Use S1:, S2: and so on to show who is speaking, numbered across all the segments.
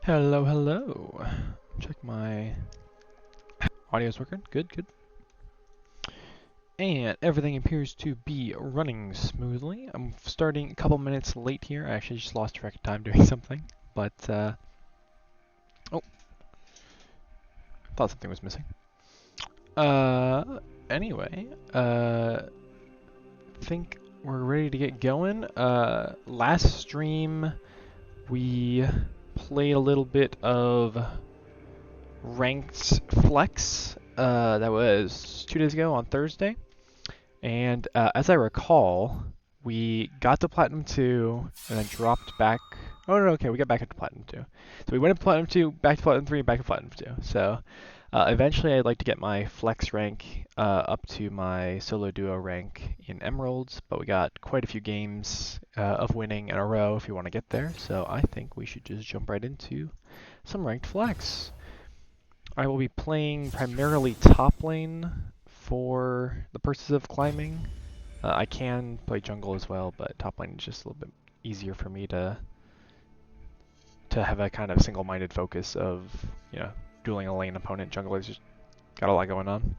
S1: Hello, hello. Check my audio's working. Good, good. And everything appears to be running smoothly. I'm starting a couple minutes late here. I actually just lost track of time doing something. But, oh, thought something was missing. Anyway, think we're ready to get going. Last stream, we played a little bit of ranked flex. That was 2 days ago on Thursday. And as I recall, we got to Platinum 2 and then dropped back. Oh, no, okay, we got back into Platinum 2. So we went to Platinum 2, back to Platinum 3, back to Platinum 2. So eventually I'd like to get my flex rank up to my solo duo rank in Emeralds, but we got quite a few games of winning in a row if you want to get there. So I think we should just jump right into some ranked flex. I will be playing primarily top lane for the purposes of climbing. I can play jungle as well, but top lane is just a little bit easier for me to have a kind of single-minded focus of, dueling a lane opponent. Jungle has just got a lot going on.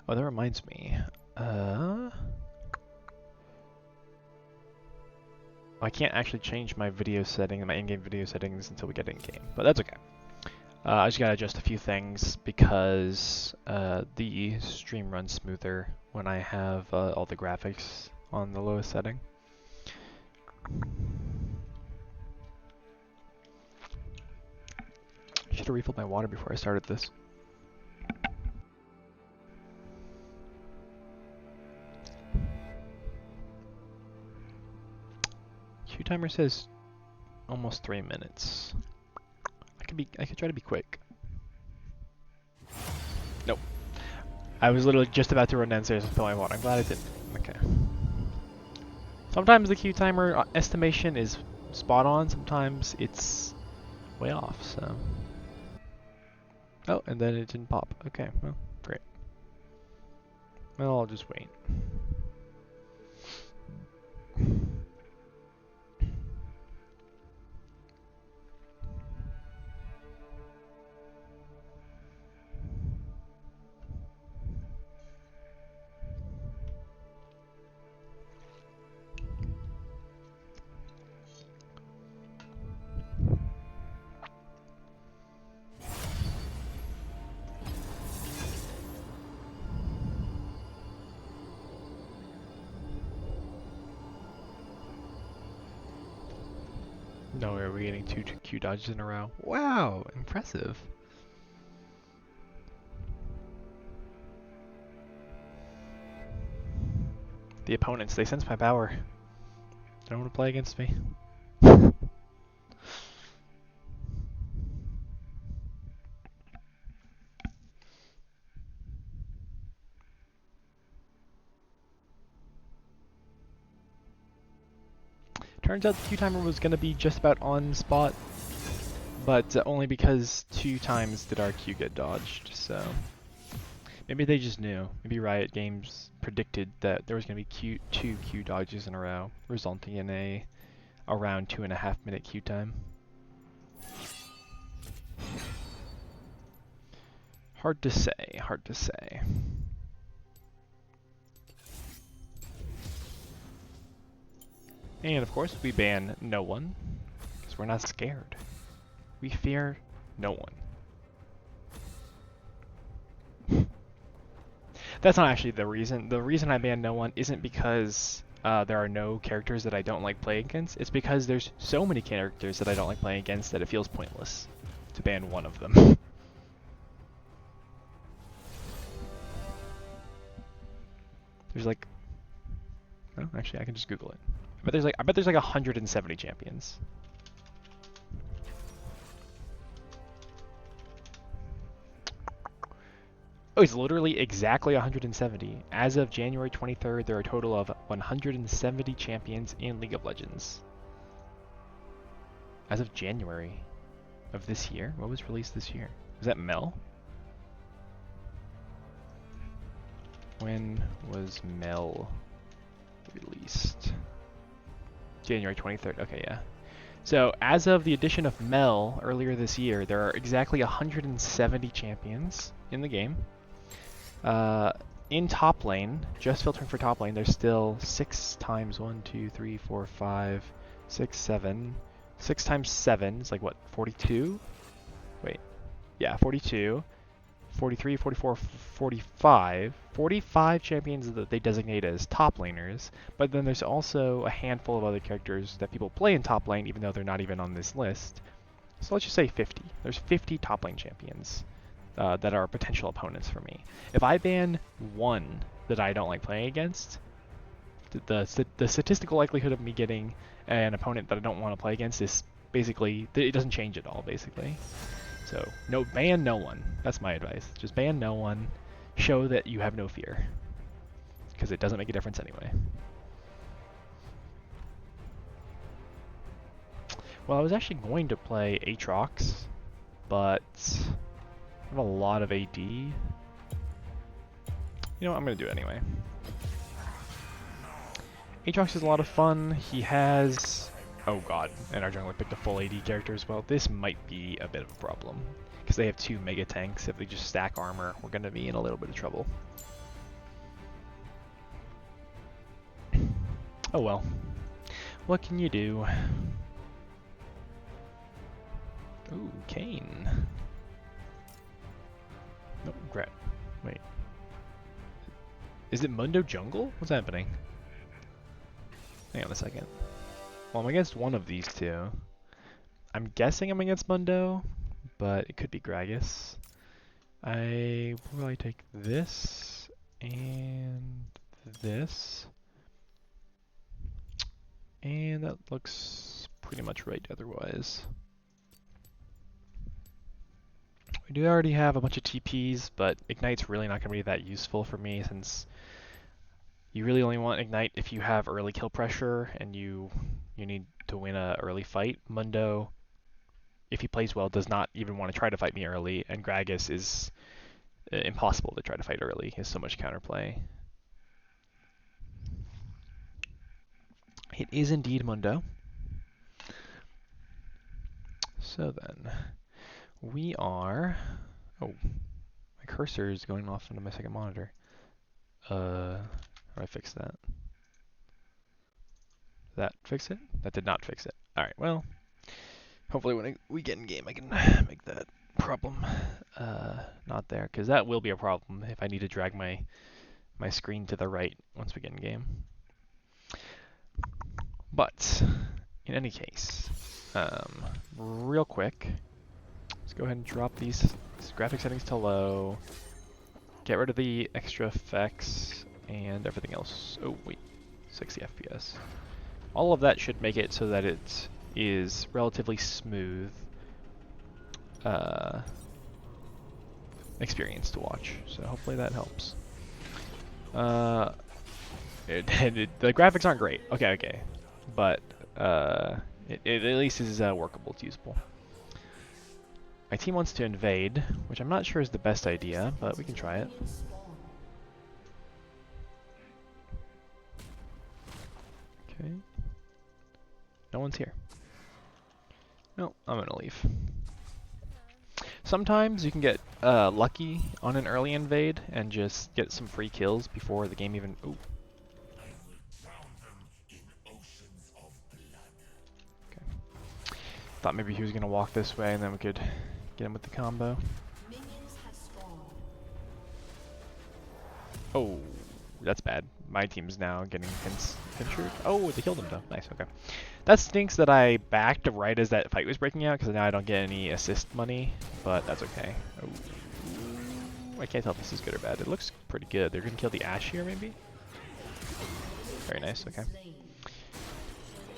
S1: Oh, that reminds me. I can't actually change my video setting, my in-game video settings until we get in-game, but that's okay. I just gotta adjust a few things because the stream runs smoother when I have all the graphics on the lowest setting. Should have refilled my water before I started this. Queue timer says almost 3 minutes. I could try to be quick. Nope. I was literally just about to run downstairs and fill my water. I'm glad I didn't. Okay. Sometimes the queue timer estimation is spot on, sometimes it's way off, so. Oh, and then it didn't pop. Okay, well, great. Well, I'll just wait. No, are we getting 2 Q dodges in a row? Wow, impressive. The opponents, they sense my power. They don't want to play against me. Turns out the Q timer was going to be just about on spot, but only because 2 times did our Q get dodged, so maybe they just knew. Maybe Riot Games predicted that there was going to be 2 Q dodges in a row, resulting in a around 2.5 minute Q time. Hard to say, hard to say. And of course, we ban no one, because we're not scared. We fear no one. That's not actually the reason. The reason I ban no one isn't because there are no characters that I don't like playing against. It's because there's so many characters that I don't like playing against that it feels pointless to ban one of them. There's like, oh, actually I can just Google it. I bet there's like 170 champions. Oh, it's literally exactly 170. As of January 23rd, there are a total of 170 champions in League of Legends. As of January. of this year. What was released this year? Was that Mel? When was Mel released? January 23rd. Okay, yeah. So as of the addition of Mel earlier this year, there are exactly 170 champions in the game. In top lane, just filtering for top lane, there's still 6 times 1, 2, 3, 4, 5, 6, 7. 6 times 7 is like what, 42? Wait. Yeah, 42. 43, 44, 45. 45 champions that they designate as top laners, but then there's also a handful of other characters that people play in top lane even though they're not even on this list. So let's just say 50. There's 50 top lane champions that are potential opponents for me. If I ban one that I don't like playing against, the statistical likelihood of me getting an opponent that I don't want to play against is basically, it doesn't change at all, basically. So, no, ban no one. That's my advice. Just ban no one. Show that you have no fear. Because it doesn't make a difference anyway. Well, I was actually going to play Aatrox, but I have a lot of AD. You know what? I'm going to do it anyway. Aatrox is a lot of fun. He has... Oh god, and our jungler picked a full AD character as well. This might be a bit of a problem, because they have 2 mega tanks. If they just stack armor, we're going to be in a little bit of trouble. Oh well. What can you do? Ooh, Kayn. No, wait. Is it Mundo Jungle? What's happening? Hang on a second. Well, I'm against one of these two. I'm guessing I'm against Mundo, but it could be Gragas. I will probably take this and this. And that looks pretty much right otherwise. We do already have a bunch of TPs, but Ignite's really not going to be that useful for me since you really only want Ignite if you have early kill pressure and you need to win a early fight. Mundo, if he plays well, does not even want to try to fight me early, and Gragas is impossible to try to fight early. He has so much counterplay. It is indeed Mundo. So then, we are... Oh, my cursor is going off onto my second monitor. How do I fix that? Did that fix it? That did not fix it. Alright, well, hopefully when we get in game I can make that problem not there, because that will be a problem if I need to drag my screen to the right once we get in game. But, in any case, real quick, let's go ahead and drop these graphic settings to low, get rid of the extra effects, and everything else. Oh, wait, 60 FPS. All of that should make it so that it is relatively smooth experience to watch. So hopefully that helps. The graphics aren't great. Okay. But it at least is workable. It's usable. My team wants to invade, which I'm not sure is the best idea, but we can try it. Okay. No one's here. No, I'm gonna leave. Sometimes you can get lucky on an early invade and just get some free kills before the game even... Ooh. Okay. Thought maybe he was gonna walk this way and then we could get him with the combo. Oh, that's bad. My team's now getting pinchered. Oh, they killed him though. Nice, okay. That stinks that I backed right as that fight was breaking out, because now I don't get any assist money, but that's okay. Oh. I can't tell if this is good or bad. It looks pretty good. They're going to kill the Ashe here, maybe? Very nice, okay.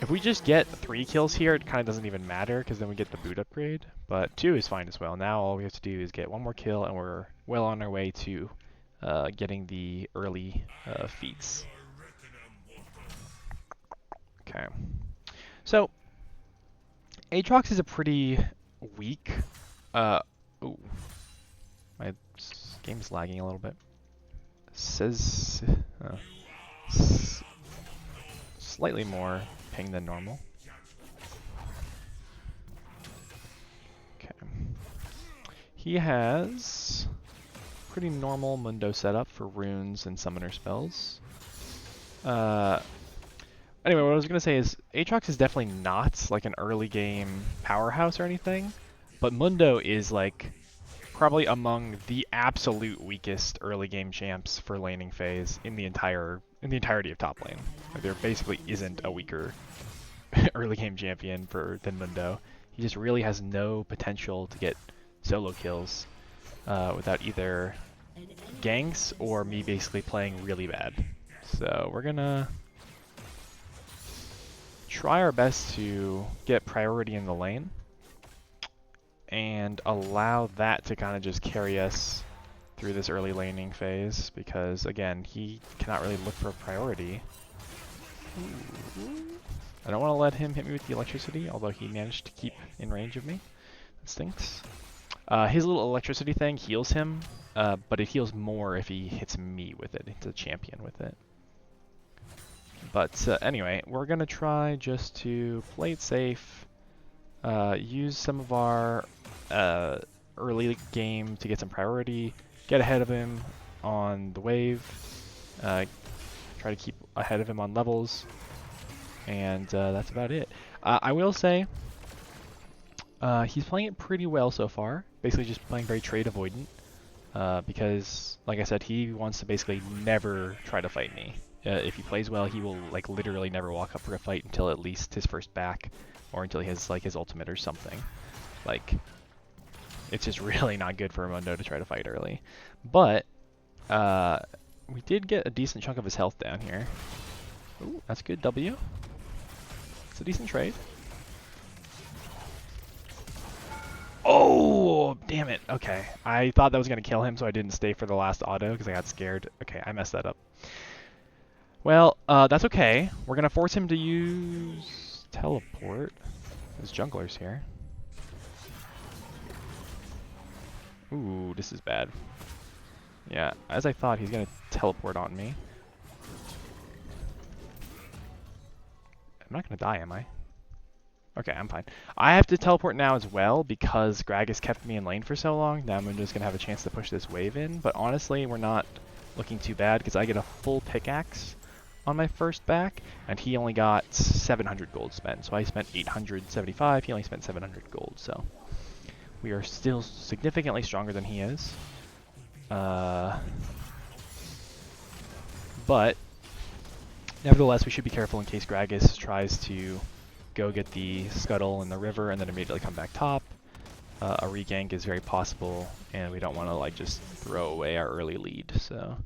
S1: If we just get 3 kills here, it kind of doesn't even matter, because then we get the boot upgrade, but 2 is fine as well. Now all we have to do is get 1 more kill, and we're well on our way to getting the early feats. Okay. So, Aatrox is a pretty week. Ooh, my game's lagging a little bit. Says slightly more ping than normal. Okay. He has pretty normal Mundo setup for runes and summoner spells. Anyway, what I was going to say is Aatrox is definitely not like an early game powerhouse or anything, but Mundo is like probably among the absolute weakest early game champs for laning phase in the entirety of top lane. Like, there basically isn't a weaker early game champion than Mundo. He just really has no potential to get solo kills without either ganks or me basically playing really bad. So we're gonna try our best to get priority in the lane and allow that to kind of just carry us through this early laning phase, because again, he cannot really look for priority. I don't want to let him hit me with the electricity, although he managed to keep in range of me. That stinks. His little electricity thing heals him, but it heals more if he hits me with it, hits a champion with it. But anyway, we're going to try just to play it safe, use some of our early game to get some priority, get ahead of him on the wave, try to keep ahead of him on levels, and that's about it. I will say, he's playing it pretty well so far, basically just playing very trade avoidant, because, like I said, he wants to basically never try to fight me. If he plays well, he will like literally never walk up for a fight until at least his first back, or until he has like his ultimate or something. Like, it's just really not good for Mundo to try to fight early. But we did get a decent chunk of his health down here. Ooh, that's good W. It's a decent trade. Oh, damn it. Okay, I thought that was going to kill him, so I didn't stay for the last auto because I got scared. Okay, I messed that up. Well, that's okay. We're going to force him to use teleport. There's junglers here. Ooh, this is bad. Yeah, as I thought, he's going to teleport on me. I'm not going to die, am I? Okay, I'm fine. I have to teleport now as well because Gragas kept me in lane for so long. Now Mundo's going to have a chance to push this wave in. But honestly, we're not looking too bad because I get a full pickaxe on my first back, and he only got 700 gold spent. So I spent 875, he only spent 700 gold. So we are still significantly stronger than he is. But nevertheless, we should be careful in case Gragas tries to go get the scuttle in the river and then immediately come back top. A regank is very possible, and we don't want to like just throw away our early lead. So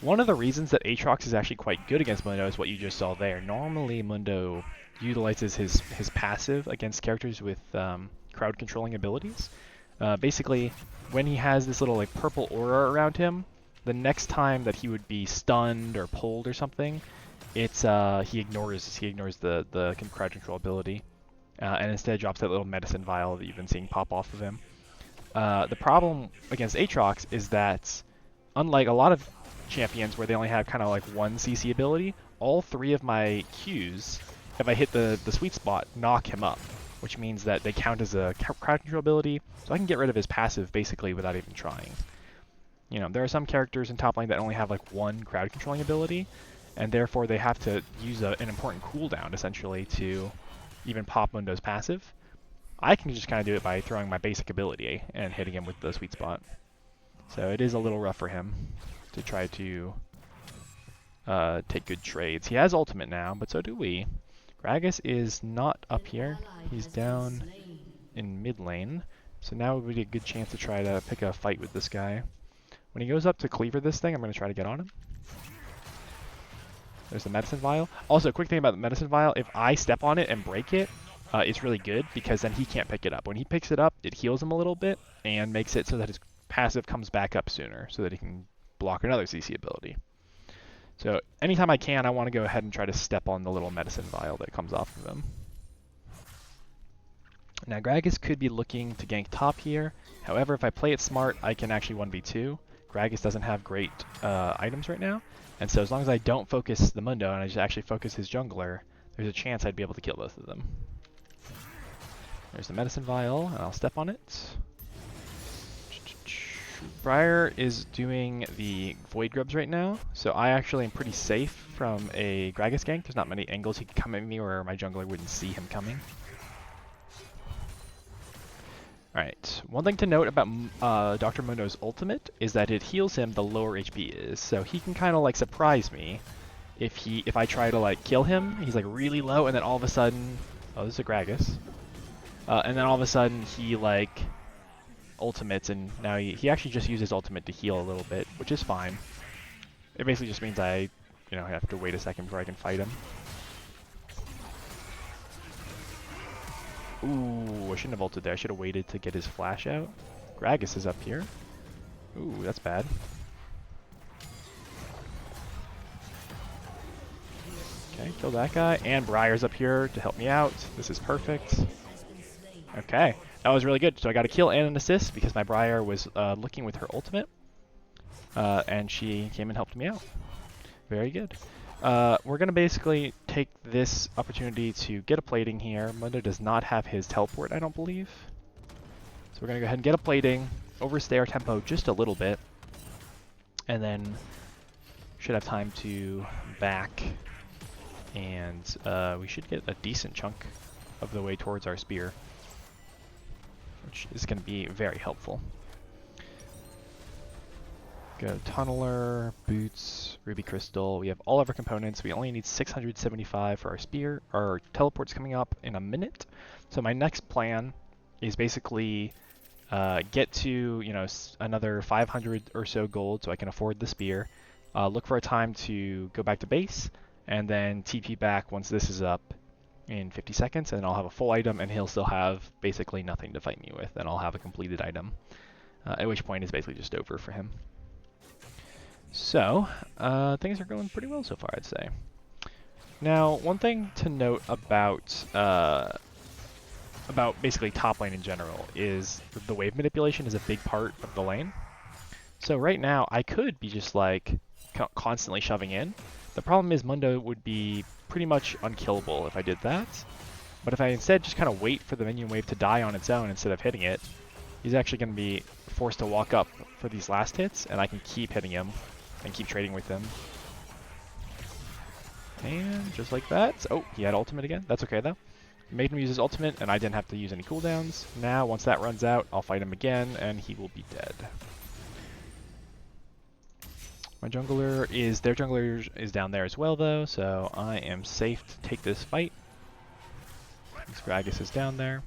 S1: one of the reasons that Aatrox is actually quite good against Mundo is what you just saw there. Normally Mundo utilizes his passive against characters with crowd controlling abilities. Basically, when he has this little like purple aura around him, the next time that he would be stunned or pulled or something, it's he ignores the crowd control ability, and instead drops that little medicine vial that you've been seeing pop off of him. The problem against Aatrox is that, unlike a lot of champions where they only have kind of like one CC ability, all three of my Qs, if I hit the sweet spot, knock him up, which means that they count as a crowd control ability, so I can get rid of his passive basically without even trying. You know, there are some characters in top lane that only have like one crowd controlling ability, and therefore they have to use an important cooldown essentially to even pop Mundo's passive. I can just kind of do it by throwing my basic ability and hitting him with the sweet spot. So it is a little rough for him to try to take good trades. He has ultimate now, but so do we. Gragas is not up here. He's down in mid lane. So now would be a good chance to try to pick a fight with this guy. When he goes up to cleaver this thing, I'm going to try to get on him. There's the medicine vial. Also, a quick thing about the medicine vial, if I step on it and break it, it's really good because then he can't pick it up. When he picks it up, it heals him a little bit and makes it so that his passive comes back up sooner so that he can block another CC ability. So anytime I can, I want to go ahead and try to step on the little medicine vial that comes off of him. Now Gragas could be looking to gank top here. However, if I play it smart, I can actually 1v2. Gragas doesn't have great items right now, and so as long as I don't focus the Mundo and I just actually focus his jungler, there's a chance I'd be able to kill both of them. There's the medicine vial, and I'll step on it. Briar is doing the Void Grubs right now, so I actually am pretty safe from a Gragas gank. There's not many angles he could come at me where my jungler wouldn't see him coming. Alright, one thing to note about Dr. Mundo's ultimate is that it heals him the lower HP is, so he can kind of like surprise me if I try to like kill him. He's like really low, and then all of a sudden, oh, this is a Gragas, and then all of a sudden he like ultimates, and now he actually just uses ultimate to heal a little bit, which is fine. It basically just means I have to wait a second before I can fight him. Ooh, I shouldn't have ulted there. I should have waited to get his flash out. Gragas is up here. Ooh, that's bad. Okay, kill that guy. And Briar's up here to help me out. This is perfect. Okay, that was really good. So I got a kill and an assist because my Briar was looking with her ultimate. And she came and helped me out. Very good. We're going to basically take this opportunity to get a plating here. Mundo does not have his teleport, I don't believe. So we're going to go ahead and get a plating, overstay our tempo just a little bit, and then should have time to back, and we should get a decent chunk of the way towards our spear, which is going to be very helpful. Go Tunneler, Boots, Ruby Crystal. We have all of our components. We only need 675 for our spear. Our teleport's coming up in a minute. So my next plan is basically get to another 500 or so gold so I can afford the spear. Look for a time to go back to base, and then TP back once this is up in 50 seconds, and I'll have a full item, and he'll still have basically nothing to fight me with, and I'll have a completed item. At which point it's basically just over for him. So, things are going pretty well so far, I'd say. Now, one thing to note about basically top lane in general is the wave manipulation is a big part of the lane. So right now, I could be just like constantly shoving in. The problem is Mundo would be pretty much unkillable if I did that. But if I instead just kind of wait for the minion wave to die on its own instead of hitting it, he's actually going to be forced to walk up for these last hits, and I can keep hitting him and keep trading with him. And just like that. Oh, he had ultimate again. That's okay though. Made him use his ultimate, and I didn't have to use any cooldowns. Now, once that runs out, I'll fight him again, and he will be dead. Their jungler is down there as well though, so I am safe to take this fight. Gragas is down there.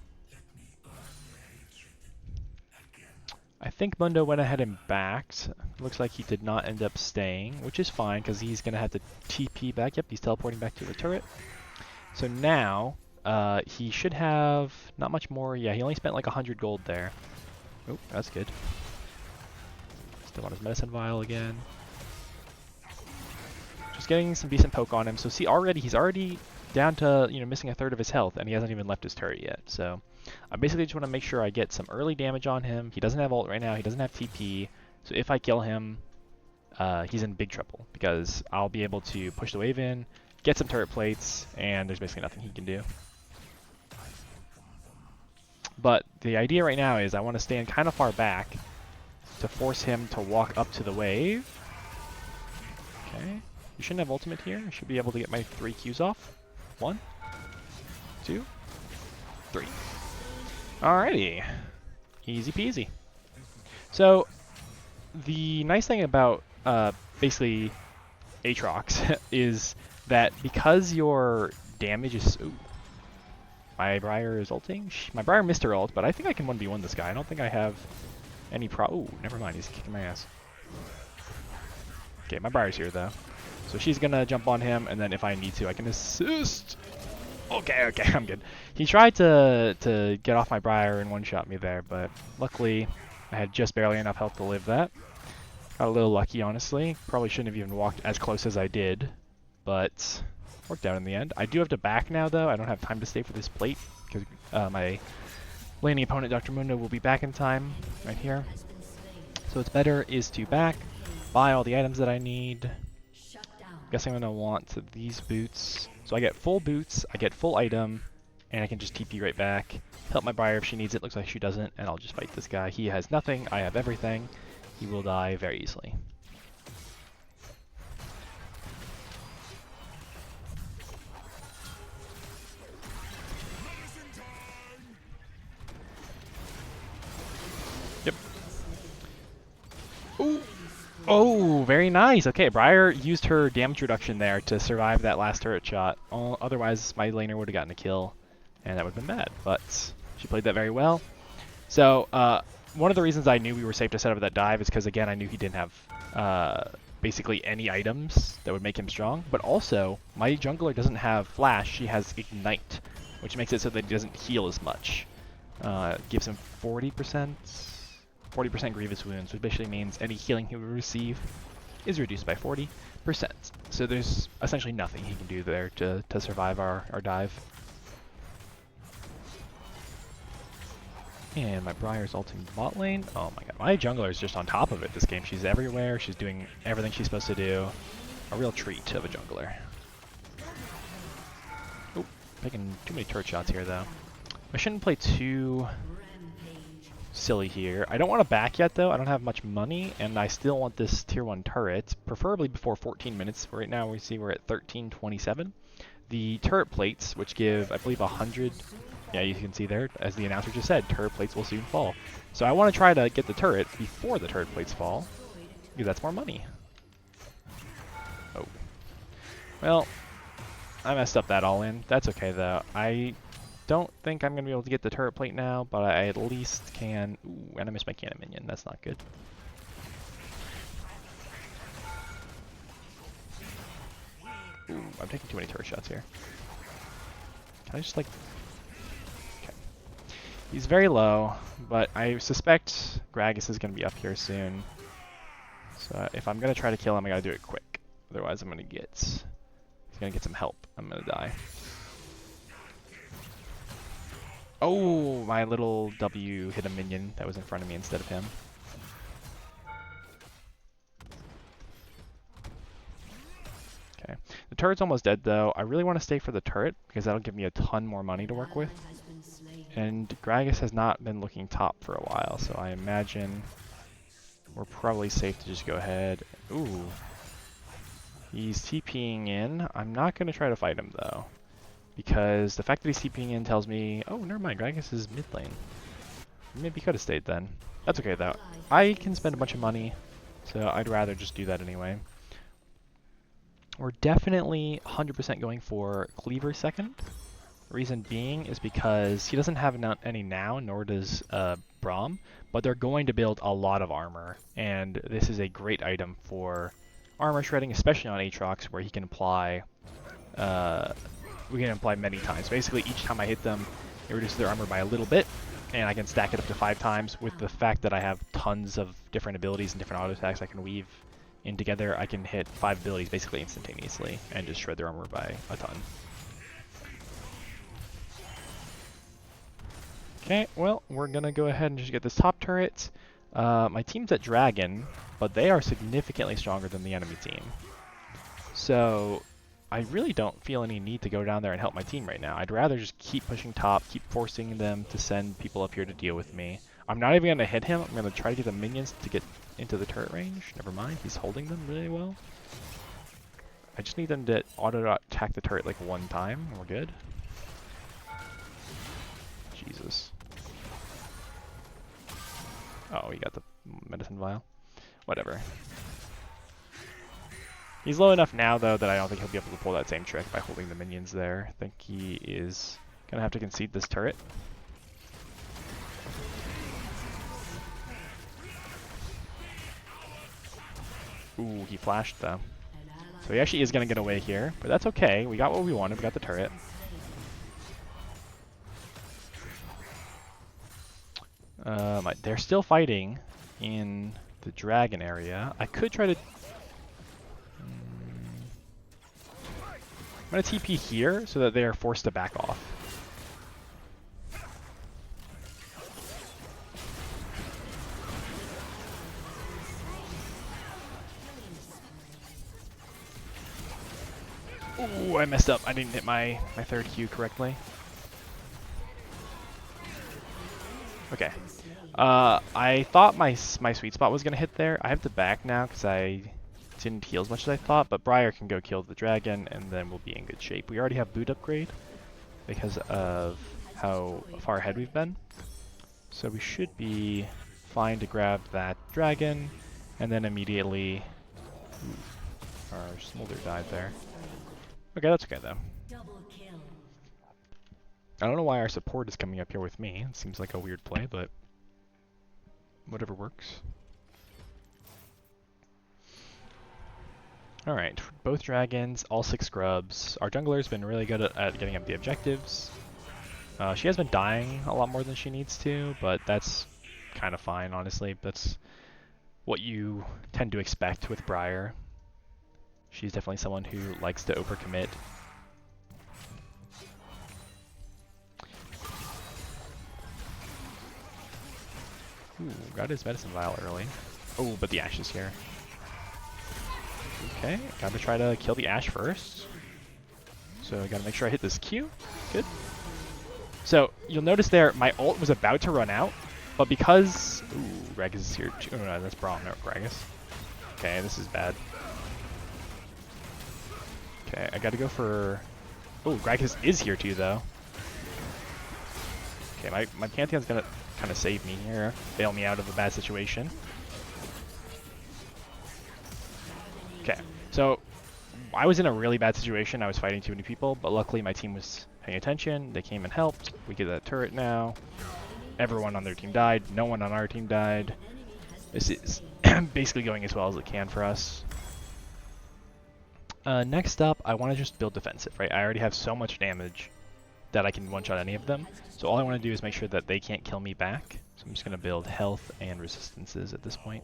S1: I think Mundo went ahead and backed. Looks like he did not end up staying, which is fine because he's going to have to TP back. Yep, he's teleporting back to the turret. So now, he should have not much more. Yeah, he only spent like 100 gold there. Oh, that's good. Still on his medicine vial again. Just getting some decent poke on him. So see, he's already down to, missing a third of his health, and he hasn't even left his turret yet. So I basically just want to make sure I get some early damage on him. He doesn't have ult right now. He doesn't have TP. So if I kill him, he's in big trouble because I'll be able to push the wave in, get some turret plates, and there's basically nothing he can do. But the idea right now is I want to stand kind of far back to force him to walk up to the wave. Okay. You shouldn't have ultimate here. I should be able to get my 3 Qs off. 1, 2, 3. Alrighty. Easy peasy. So, the nice thing about basically Aatrox is that because your damage is... Ooh, my Briar is ulting? My Briar missed her ult, but I think I can 1v1 this guy. I don't think I have any Ooh, never mind. He's kicking my ass. Okay, my Briar's here, though. So she's going to jump on him, and then if I need to, I can assist. Okay, I'm good. He tried to get off my Briar and one-shot me there, but luckily I had just barely enough health to live that. Got a little lucky, honestly. Probably shouldn't have even walked as close as I did, but worked out in the end. I do have to back now, though. I don't have time to stay for this plate because my laning opponent Dr. Mundo will be back in time, right here. So what's better is to back, buy all the items that I need. Guessing I'm going to want these boots. So I get full boots, I get full item, and I can just TP right back. Help my Briar if she needs it. Looks like she doesn't, and I'll just fight this guy. He has nothing, I have everything. He will die very easily. Yep. Ooh. Oh, very nice. Okay, Briar used her damage reduction there to survive that last turret shot. Otherwise, my laner would have gotten a kill, and that would have been bad. But she played that very well. So, one of the reasons I knew we were safe to set up that dive is because, again, I knew he didn't have basically any items that would make him strong. But also, my jungler doesn't have Flash. She has Ignite, which makes it so that he doesn't heal as much. Gives him 40% grievous wounds, which basically means any healing he will receive is reduced by 40%. So there's essentially nothing he can do there to survive our dive. And my Briar's ulting bot lane. Oh my god, my jungler is just on top of it this game. She's everywhere, she's doing everything she's supposed to do. A real treat of a jungler. Oh, taking too many turret shots here though. I shouldn't play too silly here. I don't want to back yet though. I don't have much money, and I still want this tier 1 turret, preferably before 14 minutes. Right now we see we're at 13:27. The turret plates, which give, I believe, 100... Yeah, you can see there, as the announcer just said, turret plates will soon fall. So I want to try to get the turret before the turret plates fall, because that's more money. Oh. Well, I messed up that all in. That's okay though. I don't think I'm going to be able to get the turret plate now, but I at least can... Ooh, and I missed my cannon minion. That's not good. Ooh, I'm taking too many turret shots here. Can I just, like... Okay. He's very low, but I suspect Gragas is going to be up here soon. So if I'm going to try to kill him, I got to do it quick. Otherwise I'm going to get... He's going to get some help. I'm going to die. Oh, my little W hit a minion that was in front of me instead of him. Okay. The turret's almost dead though. I really want to stay for the turret because that'll give me a ton more money to work with. And Gragas has not been looking top for a while, so I imagine we're probably safe to just go ahead. Ooh. He's TPing in. I'm not going to try to fight him though, because the fact that he's TPing in tells me, oh, never mind, Gragas is mid lane. Maybe he could have stayed then. That's okay though. I can spend a bunch of money, so I'd rather just do that anyway. We're definitely 100% going for Cleaver second. Reason being is because he doesn't have any now, nor does Braum, but they're going to build a lot of armor, and this is a great item for armor shredding, especially on Aatrox, where he can apply... we can apply many times. Basically, each time I hit them, it reduces their armor by a little bit, and I can stack it up to 5 times. With the fact that I have tons of different abilities and different auto attacks I can weave in together, I can hit 5 abilities basically instantaneously and just shred their armor by a ton. Okay, well, we're gonna go ahead and just get this top turret. My team's at Dragon, but they are significantly stronger than the enemy team. So I really don't feel any need to go down there and help my team right now. I'd rather just keep pushing top, keep forcing them to send people up here to deal with me. I'm not even going to hit him. I'm going to try to get the minions to get into the turret range. Never mind, he's holding them really well. I just need them to auto-attack the turret like 1 time, and we're good. Jesus. Oh, he got the medicine vial. Whatever. He's low enough now, though, that I don't think he'll be able to pull that same trick by holding the minions there. I think he is going to have to concede this turret. Ooh, he flashed, though. So he actually is going to get away here, but that's okay. We got what we wanted. We got the turret. They're still fighting in the dragon area. I could try to... I'm going to TP here so that they are forced to back off. Ooh, I messed up. I didn't hit my third Q correctly. Okay. I thought my sweet spot was going to hit there. I have to back now because I didn't heal as much as I thought, but Briar can go kill the dragon, and then we'll be in good shape. We already have boot upgrade because of how far ahead we've been. So we should be fine to grab that dragon, and then immediately... Ooh, our smolder died there. Okay, that's okay though. I don't know why our support is coming up here with me. It seems like a weird play, but whatever works. Alright, both dragons, all 6 scrubs. Our jungler's been really good at getting up the objectives. She has been dying a lot more than she needs to, but that's kind of fine, honestly. That's what you tend to expect with Briar. She's definitely someone who likes to overcommit. Ooh, got his medicine vial early. Oh, but the Ashe is here. Okay, gotta try to kill the Ashe first. So I gotta make sure I hit this Q. Good. So you'll notice there, my ult was about to run out, but because... Ooh, Gragas is here too. Oh, no, that's Braum, not Gragas. Okay, this is bad. Okay, I gotta go for... Oh, Gragas is here too, though. Okay, my Pantheon's gonna kind of save me here, bail me out of a bad situation. Okay, so I was in a really bad situation. I was fighting too many people, but luckily my team was paying attention. They came and helped. We get that turret now. Everyone on their team died. No one on our team died. This is basically going as well as it can for us. Next up, I want to just build defensive, right? I already have so much damage that I can one-shot any of them. So all I want to do is make sure that they can't kill me back. So I'm just going to build health and resistances at this point.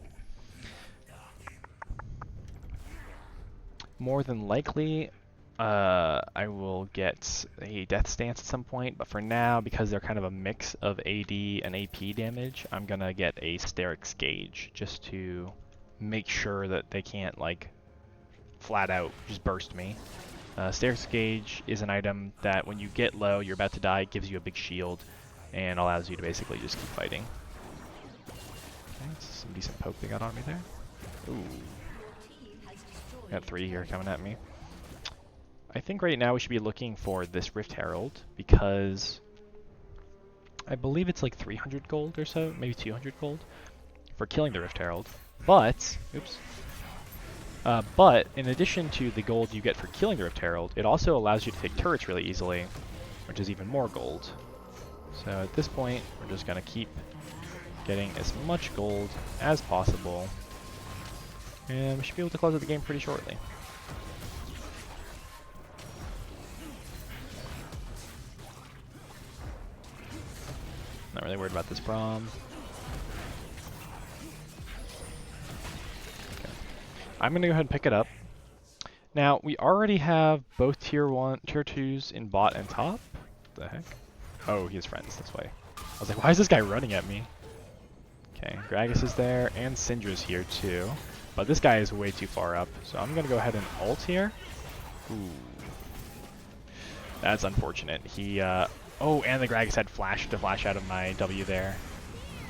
S1: More than likely, I will get a Death Stance at some point, but for now, because they're kind of a mix of AD and AP damage, I'm going to get a Sterix Gauge just to make sure that they can't, like, flat out just burst me. Sterix Gauge is an item that when you get low, you're about to die, it gives you a big shield and allows you to basically just keep fighting. Okay, that's some decent poke they got on me there. Ooh. Got 3 here coming at me. I think right now we should be looking for this Rift Herald because I believe it's like 300 gold or so, maybe 200 gold for killing the Rift Herald. But, oops. But in addition to the gold you get for killing the Rift Herald, it also allows you to take turrets really easily, which is even more gold. So at this point, we're just going to keep getting as much gold as possible, and we should be able to close out the game pretty shortly. Not really worried about this Braum. I'm going to go ahead and pick it up. Now, we already have both tier 2s in bot and top. What the heck? Oh, he has friends, that's why. I was like, why is this guy running at me? Okay, Gragas is there, and Syndra's here too. But this guy is way too far up, so I'm going to go ahead and ult here. Ooh. That's unfortunate. He, oh, and the Gragas had flash to flash out of my W there.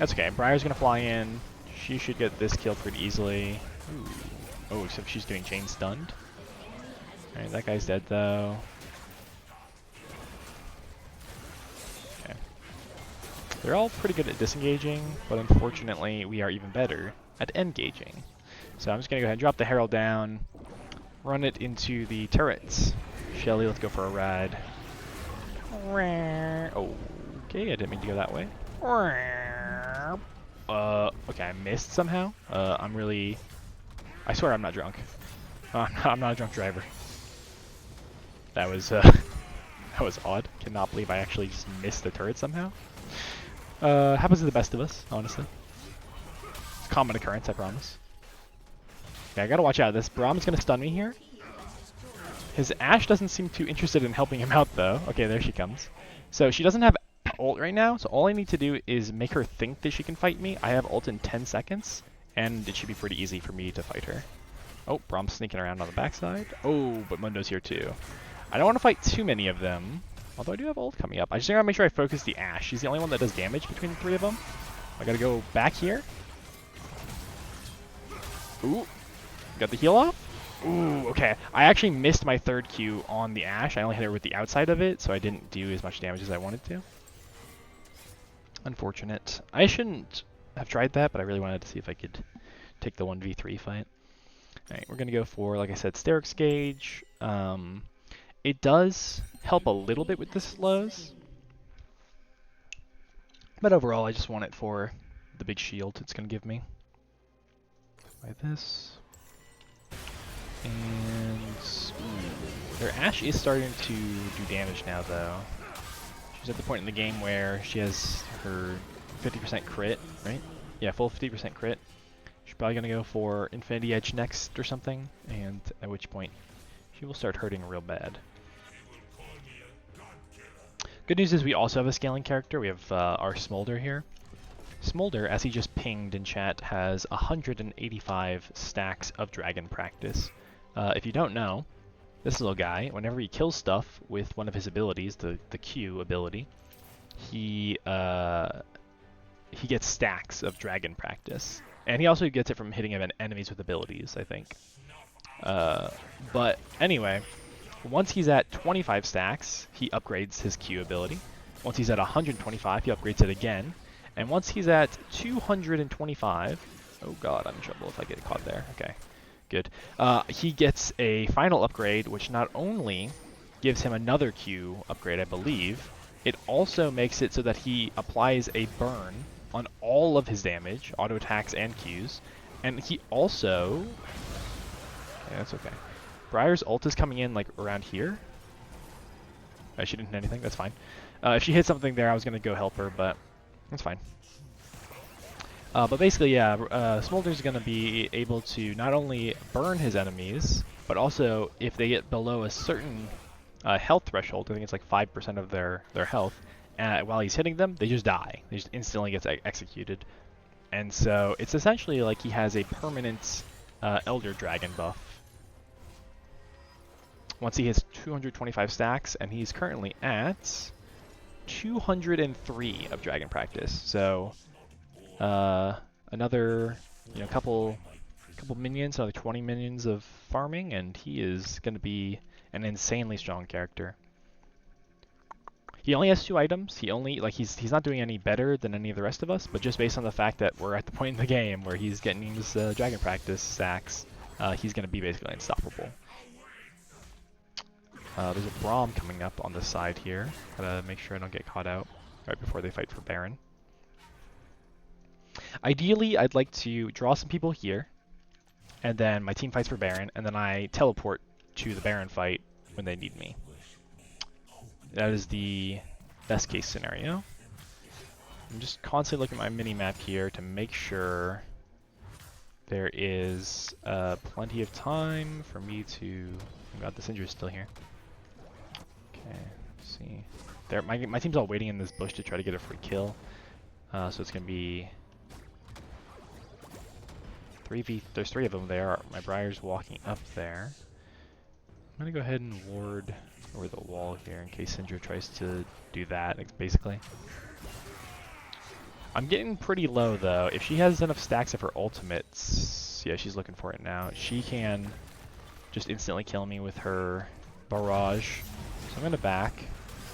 S1: That's okay, Briar's going to fly in. She should get this kill pretty easily. Ooh. Oh, except she's getting chain stunned. Alright, that guy's dead though. Okay. They're all pretty good at disengaging, but unfortunately we are even better at engaging. So I'm just gonna go ahead and drop the Herald down, run it into the turrets. Shelly, let's go for a ride. Okay, I didn't mean to go that way. Okay, I missed somehow. I swear I'm not drunk. I'm not a drunk driver. That was that was odd. Cannot believe I actually just missed the turret somehow. Happens to the best of us, honestly. It's a common occurrence, I promise. Okay, I gotta watch out. This Braum's gonna stun me here. His Ashe doesn't seem too interested in helping him out, though. Okay, there she comes. So she doesn't have ult right now, so all I need to do is make her think that she can fight me. I have ult in 10 seconds. And it should be pretty easy for me to fight her. Oh, Brom's sneaking around on the backside. Oh, but Mundo's here too. I don't want to fight too many of them, although I do have ult coming up. I just gotta make sure I focus the Ashe. She's the only one that does damage between the three of them. I gotta go back here. Ooh, got the heal off. Ooh, okay. I actually missed my third Q on the Ashe. I only hit her with the outside of it, so I didn't do as much damage as I wanted to. Unfortunate. I shouldn't have tried that, but I really wanted to see if I could take the 1v3 fight. Alright, we're going to go for, like I said, Sterix Gauge. It does help a little bit with the slows, but overall I just want it for the big shield it's going to give me. Like this. And their Ashe is starting to do damage now, though. She's at the point in the game where she has her 50% crit, right? Yeah, full 50% crit. She's probably going to go for Infinity Edge next or something, and at which point she will start hurting real bad. Good news is we also have a scaling character. We have our Smolder here. Smolder, as he just pinged in chat, has 185 stacks of Dragon Practice. If you don't know, this little guy, whenever he kills stuff with one of his abilities, the Q ability, he gets stacks of Dragon Practice. And he also gets it from hitting enemies with abilities, I think. But anyway, once he's at 25 stacks, he upgrades his Q ability. Once he's at 125, he upgrades it again. And once he's at 225, oh god, I'm in trouble if I get caught there. Okay, good. He gets a final upgrade, which not only gives him another Q upgrade, I believe, it also makes it so that he applies a burn on all of his damage, auto attacks and Qs. And he also... yeah, that's okay. Briar's ult is coming in like around here. She didn't hit anything, that's fine. If she hit something there, I was going to go help her, but that's fine. But basically, yeah, Smolder's going to be able to not only burn his enemies, but also if they get below a certain health threshold, I think it's like 5% of their health, while he's hitting them, they just die. They just instantly get executed. And so it's essentially like he has a permanent Elder Dragon buff. Once he hits 225 stacks, and he's currently at 203 of Dragon Practice. So another, couple minions, another 20 minions of farming, and he is going to be an insanely strong character. He only has 2 items. He's not doing any better than any of the rest of us, but just based on the fact that we're at the point in the game where he's getting his Dragon Practice stacks, he's going to be basically unstoppable. There's a Braum coming up on the side here. Gotta make sure I don't get caught out right before they fight for Baron. Ideally, I'd like to draw some people here, and then my team fights for Baron, and then I teleport to the Baron fight when they need me. That is the best case scenario. I'm just constantly looking at my mini-map here to make sure there is plenty of time for me to... oh god, the Syndra's still here. Okay, let's see. There, my team's all waiting in this bush to try to get a free kill. So it's going to be... there's 3 of them there. My Briar's walking up there. I'm going to go ahead and ward over the wall here in case Syndra tries to do that, basically. I'm getting pretty low, though. If she has enough stacks of her ultimates... yeah, she's looking for it now. She can just instantly kill me with her barrage. So I'm going to back.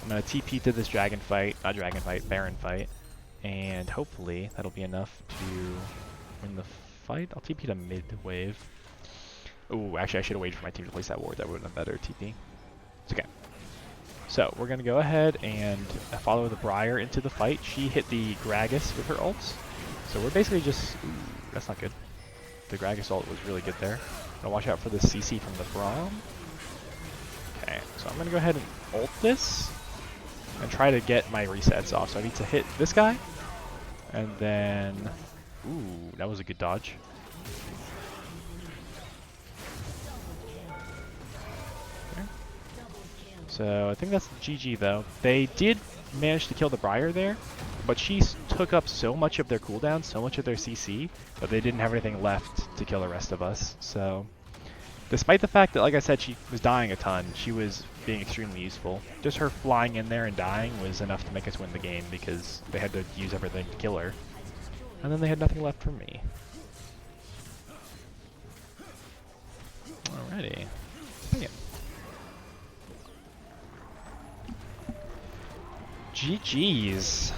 S1: I'm going to TP to this Baron fight. And hopefully that'll be enough to win the fight. I'll TP to mid wave. Ooh, actually I should have waited for my team to place that ward. That would have been better TP. It's okay. So we're going to go ahead and follow the Briar into the fight. She hit the Gragas with her ults. So we're basically just... ooh, that's not good. The Gragas ult was really good there. I'm going to watch out for the CC from the Braum. Okay, so I'm going to go ahead and ult this and try to get my resets off. So I need to hit this guy, and then... ooh, that was a good dodge. Okay. So I think that's GG though. They did manage to kill the Briar there, but she took up so much of their cooldown, so much of their CC, that they didn't have anything left to kill the rest of us. So Despite the fact that, like I said, she was dying a ton, she was being extremely useful. Just her flying in there and dying was enough to make us win the game because they had to use everything to kill her. And then they had nothing left for me. Alrighty. Yeah. GG's.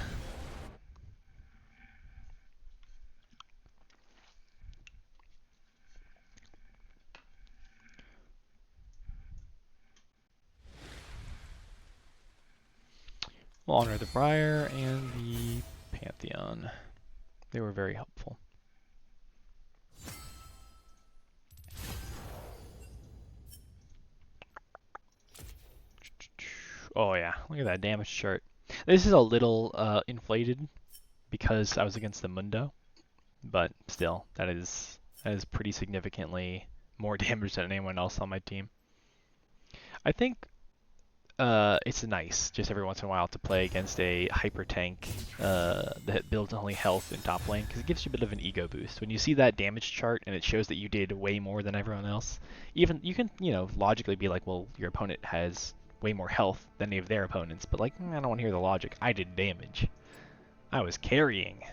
S1: We'll honor the Briar and the Pantheon. They were very helpful. Oh yeah, look at that damage chart. This is a little inflated because I was against the Mundo, but still, that is pretty significantly more damage than anyone else on my team. I think it's nice just every once in a while to play against a hyper tank that builds only health in top lane because it gives you a bit of an ego boost. When you see that damage chart and it shows that you did way more than everyone else, even you can logically be like, well, your opponent has way more health than any of their opponents, but like I don't want to hear the logic. I did damage. I was carrying.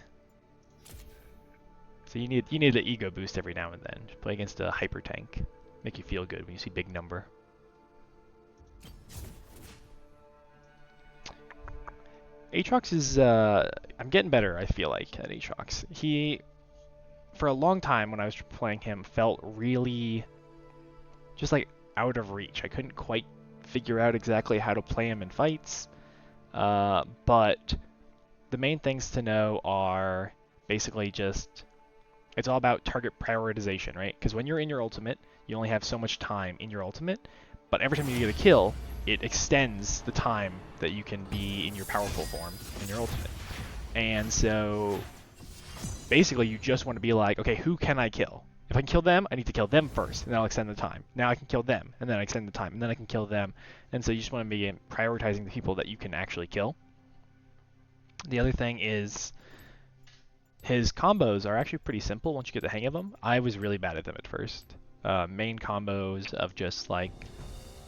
S1: So you need an ego boost every now and then. Just play against a hyper tank, make you feel good when you see big number. Aatrox is, I'm getting better, I feel like, at Aatrox. He, for a long time when I was playing him, felt really just like out of reach. I couldn't quite figure out exactly how to play him in fights, but the main things to know are basically just, it's all about target prioritization, right? Because when you're in your ultimate, you only have so much time in your ultimate, but every time you get a kill, it extends the time that you can be in your powerful form in your ultimate. And so basically you just want to be like, okay, who can I kill? If I can kill them, I need to kill them first, and then I'll extend the time. Now I can kill them, and then I extend the time, and then I can kill them. And so you just want to be prioritizing the people that you can actually kill. The other thing is his combos are actually pretty simple once you get the hang of them. I was really bad at them at first. Main combos of just like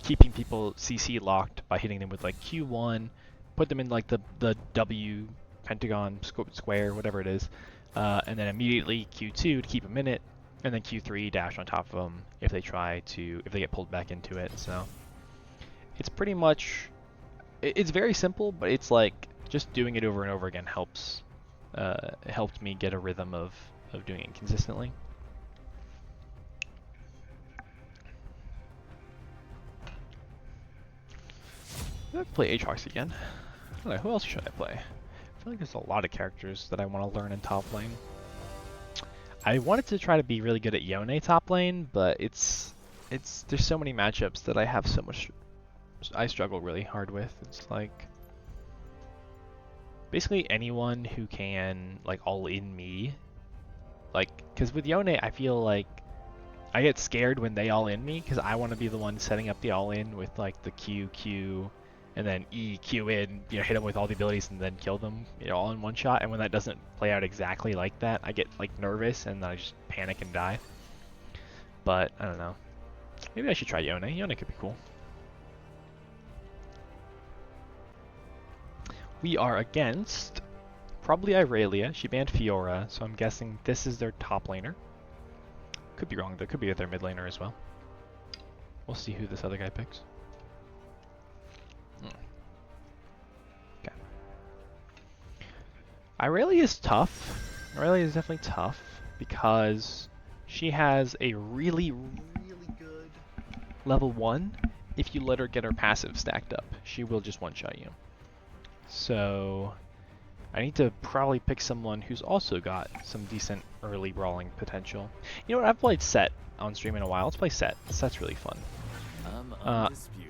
S1: keeping people CC locked by hitting them with like Q1, put them in like the W, pentagon, square, whatever it is, and then immediately Q2 to keep them in it, and then Q3 dash on top of them if they get pulled back into it. So it's pretty much, it's very simple, but it's like just doing it over and over again helped me get a rhythm of doing it consistently. I'll play Aatrox again. I don't know, who else should I play? I feel like there's a lot of characters that I want to learn in top lane. I wanted to try to be really good at Yone top lane, but there's so many matchups that I struggle really hard with. It's like basically anyone who can like all in me, like, because with Yone I feel like I get scared when they all in me because I want to be the one setting up the all in with like the Q and then E, Q in, hit them with all the abilities and then kill them, all in one shot. And when that doesn't play out exactly like that, I get like nervous and then I just panic and die. But I don't know. Maybe I should try Yone. Yone could be cool. We are against probably Irelia. She banned Fiora, so I'm guessing this is their top laner. Could be wrong, though. Could be their mid laner as well. We'll see who this other guy picks. Okay. Irelia is tough. Irelia is definitely tough because she has a really, really good level 1. If you let her get her passive stacked up, she will just one-shot you. So I need to probably pick someone who's also got some decent early brawling potential. You know what? I've played Set on stream in a while. Let's play Set. Set's really fun.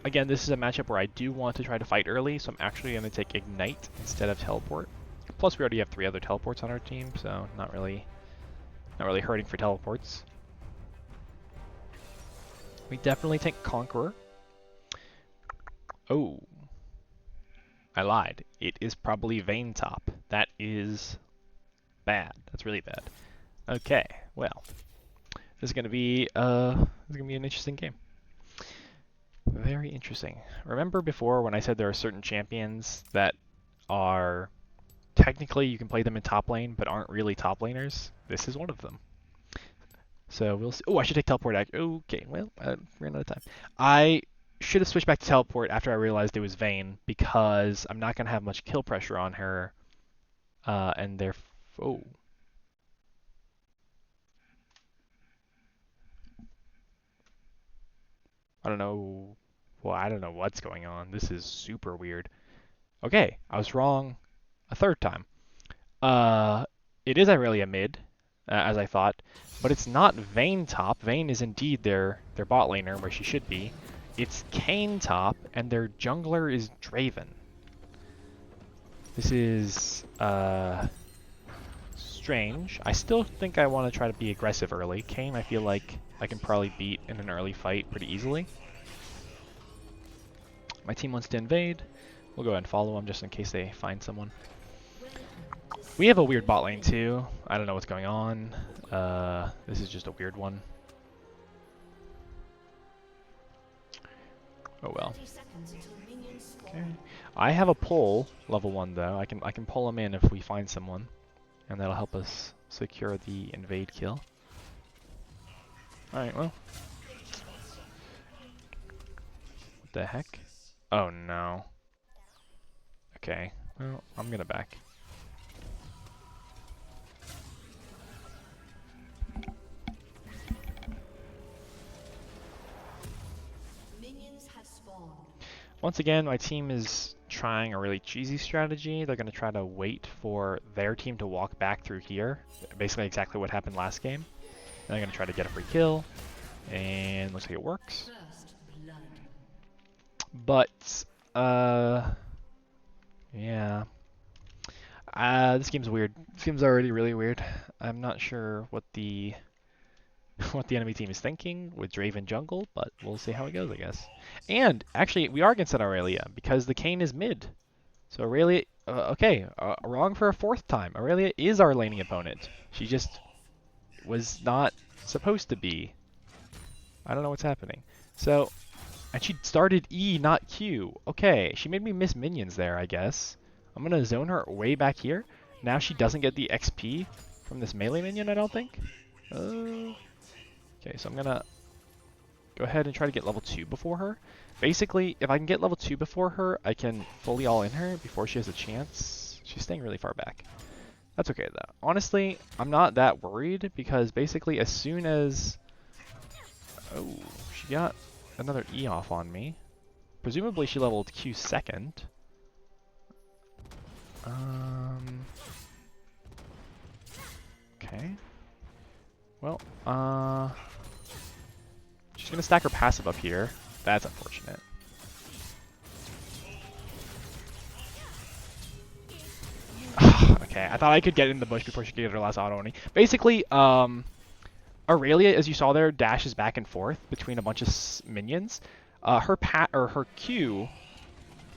S1: Again, this is a matchup where I do want to try to fight early, so I'm actually going to take Ignite instead of Teleport. Plus, we already have 3 other teleports on our team, so not really hurting for teleports. We definitely take Conqueror. Oh. I lied. It is probably Vayne Top. That is bad. That's really bad. Okay, well. This is gonna be an interesting game. Very interesting. Remember before when I said there are certain champions that are technically you can play them in top lane but aren't really top laners? This is one of them. So we'll see. Oh, I should take teleport. Okay, well, I ran out of time. I should have switched back to teleport after I realized it was Vayne because I'm not gonna have much kill pressure on her. And they're oh. I don't know. Well, I don't know what's going on. This is super weird. Okay, I was wrong a third time. It is Irelia mid, as I thought, but it's not Vayne top. Vayne is indeed their bot laner where she should be. It's Kayn top, and their jungler is Draven. This is strange. I still think I want to try to be aggressive early. Kayn, I feel like I can probably beat in an early fight pretty easily. My team wants to invade. We'll go ahead and follow them just in case they find someone. We have a weird bot lane too. I don't know what's going on. This is just a weird one. Oh well. Okay. I have a pull, level 1 though. I can pull him in if we find someone. And that'll help us secure the invade kill. Alright, well. What the heck? Oh no. Okay, well, I'm gonna back. Once again, my team is trying a really cheesy strategy. They're going to try to wait for their team to walk back through here. Basically exactly what happened last game. And they're going to try to get a free kill. And looks like it works. But, yeah. This game's weird. This game's already really weird. I'm not sure what the enemy team is thinking with Draven jungle, but we'll see how it goes, I guess. And actually, we are against an Aurelia because the Kayn is mid. So Aurelia, okay, wrong for a fourth time. Aurelia is our laning opponent. She just was not supposed to be. I don't know what's happening. So, and she started E, not Q. Okay, she made me miss minions there, I guess. I'm gonna zone her way back here. Now she doesn't get the XP from this melee minion, I don't think. Okay, so I'm gonna go ahead and try to get level 2 before her. Basically, if I can get level 2 before her, I can fully all in her before she has a chance. She's staying really far back. That's okay though. Honestly, I'm not that worried because basically as soon as... Oh, she got another E off on me. Presumably she leveled Q second. Okay. Well, she's gonna stack her passive up here. That's unfortunate. Okay, I thought I could get in the bush before she could get her last auto only. Basically, Aurelia, as you saw there, dashes back and forth between a bunch of minions. Her Q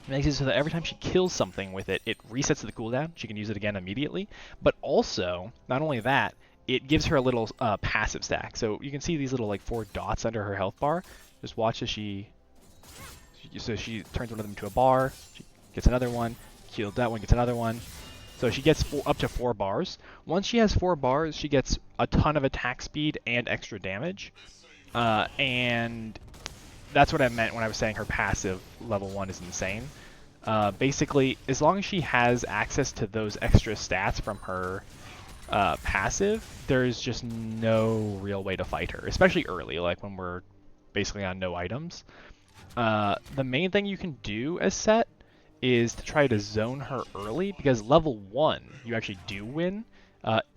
S1: makes it so that every time she kills something with it, it resets the cooldown. She can use it again immediately. But also, not only that, it gives her a little passive stack. So you can see these little like 4 dots under her health bar. Just watch as she turns one of them into a bar. She gets another one. Killed that one, gets another one. So she gets up to 4 bars. Once she has 4 bars, she gets a ton of attack speed and extra damage. And that's what I meant when I was saying her passive level 1 is insane. Basically, as long as she has access to those extra stats from her passive, there's just no real way to fight her, especially early, like when we're basically on no items. The main thing you can do as Set is to try to zone her early, because level 1 you actually do win,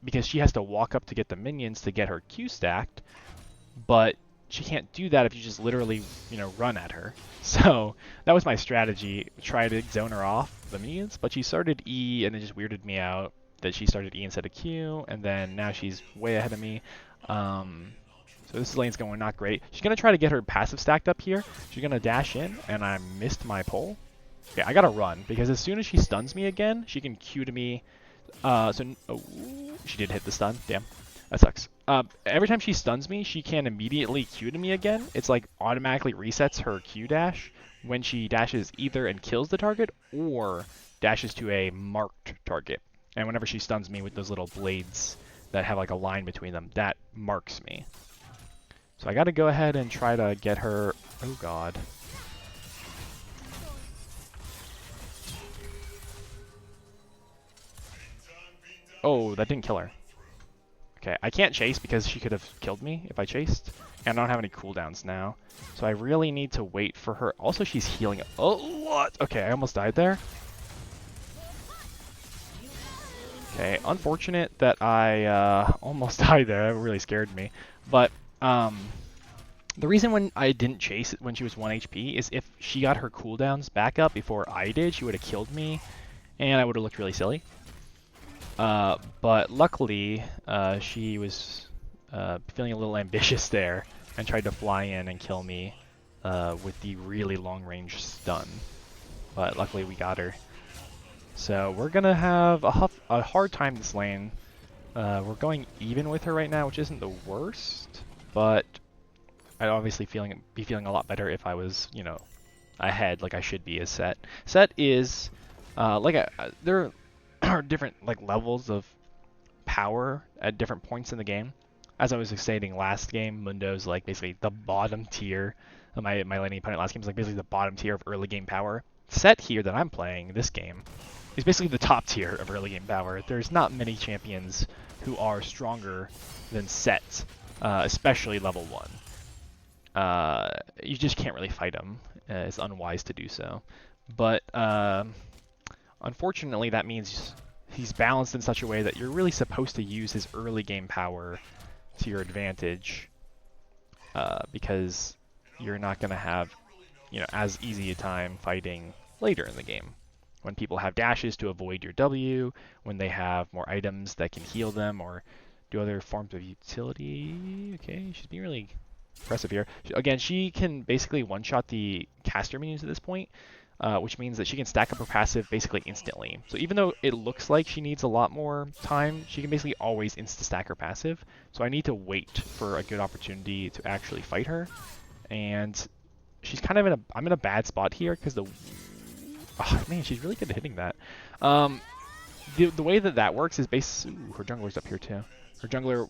S1: because she has to walk up to get the minions to get her Q stacked, but she can't do that if you just literally, run at her. So that was my strategy, try to zone her off the minions, but she started E and it just weirded me out that she started E instead of Q, and then now she's way ahead of me. So this lane's going not great. She's going to try to get her passive stacked up here. She's going to dash in, and I missed my pull. Okay, I got to run, because as soon as she stuns me again, she can Q to me. Oh, she did hit the stun, damn. That sucks. Every time she stuns me, she can immediately Q to me again. It's like automatically resets her Q dash when she dashes either and kills the target or dashes to a marked target. And whenever she stuns me with those little blades that have like a line between them, that marks me. So I gotta go ahead and try to get her... Oh god. Oh, that didn't kill her. Okay, I can't chase because she could have killed me if I chased. And I don't have any cooldowns now. So I really need to wait for her. Also, she's healing. Oh, what? Okay, I almost died there. Okay, unfortunate that I almost died there. That really scared me. But the reason when I didn't chase it when she was 1 HP is if she got her cooldowns back up before I did, she would have killed me, and I would have looked really silly. But luckily, she was feeling a little ambitious there and tried to fly in and kill me with the really long-range stun. But luckily we got her. So we're gonna have a hard time this lane. We're going even with her right now, which isn't the worst, but I'd obviously be feeling a lot better if I was, you know, ahead like I should be as Set. Set is there are different like levels of power at different points in the game. As I was stating last game, Mundo's like basically the bottom tier. My laning opponent last game is like basically the bottom tier of early game power. Set here that I'm playing this game is basically the top tier of early game power. There's not many champions who are stronger than Set, especially level 1. You just can't really fight him. It's unwise to do so. But unfortunately, that means he's balanced in such a way that you're really supposed to use his early game power to your advantage, because you're not going to have, you know, as easy a time fighting later in the game. When people have dashes to avoid your W, when they have more items that can heal them or do other forms of utility. Okay, she's being really impressive here. Again, she can basically one-shot the caster minions at this point, which means that she can stack up her passive basically instantly. So even though it looks like she needs a lot more time, she can basically always insta-stack her passive. So I need to wait for a good opportunity to actually fight her. And she's kind of I'm in a bad spot here because oh, man, she's really good at hitting that. The way that works is ooh, her jungler's up here too. Her jungler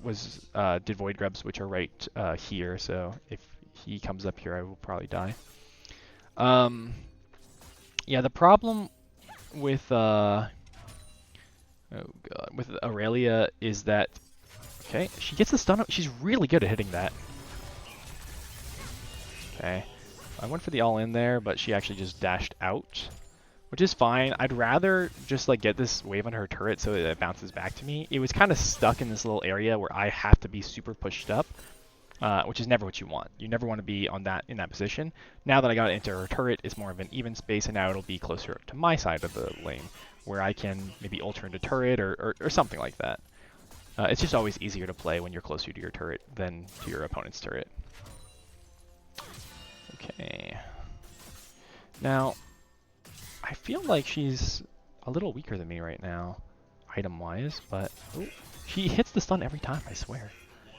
S1: did void grubs, which are right here. So if he comes up here, I will probably die. Yeah, the problem with oh god, with Aurelia is that okay, she gets the stun. She's really good at hitting that. Okay, I went for the all-in there, but she actually just dashed out, which is fine. I'd rather just like get this wave on her turret so that it bounces back to me. It was kind of stuck in this little area where I have to be super pushed up, which is never what you want. You never want to be in that position. Now that I got it into her turret, it's more of an even space, and now it'll be closer to my side of the lane, where I can maybe ult her into turret or something like that. It's just always easier to play when you're closer to your turret than to your opponent's turret. Okay. Now, I feel like she's a little weaker than me right now, item-wise, but she hits the stun every time, I swear.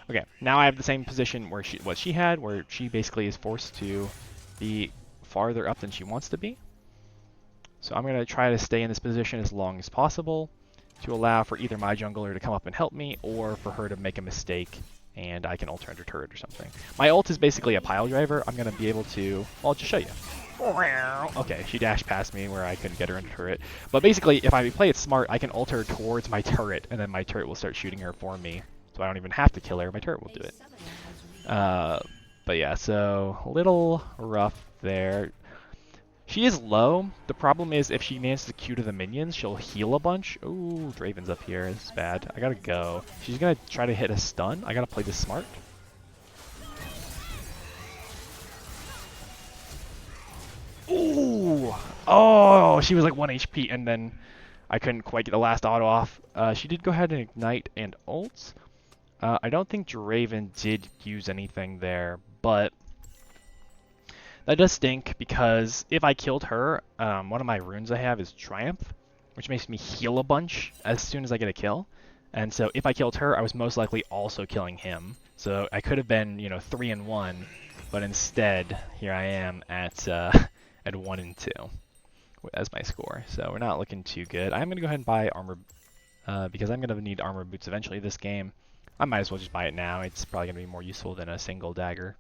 S1: Okay, now I have the same position where she had, where she basically is forced to be farther up than she wants to be. So I'm going to try to stay in this position as long as possible to allow for either my jungler to come up and help me, or for her to make a mistake and I can ult her under turret or something. My ult is basically a pile driver. I'm going to be able to... Well, I'll just show you. Okay, she dashed past me where I couldn't get her into turret. But basically, if I play it smart, I can ult her towards my turret, and then my turret will start shooting her for me. So I don't even have to kill her, my turret will do it. But yeah, so a little rough there. She is low. The problem is if she manages to Q to the minions, she'll heal a bunch. Ooh, Draven's up here. This is bad. I gotta go. She's gonna try to hit a stun. I gotta play this smart. Ooh! Oh, she was like 1 HP, and then I couldn't quite get the last auto off. She did go ahead and ignite and ult. I don't think Draven did use anything there, but that does stink because if I killed her, one of my runes I have is Triumph, which makes me heal a bunch as soon as I get a kill. And so if I killed her, I was most likely also killing him. So I could have been, 3-1, but instead, here I am at at 1-2 as my score. So we're not looking too good. I'm gonna go ahead and buy armor because I'm gonna need armor boots eventually this game. I might as well just buy it now. It's probably gonna be more useful than a single dagger.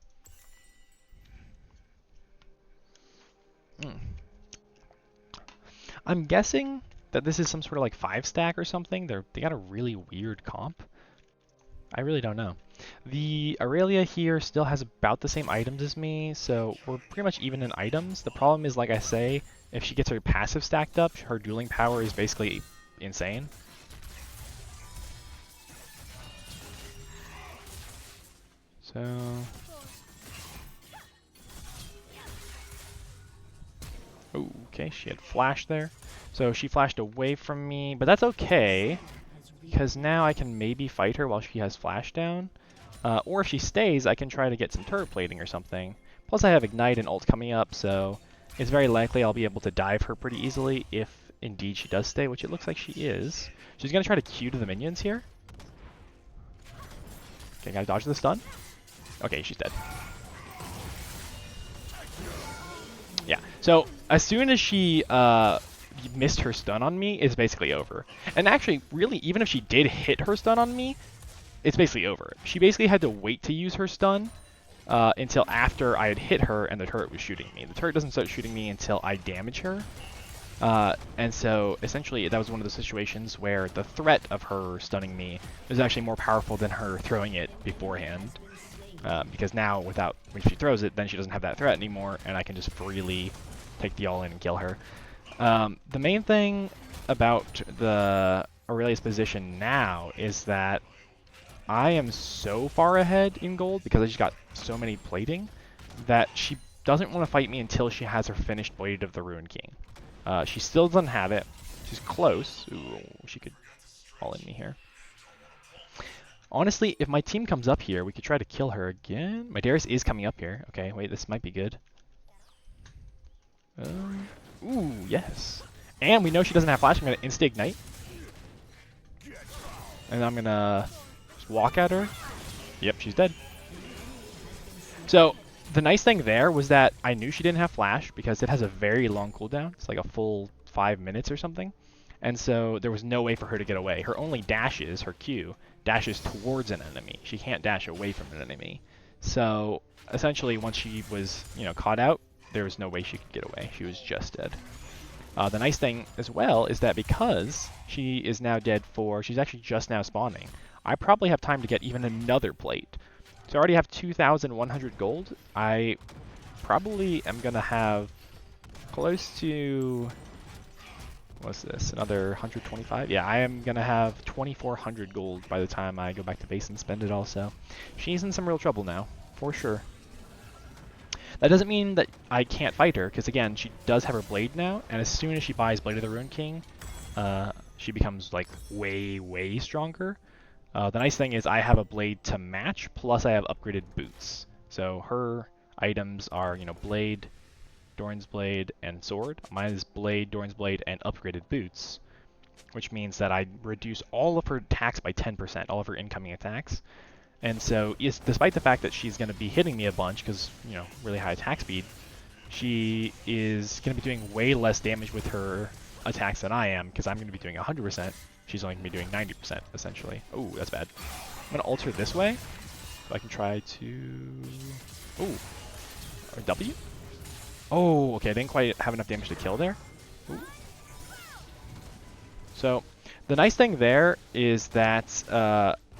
S1: I'm guessing that this is some sort of like 5-stack or something. They got a really weird comp. I really don't know. The Aurelia here still has about the same items as me, so we're pretty much even in items. The problem is, like I say, if she gets her passive stacked up, her dueling power is basically insane. So... Ooh, okay, she had flash there. So she flashed away from me, but that's okay, because now I can maybe fight her while she has flash down. Or if she stays, I can try to get some turret plating or something. Plus I have Ignite and ult coming up, so it's very likely I'll be able to dive her pretty easily if indeed she does stay, which it looks like she is. She's going to try to Q to the minions here. Okay, gotta dodge the stun. Okay, she's dead. Yeah, so as soon as she missed her stun on me, it's basically over. And actually, really, even if she did hit her stun on me, it's basically over. She basically had to wait to use her stun until after I had hit her and the turret was shooting me. The turret doesn't start shooting me until I damage her. And so, essentially, that was one of the situations where the threat of her stunning me was actually more powerful than her throwing it beforehand. Because now, when she throws it, then she doesn't have that threat anymore, and I can just freely take the all-in and kill her. The main thing about the Aurelia's position now is that I am so far ahead in gold, because I just got so many plating, that she doesn't want to fight me until she has her finished Blade of the Ruined King. She still doesn't have it. She's close. Ooh, she could all-in me here. Honestly, if my team comes up here, we could try to kill her again. My Darius is coming up here. Okay, wait, this might be good. Ooh, yes. And we know she doesn't have flash. I'm going to insta-ignite. And I'm going to just walk at her. Yep, she's dead. So, the nice thing there was that I knew she didn't have flash because it has a very long cooldown. It's like a full 5 minutes or something. And so there was no way for her to get away. Her only dashes, her Q, dashes towards an enemy. She can't dash away from an enemy. So essentially, once she was, caught out, there was no way she could get away. She was just dead. The nice thing as well is that because she is now dead she's actually just now spawning, I probably have time to get even another plate. So I already have 2,100 gold. I probably am going to have close to... What's this? Another 125? Yeah, I am going to have 2,400 gold by the time I go back to base and spend it all, so she's in some real trouble now, for sure. That doesn't mean that I can't fight her, because again, she does have her blade now, and as soon as she buys Blade of the Ruined King, she becomes, like, way, way stronger. The nice thing is I have a blade to match, plus I have upgraded boots. So her items are, blade, Doran's Blade, and sword. Mine is blade, Doran's Blade, and upgraded boots, which means that I reduce all of her attacks by 10%, all of her incoming attacks. And so, despite the fact that she's going to be hitting me a bunch, because, really high attack speed, she is going to be doing way less damage with her attacks than I am, because I'm going to be doing 100%. She's only going to be doing 90%, essentially. Oh, that's bad. I'm going to ult her this way, so I can try to... Ooh. Or W? Oh, okay, I didn't quite have enough damage to kill there. Ooh. So, the nice thing there is that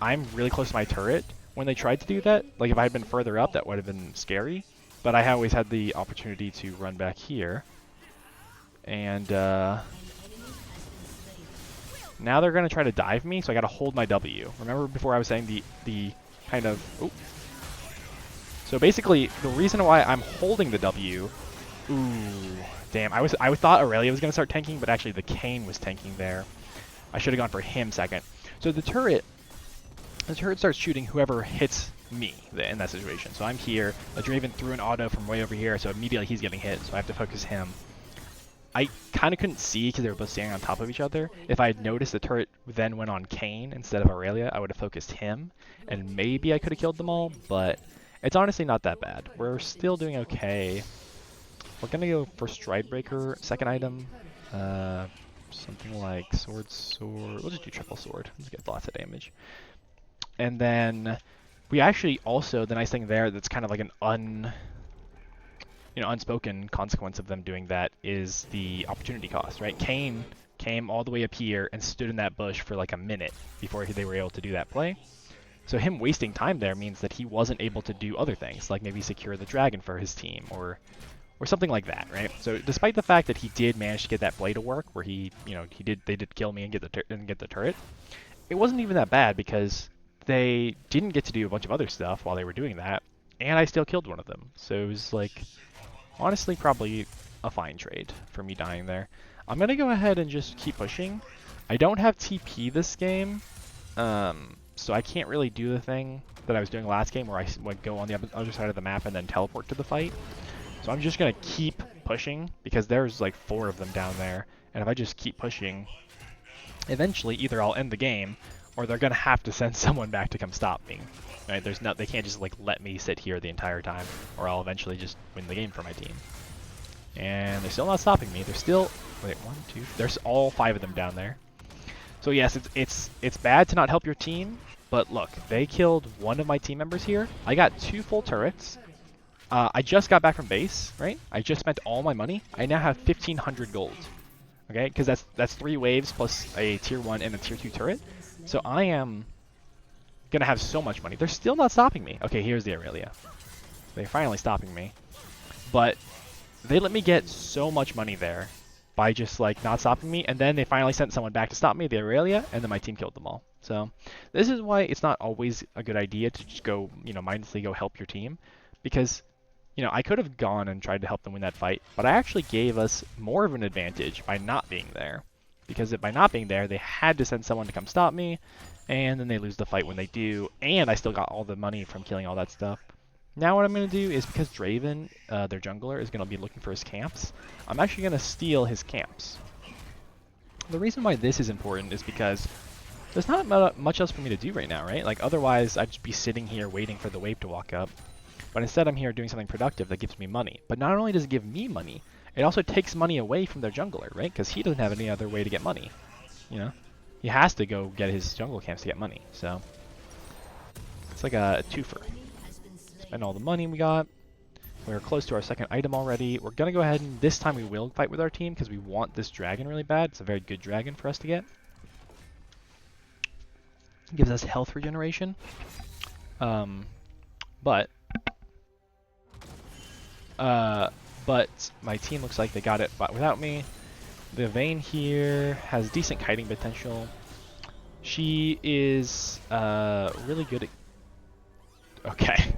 S1: I'm really close to my turret. When they tried to do that, like if I had been further up, that would have been scary. But I always had the opportunity to run back here. And now they're going to try to dive me, so I got to hold my W. Remember before I was saying the kind of... Ooh. So basically, the reason why I'm holding the W... Ooh, damn. I thought Aurelia was going to start tanking, but actually the Kayn was tanking there. I should have gone for him second. So the turret starts shooting whoever hits me in that situation. So I'm here. The Draven threw an auto from way over here, so immediately he's getting hit, so I have to focus him. I kind of couldn't see because they were both standing on top of each other. If I had noticed the turret then went on Kayn instead of Aurelia, I would have focused him, and maybe I could have killed them all, but it's honestly not that bad. We're still doing okay. We're going to go for Stridebreaker, second item. Something like sword. We'll just do triple sword. Let's get lots of damage. And then we actually also, the nice thing there that's kind of like an unspoken consequence of them doing that is the opportunity cost, right? Kayn came all the way up here and stood in that bush for like a minute before they were able to do that play. So him wasting time there means that he wasn't able to do other things, like maybe secure the dragon for his team or something like that, right? So despite the fact that he did manage to get that play to work, where they did kill me and get the turret, it wasn't even that bad because they didn't get to do a bunch of other stuff while they were doing that, and I still killed one of them. So it was like, honestly, probably a fine trade for me dying there. I'm going to go ahead and just keep pushing. I don't have TP this game, so I can't really do the thing that I was doing last game where I would go on the other side of the map and then teleport to the fight. So I'm just going to keep pushing because there's like 4 of them down there. And if I just keep pushing, eventually either I'll end the game or they're going to have to send someone back to come stop me. Right? They can't just like let me sit here the entire time, or I'll eventually just win the game for my team. And they're still not stopping me. They're still, wait, 1, 2, there's all 5 of them down there. So yes, it's bad to not help your team, but look, they killed one of my team members here. I got 2 full turrets. I just got back from base, right? I just spent all my money. I now have 1,500 gold. Okay, because that's 3 waves plus a tier 1 and a tier 2 turret. So I am gonna have so much money. They're still not stopping me. Okay, here's the Aurelia. They're finally stopping me. But they let me get so much money there by just like not stopping me, and then they finally sent someone back to stop me, the Aurelia, and then my team killed them all. So this is why it's not always a good idea to just go, mindlessly go help your team, because I could have gone and tried to help them win that fight, but I actually gave us more of an advantage by not being there. Because by not being there, they had to send someone to come stop me, and then they lose the fight when they do, and I still got all the money from killing all that stuff. Now what I'm going to do is, because Draven, their jungler, is going to be looking for his camps, I'm actually going to steal his camps. The reason why this is important is because there's not much else for me to do right now, right? Like, otherwise, I'd just be sitting here waiting for the wave to walk up. But instead, I'm here doing something productive that gives me money. But not only does it give me money, it also takes money away from their jungler, right? Because he doesn't have any other way to get money. He has to go get his jungle camps to get money. So it's like a twofer. Spend all the money we got. We're close to our second item already. We're going to go ahead and this time we will fight with our team because we want this dragon really bad. It's a very good dragon for us to get. It gives us health regeneration. But my team looks like they got it without me. The Vayne here has decent kiting potential. She is really good at... Okay,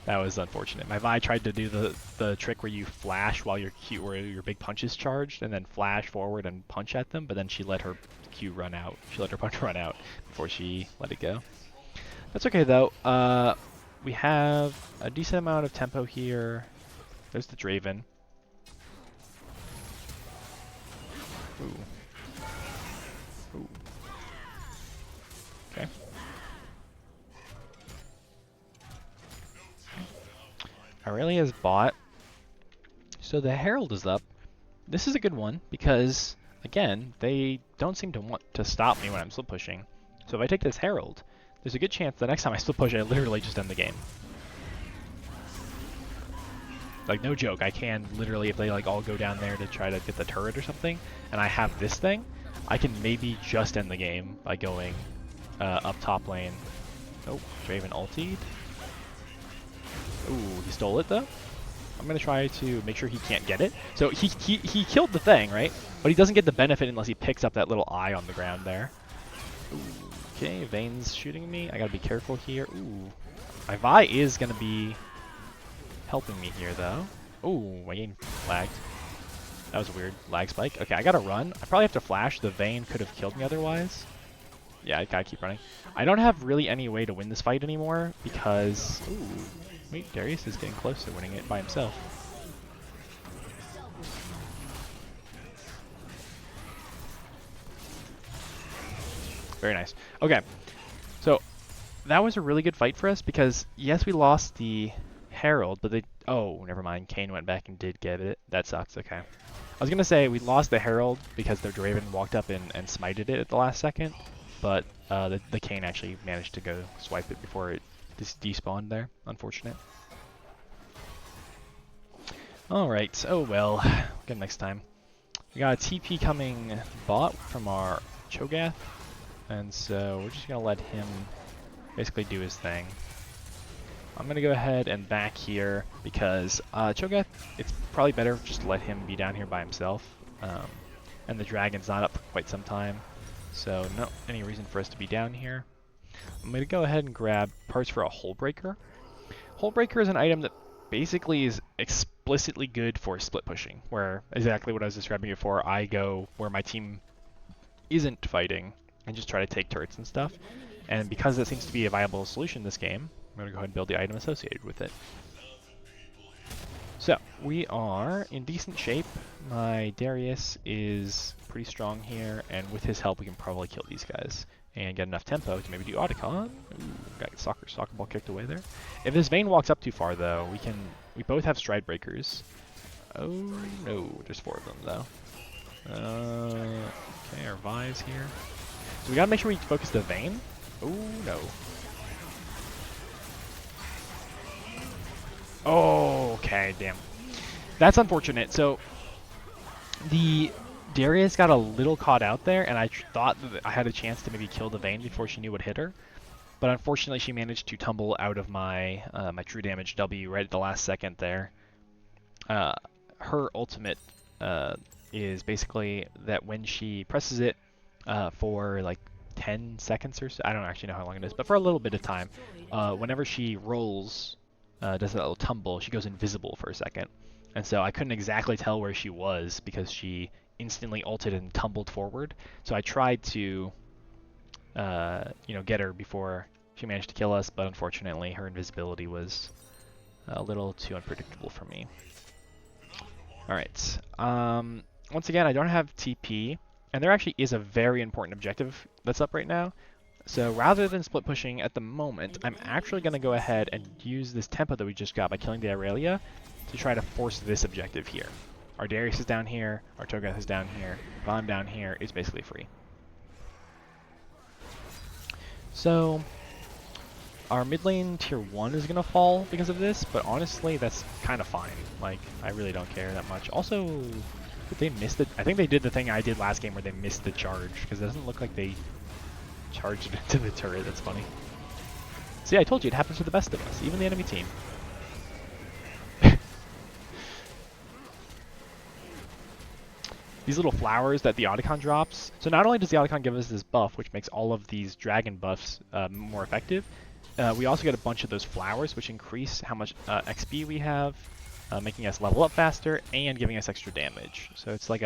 S1: that was unfortunate. My Vi tried to do the trick where you flash while your Q, where your big punch is charged, and then flash forward and punch at them, but then she let her Q run out. She let her punch run out before she let it go. That's okay though. We have a decent amount of tempo here. There's the Draven. Ooh. Ooh. Okay. Aurelia's bot. So the Herald is up. This is a good one because, again, they don't seem to want to stop me when I'm split pushing. So if I take this Herald, there's a good chance the next time I split push, I literally just end the game. Like, no joke, I can literally, if they like all go down there to try to get the turret or something, and I have this thing, I can maybe just end the game by going up top lane. Oh, Draven ultied. Ooh, he stole it though. I'm gonna try to make sure he can't get it. So he killed the thing, right? But he doesn't get the benefit unless he picks up that little eye on the ground there. Ooh, okay, Vayne's shooting me. I gotta be careful here. Ooh, my Vi is gonna be helping me here though. Ooh, my game lagged. That was a weird lag spike. Okay, I gotta run. I probably have to flash. The Vayne could have killed me otherwise. Yeah, I gotta keep running. I don't have really any way to win this fight anymore because... Ooh, wait, Darius is getting close to winning it by himself. Very nice. Okay, so that was a really good fight for us because, yes, we lost the Herald, but they... Oh, never mind. Kane went back and did get it. That sucks. Okay. I was going to say we lost the Herald because the Draven walked up and smited it at the last second, but the Kane actually managed to go swipe it before it just despawned there. Unfortunate. Alright, oh well. Get next time. We got a TP coming bot from our Cho'Gath, and so we're just going to let him basically do his thing. I'm going to go ahead and back here because Cho'Gath, it's probably better just to let him be down here by himself. And the dragon's not up for quite some time, so no any reason for us to be down here. I'm going to go ahead and grab parts for a Hull Breaker. Hull Breaker is an item that basically is explicitly good for split pushing, where exactly what I was describing before, I go where my team isn't fighting and just try to take turrets and stuff. And because that seems to be a viable solution this game, I'm going to go ahead and build the item associated with it. So, we are in decent shape. My Darius is pretty strong here, and with his help we can probably kill these guys and get enough tempo to maybe do Otacon. Ooh, got soccer ball kicked away there. If this Vayne walks up too far though, we both have Stride Breakers. Oh no, there's 4 of them though. Okay, our Vi's here. So we gotta make sure we focus the Vayne. Oh no. Oh, okay, damn. That's unfortunate. So, the Darius got a little caught out there, and I thought that I had a chance to maybe kill the Vayne before she knew what hit her. But unfortunately, she managed to tumble out of my my true damage W right at the last second there. Her ultimate is basically that when she presses it for like 10 seconds or so, I don't actually know how long it is, but for a little bit of time, whenever she rolls, does that little tumble, she goes invisible for a second. And so I couldn't exactly tell where she was because she instantly ulted and tumbled forward. So I tried to, get her before she managed to kill us, but unfortunately her invisibility was a little too unpredictable for me. Alright, once again, I don't have TP, and there actually is a very important objective that's up right now. So rather than split pushing at the moment, I'm actually going to go ahead and use this tempo that we just got by killing the Aurelia to try to force this objective here. Our Darius is down here, our Cho'Gath is down here, if I'm down here, it's basically free. So, our mid lane tier 1 is going to fall because of this, but honestly, that's kind of fine. Like, I really don't care that much. Also, did they miss the... I think they did the thing I did last game where they missed the charge, because it doesn't look like they charged it into the turret. That's funny. See, I told you, it happens to the best of us, even the enemy team. These little flowers that the Otacon drops. So not only does the Otacon give us this buff, which makes all of these dragon buffs more effective, we also get a bunch of those flowers, which increase how much XP we have, making us level up faster and giving us extra damage. So it's like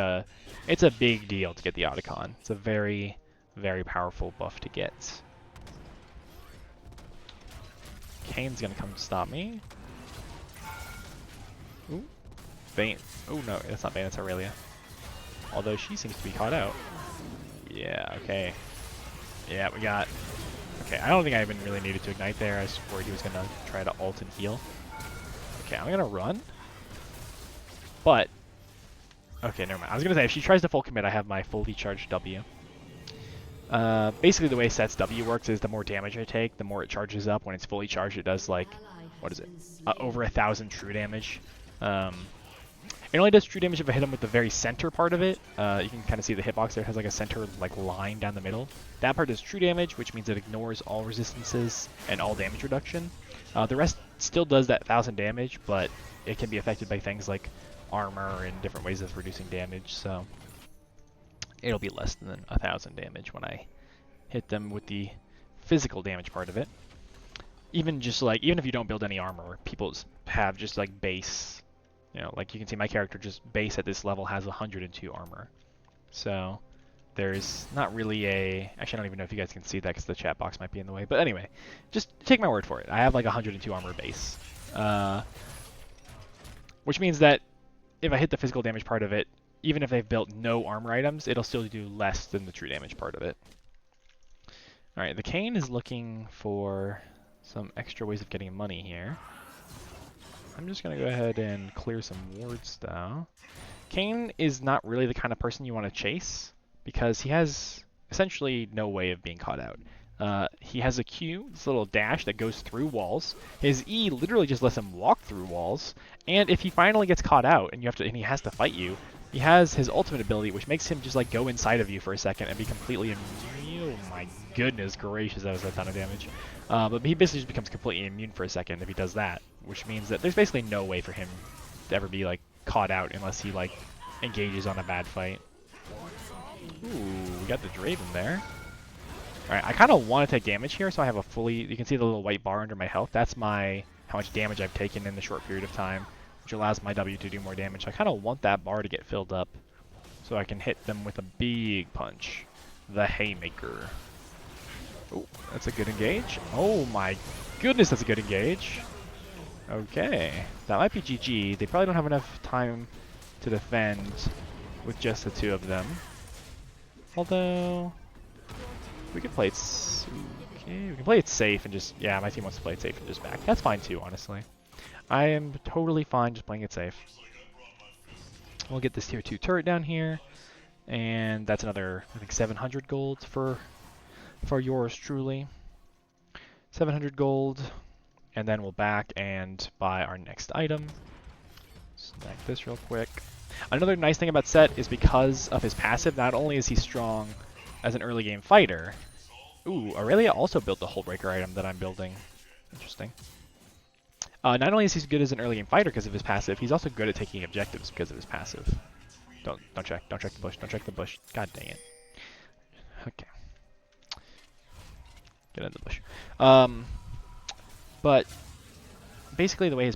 S1: it's a big deal to get the Otacon. It's a very, very powerful buff to get. Kane's gonna come stop me. Ooh, Vayne. Oh no, that's not Vayne, that's Aurelia. Although she seems to be caught out. Yeah, okay. Yeah, we got... Okay, I don't think I even really needed to ignite there. I was worried he was going to try to ult and heal. Okay, I'm going to run. But... Okay, never mind. I was going to say, if she tries to full commit, I have my fully charged W. Basically, the way Set's W works is the more damage I take, the more it charges up. When it's fully charged, it does, like... What is it? Over 1,000 true damage. It only does true damage if I hit him with the very center part of it. You can kind of see the hitbox there. It has like a center line down the middle. That part does true damage, which means it ignores all resistances and all damage reduction. The rest still does that 1,000 damage, but it can be affected by things like armor and different ways of reducing damage. So it'll be less than 1,000 damage when I hit them with the physical damage part of it. Even if you don't build any armor, people have just like base. You know, like you can see my character just base at this level has 102 armor. So there's not really a... Actually, I don't even know if you guys can see that because the chat box might be in the way. But anyway, just take my word for it. I have like 102 armor base. Which means that if I hit the physical damage part of it, even if they've built no armor items, it'll still do less than the true damage part of it. Alright, the Kayn is looking for some extra ways of getting money here. I'm just going to go ahead and clear some wards though. Kayn is not really the kind of person you want to chase because he has essentially no way of being caught out. He has a Q, this little dash that goes through walls. His E literally just lets him walk through walls. And if he finally gets caught out and he has to fight you, he has his ultimate ability, which makes him just like go inside of you for a second and be completely immune. Oh my goodness gracious, that was a ton of damage. But he basically just becomes completely immune for a second if he does that, which means that there's basically no way for him to ever be like caught out unless he like engages on a bad fight. Ooh, we got the Draven there. Alright, I kind of want to take damage here, so I have a fully... You can see the little white bar under my health. That's how much damage I've taken in the short period of time, which allows my W to do more damage. So I kind of want that bar to get filled up so I can hit them with a big punch. The Haymaker. Oh, that's a good engage. Oh my goodness, that's a good engage. Okay, that might be GG. They probably don't have enough time to defend with just the two of them. Although... we can play it. Okay, we can play it safe and just my team wants to play it safe and just back. That's fine too, honestly. I am totally fine just playing it safe. We'll get this tier 2 turret down here, and that's another I think 700 gold for yours truly. 700 gold, and then we'll back and buy our next item. Snack this real quick. Another nice thing about Set is because of his passive. Not only is he strong as an early game fighter. Ooh, Aurelia also built the Hullbreaker item that I'm building. Interesting. Not only is he good as an early game fighter because of his passive, he's also good at taking objectives because of his passive. Don't check the bush. Don't check the bush. God dang it. Okay. Get in the bush. But basically the way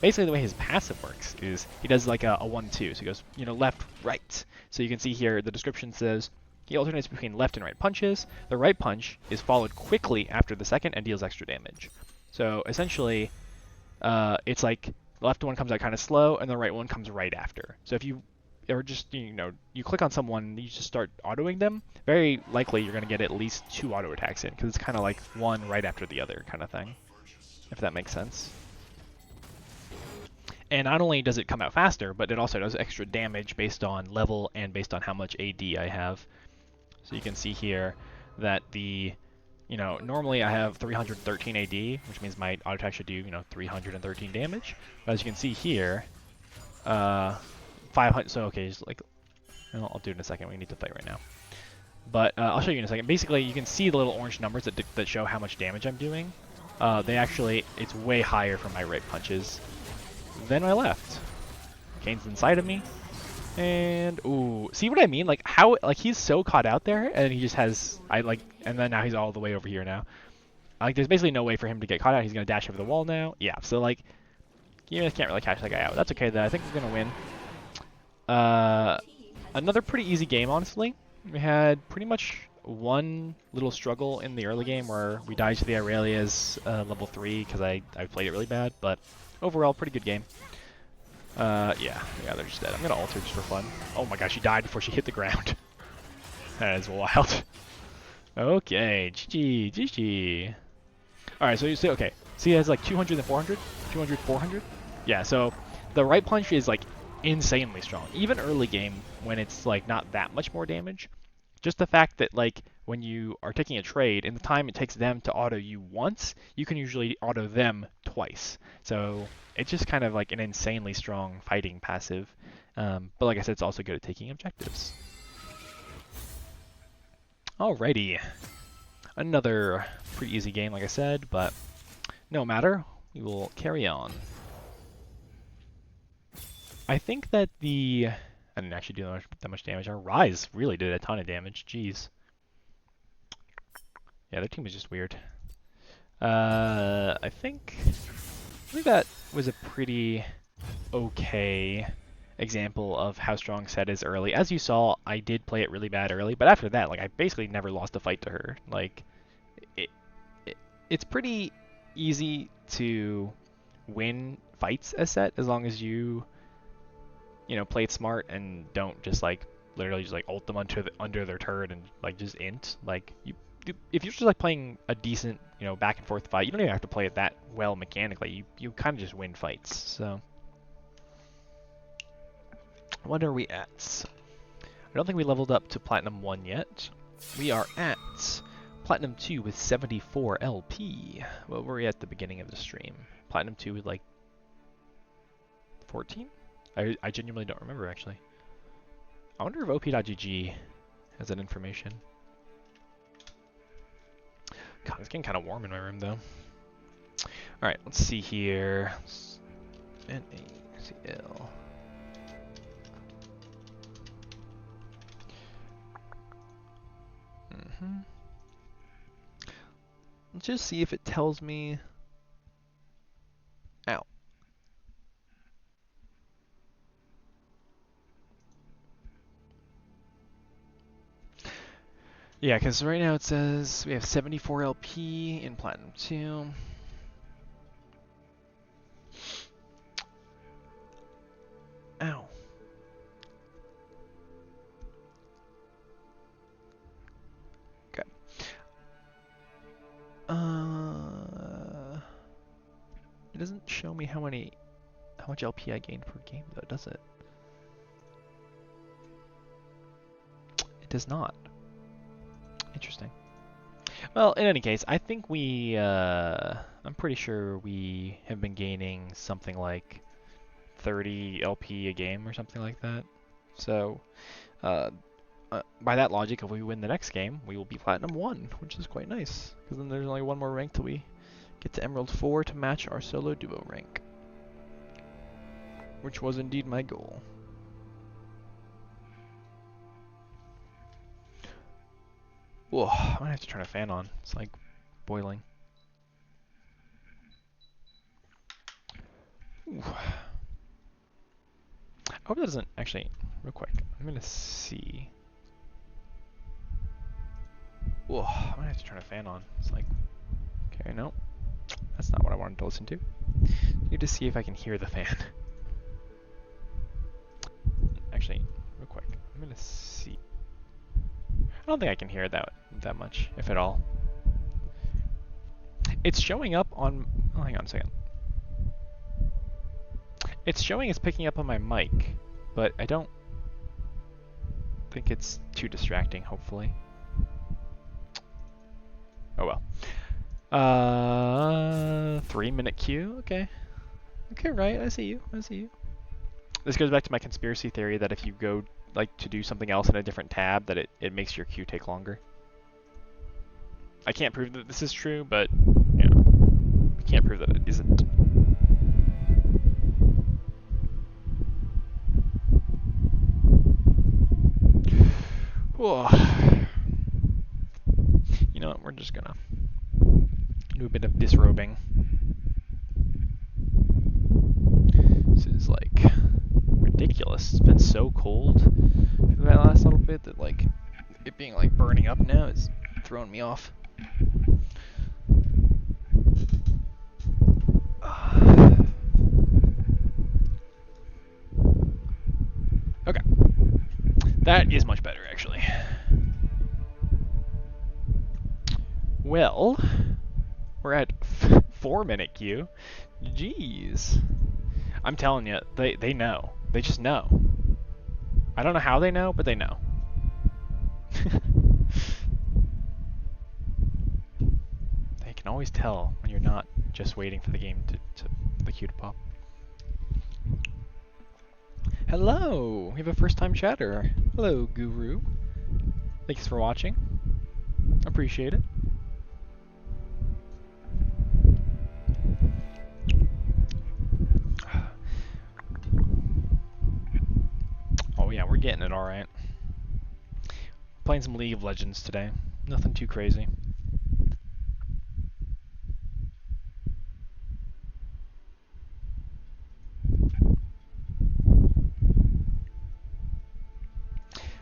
S1: basically the way his passive works is he does like a 1-2. So he goes, left, right. So you can see here the description says he alternates between left and right punches. The right punch is followed quickly after the second and deals extra damage. So essentially, it's like the left one comes out kind of slow and the right one comes right after. So if you ever just, you click on someone, you just start autoing them, very likely you're going to get at least 2 auto attacks in because it's kind of like one right after the other kind of thing, if that makes sense. And not only does it come out faster, but it also does extra damage based on level and based on how much AD I have. So you can see here that normally I have 313 AD, which means my auto attack should do, 313 damage. But as you can see here, 500, so okay, just like, I'll do it in a second, we need to fight right now. But I'll show you in a second. Basically, you can see the little orange numbers that show how much damage I'm doing. It's way higher for my right punches than my left. Kayn's inside of me. And, ooh, see what I mean? Like, how, like, he's so caught out there, and he just has, and then now he's all the way over here now. Like, there's basically no way for him to get caught out. He's going to dash over the wall now. Yeah, so, like, you can't really catch that guy out. That's okay, though. I think we're going to win. Another pretty easy game, honestly. We had pretty much one little struggle in the early game where we died to the Aurelia's level 3 because I played it really bad, but overall, pretty good game. Yeah, they're just dead. I'm gonna alter just for fun. Oh my gosh, she died before she hit the ground. That is wild. Okay, GG. Alright, so you say, okay. See, it has like 200 and 400? 200, 400? Yeah, so the right punch is like insanely strong. Even early game, when it's like not that much more damage, just the fact that like when you are taking a trade, in the time it takes them to auto you once, you can usually auto them twice. So it's just kind of like an insanely strong fighting passive. But like I said, it's also good at taking objectives. Alrighty. Another pretty easy game, like I said, but no matter. We will carry on. I think that I didn't actually do that much damage. Our Rise really did a ton of damage. Jeez. Yeah, their team is just weird. I think that was a pretty okay example of how strong Set is early. As you saw, I did play it really bad early, but after that, like, I basically never lost a fight to her. Like, it's pretty easy to win fights as Set as long as you play it smart and don't just like literally just like ult them under their turret and like just int. Like if you're just like playing a decent, back and forth fight, you don't even have to play it that well mechanically. You kind of just win fights. So what are we at? I don't think we leveled up to Platinum 1 yet. We are at Platinum 2 with 74 LP. What were we at the beginning of the stream? Platinum 2 with like 14? I genuinely don't remember, actually. I wonder if op.gg has that information. God, it's getting kind of warm in my room, though. Alright, let's see here. NACL. Let's just see if it tells me. Ow. Yeah, because right now it says we have 74 LP in Platinum 2. Ow. Okay. It doesn't show me how much LP I gained per game, though, does it? It does not. Interesting. Well, in any case, I think I'm pretty sure we have been gaining something like 30 LP a game or something like that. So, by that logic, if we win the next game, we will be Platinum 1, which is quite nice. Because then there's only one more rank till we get to Emerald 4 to match our solo duo rank. Which was indeed my goal. Whoa, I might have to turn a fan on. It's like boiling. Ooh. I hope that doesn't actually, real quick, I'm gonna see. Whoa, I might have to turn a fan on. It's like, okay, no, that's not what I wanted to listen to. Need to see if I can hear the fan. Actually, real quick, I'm gonna see. I don't think I can hear that much, if at all. It's showing up on. Oh, hang on a second. It's showing it's picking up on my mic, but I don't think it's too distracting, hopefully. Oh well. 3-minute queue, okay. Okay, right, I see you. This goes back to my conspiracy theory that if you go like to do something else in a different tab, that it makes your queue take longer. I can't prove that this is true, but I can't prove that it isn't. Whoa. You know what, we're just gonna do a bit of disrobing. This is like ridiculous. It's been so cold for that last little bit that like it being like burning up now is throwing me off. Okay. That is much better, actually. Well, we're at 4-minute queue. Jeez. I'm telling you, they know. They just know. I don't know how they know, but they know. They can always tell when you're not just waiting for the game the queue to pop. Hello! We have a first-time chatter. Hello, Guru. Thanks for watching. Appreciate it. Oh yeah, we're getting it alright. Playing some League of Legends today. Nothing too crazy.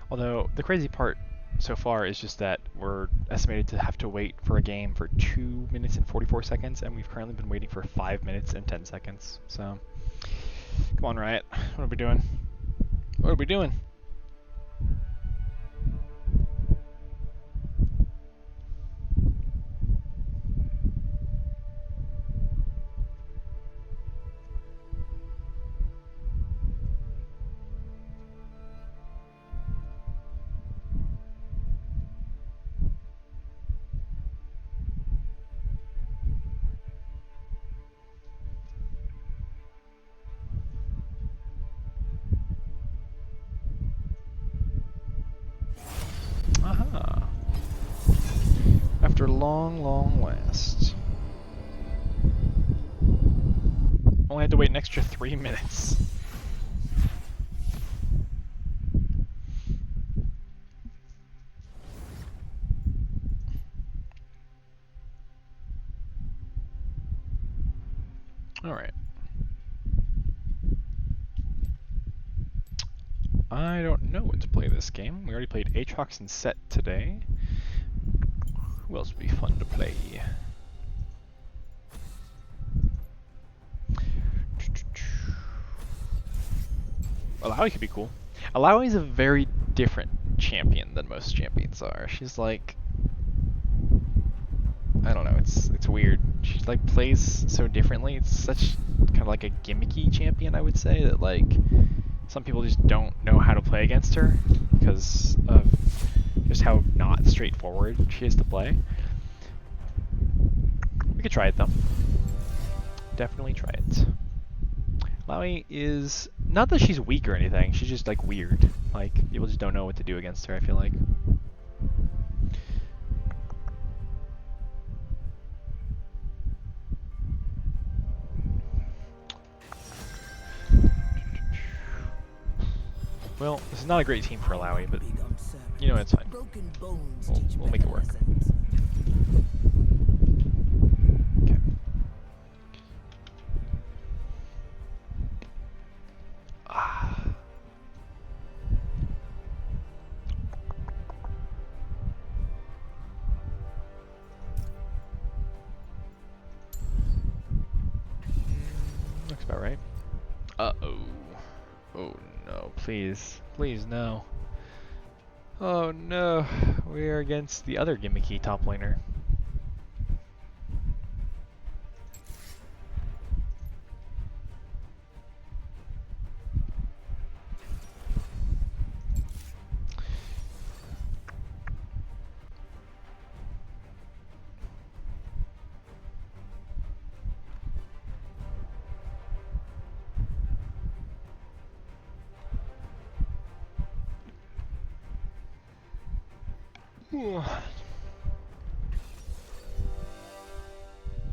S1: Although, the crazy part so far is just that we're estimated to have to wait for a game for 2 minutes and 44 seconds, and we've currently been waiting for 5 minutes and 10 seconds. So, come on, Riot. What are we doing? What are we doing? long, long last. Only had to wait an extra 3 minutes. Alright. I don't know what to play this game. We already played Aatrox and Set today. Who else would be fun to play? Alawi could be cool. Alawi is a very different champion than most champions are. She's like, I don't know, it's weird. She like plays so differently. It's such kind of like a gimmicky champion, I would say, that like some people just don't know how to play against her because of just how not straightforward she is to play. We could try it though. Definitely try it. Alawi is not that she's weak or anything, she's just like weird. Like people just don't know what to do against her, I feel like. Well, this is not a great team for Alawi, but you know, it's fine. We'll make it work. Okay. Looks about right. Uh-oh. Oh no, please. Please, no. Oh no. We are against the other gimmicky top laner.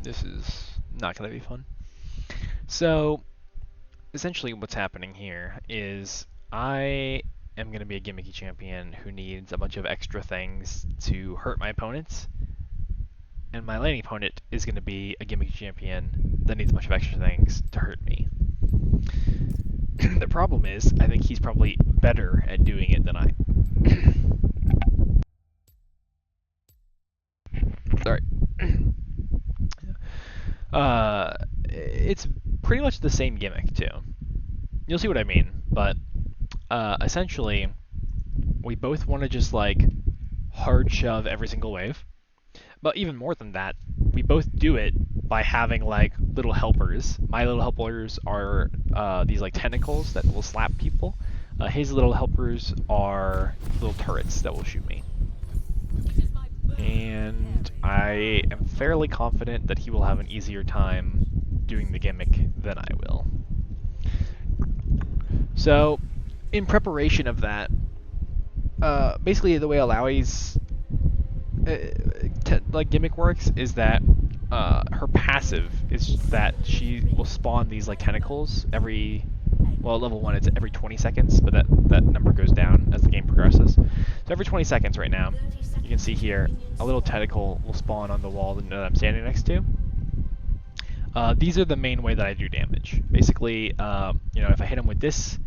S1: This is not going to be fun. So, essentially what's happening here is I am going to be a gimmicky champion who needs a bunch of extra things to hurt my opponents, and my laning opponent is going to be a gimmicky champion that needs a bunch of extra things to hurt me. The problem is, I think he's probably better at doing it than I. Sorry. It's pretty much the same gimmick too. You'll see what I mean, but essentially, we both want to just like hard shove every single wave. But even more than that, we both do it by having like little helpers. My little helpers are these like tentacles that will slap people. His little helpers are little turrets that will shoot me. And I am fairly confident that he will have an easier time doing the gimmick than I will. So, in preparation of that, basically the way Alawi's like gimmick works is that her passive is that she will spawn these like tentacles every, well, level 1 it's every 20 seconds, but that number goes down as the game progresses. So every 20 seconds right now, you can see here, a little tentacle will spawn on the wall that I'm standing next to. These are the main way that I do damage. Basically, you know, if I hit him with this,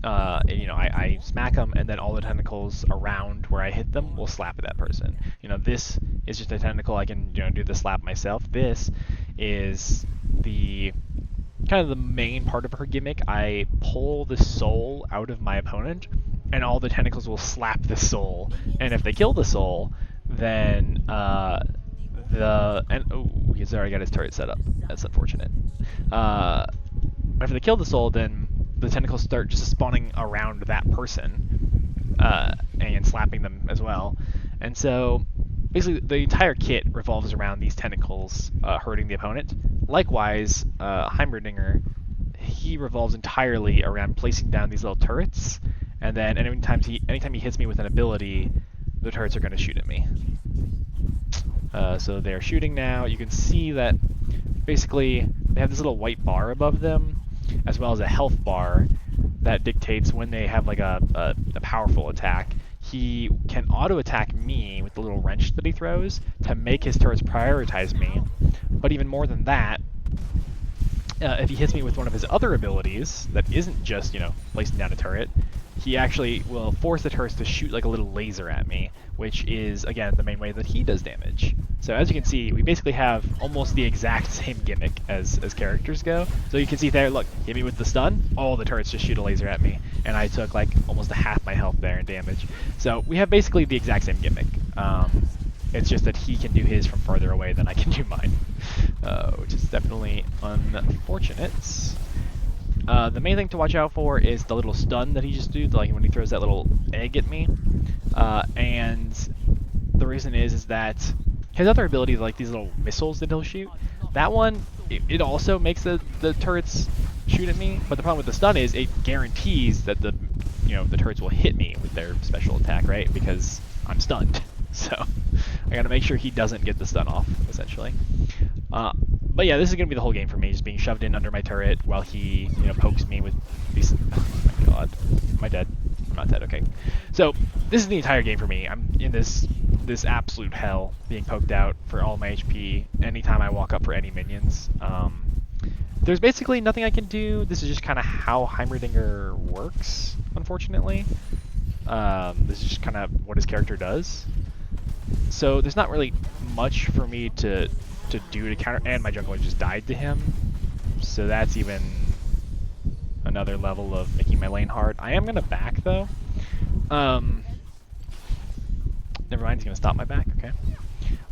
S1: you know, I smack them, and then all the tentacles around where I hit them will slap at that person. You know, this is just a tentacle. I can, you know, do the slap myself. This is the kind of the main part of her gimmick. I pull the soul out of my opponent, and all the tentacles will slap the soul. And if they kill the soul, then oh, he's already got his turret set up. That's unfortunate. If they kill the soul, then the tentacles start just spawning around that person and slapping them as well. And so basically the entire kit revolves around these tentacles hurting the opponent. Likewise, Heimerdinger, he revolves entirely around placing down these little turrets, and then anytime he hits me with an ability, the turrets are going to shoot at me. So they're shooting now. You can see that basically they have this little white bar above them, as well as a health bar that dictates when they have like a powerful attack. He can auto-attack me with the little wrench that he throws to make his turrets prioritize me. But even more than that, if he hits me with one of his other abilities that isn't just, placing down a turret, he actually will force the turrets to shoot like a little laser at me, which is, again, the main way that he does damage. So as you can see, we basically have almost the exact same gimmick as characters go. So you can see there, look, hit me with the stun, all the turrets just shoot a laser at me, and I took like almost a half my health there in damage. So we have basically the exact same gimmick. It's just that he can do his from farther away than I can do mine, which is definitely unfortunate. The main thing to watch out for is the little stun that he just do, like when he throws that little egg at me. And the reason is that his other ability, like these little missiles that he'll shoot, that one, it also makes the turrets shoot at me. But the problem with the stun is it guarantees that the turrets will hit me with their special attack, right? Because I'm stunned. So I gotta make sure he doesn't get the stun off, essentially. But yeah, this is gonna be the whole game for me, just being shoved in under my turret while he, pokes me with these. Oh my god, am I dead? I'm not dead. Okay. So this is the entire game for me. I'm in this absolute hell, being poked out for all my HP anytime I walk up for any minions. There's basically nothing I can do. This is just kind of how Heimerdinger works, unfortunately. This is just kind of what his character does. So there's not really much for me to do to counter, and my jungler just died to him. So that's even another level of making my lane hard. I am going to back, though. Never mind, he's going to stop my back. Okay.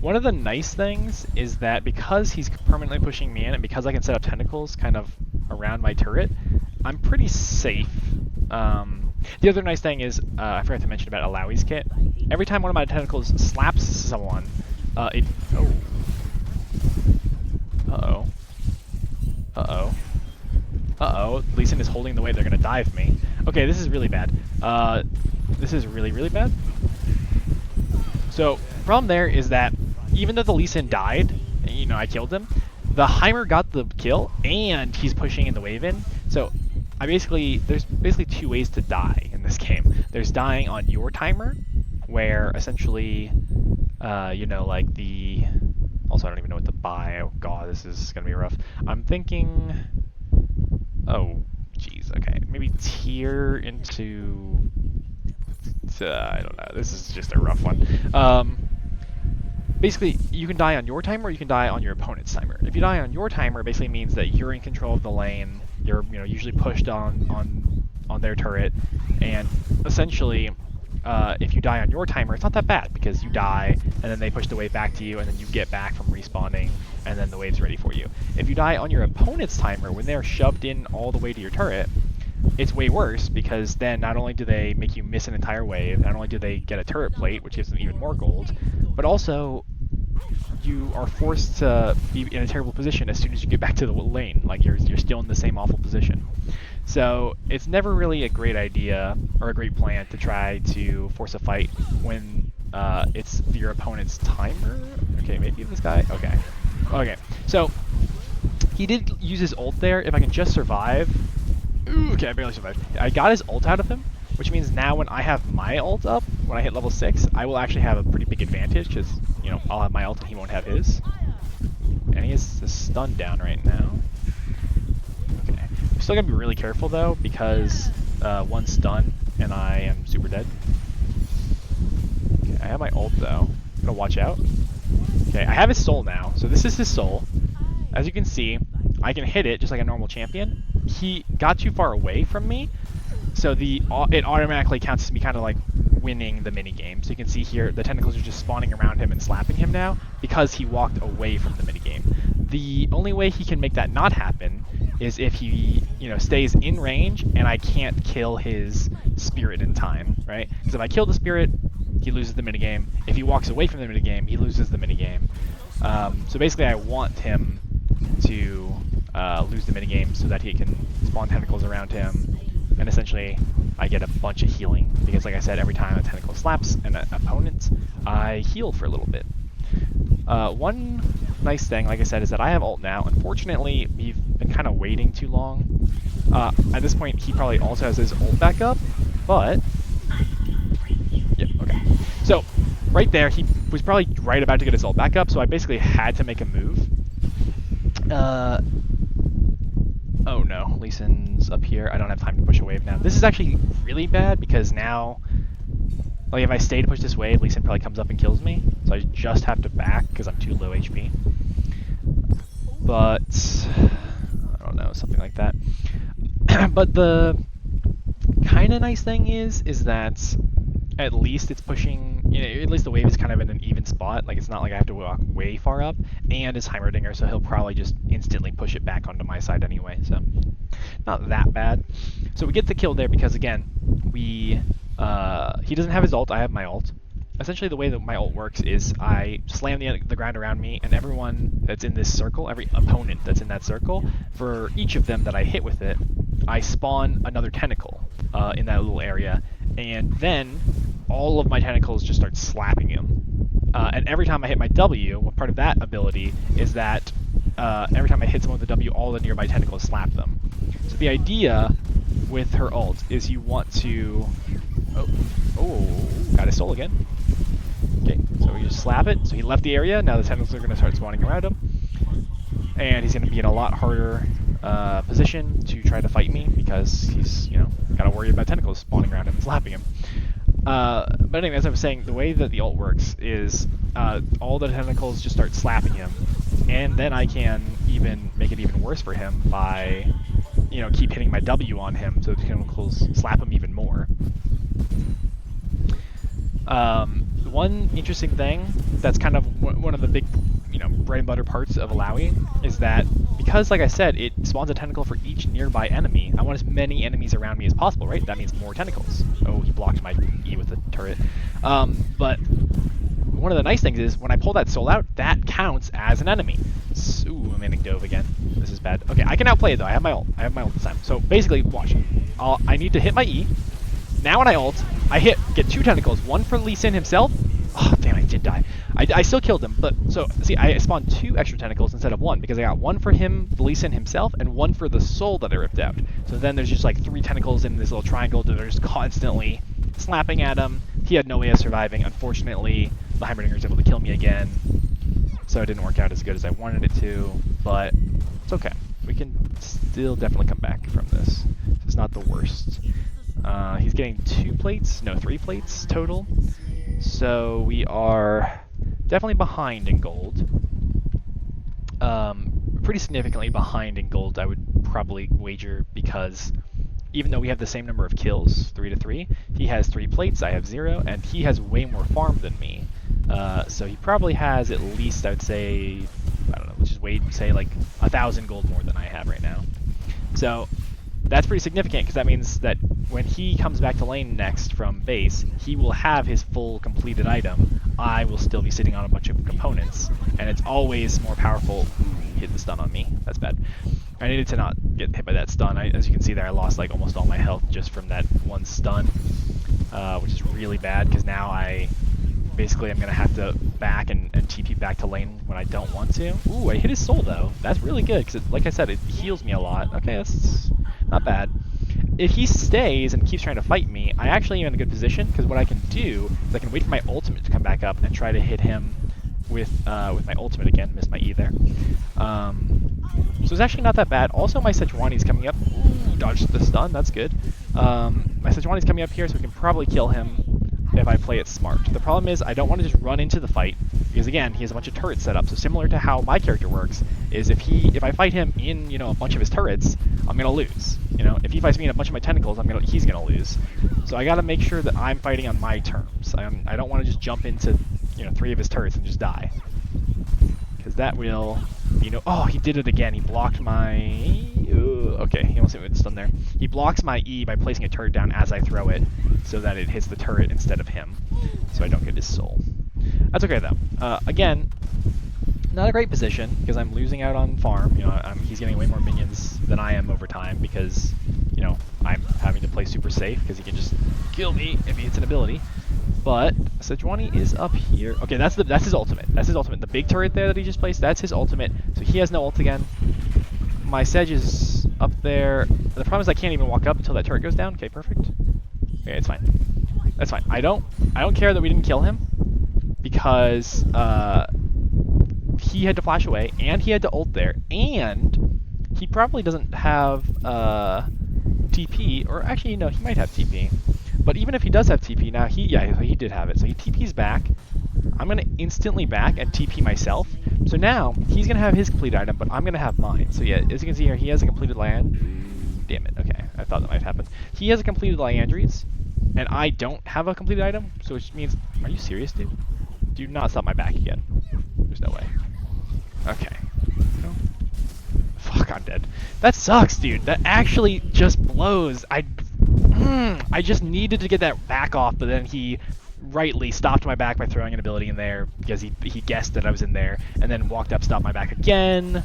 S1: One of the nice things is that because he's permanently pushing me in, and because I can set up tentacles kind of around my turret, I'm pretty safe. The other nice thing is, I forgot to mention about Alawi's kit. Every time one of my tentacles slaps someone, it... Oh. Uh-oh. Uh-oh. Uh-oh. Lee Sin is holding the way. They're going to dive me. Okay, this is really bad. This is really, really bad. So, the problem there is that even though the Lee Sin died, and, I killed him, the Heimer got the kill, and he's pushing in the wave in. So, there's basically two ways to die in this game. There's dying on your timer, where essentially, like the... Also, I don't even know what to buy. Oh god, this is gonna be rough. I'm thinking... Oh, jeez, okay. Maybe tier into... I don't know, this is just a rough one. Basically, you can die on your timer or you can die on your opponent's timer. If you die on your timer, it basically means that you're in control of the lane. You're usually pushed on their turret, and essentially, if you die on your timer, it's not that bad because you die, and then they push the wave back to you, and then you get back from respawning, and then the wave's ready for you. If you die on your opponent's timer, when they're shoved in all the way to your turret, it's way worse because then not only do they make you miss an entire wave, not only do they get a turret plate, which gives them even more gold, but also you are forced to be in a terrible position as soon as you get back to the lane. Like you're still in the same awful position. So it's never really a great idea or a great plan to try to force a fight when it's your opponent's timer. Okay, maybe this guy. Okay. Okay. So he did use his ult there. If I can just survive. Ooh, okay, I barely survived. I got his ult out of him, which means now when I have my ult up, when I hit level 6, I will actually have a pretty big advantage because, I'll have my ult and he won't have his. And he is stunned down right now. Okay. I'm still going to be really careful, though, because one stun and I am super dead. Okay, I have my ult, though. I'm going to watch out. Okay, I have his soul now. So this is his soul. As you can see, I can hit it just like a normal champion. He got too far away from me, so it automatically counts as me kind of like winning the minigame. So you can see here the tentacles are just spawning around him and slapping him now because he walked away from the minigame. The only way he can make that not happen is if he stays in range and I can't kill his spirit in time, right? Because if I kill the spirit, he loses the minigame. If he walks away from the minigame, he loses the minigame. So basically I want him to lose the minigame so that he can spawn tentacles around him, and essentially I get a bunch of healing, because like I said, every time a tentacle slaps an opponent, I heal for a little bit. One nice thing, like I said, is that I have ult now. Unfortunately, we've been kind of waiting too long. At this point, he probably also has his ult back up, but... yeah, okay. So, right there, he was probably right about to get his ult back up, so I basically had to make a move. Oh no, Lee Sin's up here. I don't have time to push a wave now. This is actually really bad because now, like if I stay to push this wave, Lee Sin probably comes up and kills me. So I just have to back because I'm too low HP. But, I don't know, something like that. But the kind of nice thing is that at least it's pushing, you know, at least the wave is kind of in an even spot. Like it's not like I have to walk way far up, and it's Heimerdinger, so he'll probably just instantly push it back onto my side anyway. So not that bad. So we get the kill there because again, he doesn't have his ult. I have my ult. Essentially, the way that my ult works is I slam the ground around me, and everyone that's in this circle, every opponent that's in that circle, for each of them that I hit with it, I spawn another tentacle in that little area, and then all of my tentacles just start slapping him. And every time I hit my W, well, part of that ability is that every time I hit someone with a W, all the nearby tentacles slap them. So the idea with her ult is you want to... Oh, got his soul again. Okay, so we just slap it. So he left the area. Now the tentacles are going to start spawning around him. And he's going to be in a lot harder position to try to fight me because he's, you know, got to worry about tentacles spawning around him and slapping him. But anyway, as I was saying, the way that the ult works is all the tentacles just start slapping him. And then I can even make it even worse for him by, you know, keep hitting my W on him so the tentacles slap him even more. One interesting thing that's kind of one of the big, you know, bread and butter parts of Alawi is that because, like I said, it spawns a tentacle for each nearby enemy, I want as many enemies around me as possible, right? That means more tentacles. Oh, he blocked my E with the turret. But one of the nice things is when I pull that soul out, that counts as an enemy. So, ooh, I'm ending dove again. This is bad. Okay, I can outplay it though. I have my ult. I have my ult this time. So basically, watch. I need to hit my E. Now when I ult, I get two tentacles, one for Lee Sin himself. Oh, damn, I did die. I still killed him, but, so, see, I spawned two extra tentacles instead of one, because I got one for him, Lee Sin himself, and one for the soul that I ripped out. So then there's just like three tentacles in this little triangle that are just constantly slapping at him. He had no way of surviving. Unfortunately, the Heimerdinger was able to kill me again, so it didn't work out as good as I wanted it to, but it's okay. We can still definitely come back from this. It's not the worst. He's getting 3 plates total. So we are definitely behind in gold. Pretty significantly behind in gold, I would probably wager, because even though we have the same number of kills, 3 to 3, he has 3 plates, I have 0, and he has way more farm than me. So he probably has at least, I would say, I don't know, let's just say like 1,000 gold more than I have right now. So that's pretty significant, because that means that when he comes back to lane next from base, he will have his full completed item. I will still be sitting on a bunch of components, and it's always more powerful. Ooh, he hit the stun on me. That's bad. I needed to not get hit by that stun. As you can see there, I lost like almost all my health just from that one stun, which is really bad, because now basically I'm going to have to back and TP back to lane when I don't want to. Ooh, I hit his soul though. That's really good, because like I said, it heals me a lot. Okay, that's not bad. If he stays and keeps trying to fight me, I actually am in a good position, because what I can do is I can wait for my ultimate to come back up and try to hit him with my ultimate again. Missed my E there. So it's actually not that bad. Also, my Sejuani's coming up. Ooh, dodged the stun. That's good. My Sejuani's coming up here, so we can probably kill him if I play it smart. The problem is I don't want to just run into the fight, because again, he has a bunch of turrets set up. So similar to how my character works, is if I fight him in, you know, a bunch of his turrets, I'm gonna lose. You know, if he fights me in a bunch of my tentacles, he's gonna lose. So I gotta make sure that I'm fighting on my terms. I don't want to just jump into, you know, 3 of his turrets and just die, because that will, you know. Oh, he did it again. He blocked my. Okay, he almost hit me with the stun there. He blocks my E by placing a turret down as I throw it, so that it hits the turret instead of him, so I don't get his soul. That's okay though. Again, not a great position, because I'm losing out on farm. You know, he's getting way more minions than I am over time, because, you know, I'm having to play super safe, because he can just kill me if he hits an ability. But Sejuani is up here. Okay, that's his ultimate. That's his ultimate. The big turret there that he just placed, that's his ultimate. So he has no ult again. My Sedge is up there. The problem is I can't even walk up until that turret goes down. Okay, perfect. Okay, it's fine. That's fine. I don't care that we didn't kill him because he had to flash away and he had to ult there, and he probably doesn't have TP, or actually no, he might have TP. But even if he does have TP now, he did have it. So he TP's back. I'm gonna instantly back and TP myself. So now he's gonna have his complete item, but I'm gonna have mine. So yeah, as you can see here, he has a completed land. Damn it. Okay, I thought that might happen. He has a completed Liandry's, and I don't have a completed item, so which means, are you serious, dude? Do not stop my back again. There's no way. Okay. No. Fuck, I'm dead. That sucks, dude. That actually just blows. I just needed to get that back off, but then he rightly stopped my back by throwing an ability in there because he guessed that I was in there, and then walked up, stopped my back again.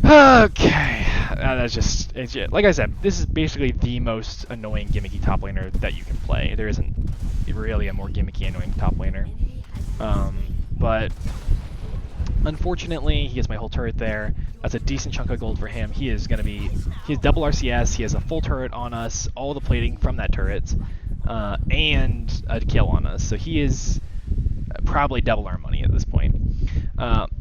S1: Okay, that's just, like I said, this is basically the most annoying gimmicky top laner that you can play. There isn't really a more gimmicky annoying top laner. But unfortunately, he gets my whole turret there. That's a decent chunk of gold for him. He has double RCS, he has a full turret on us, all the plating from that turret, and a kill on us. So he is probably double our money at this point.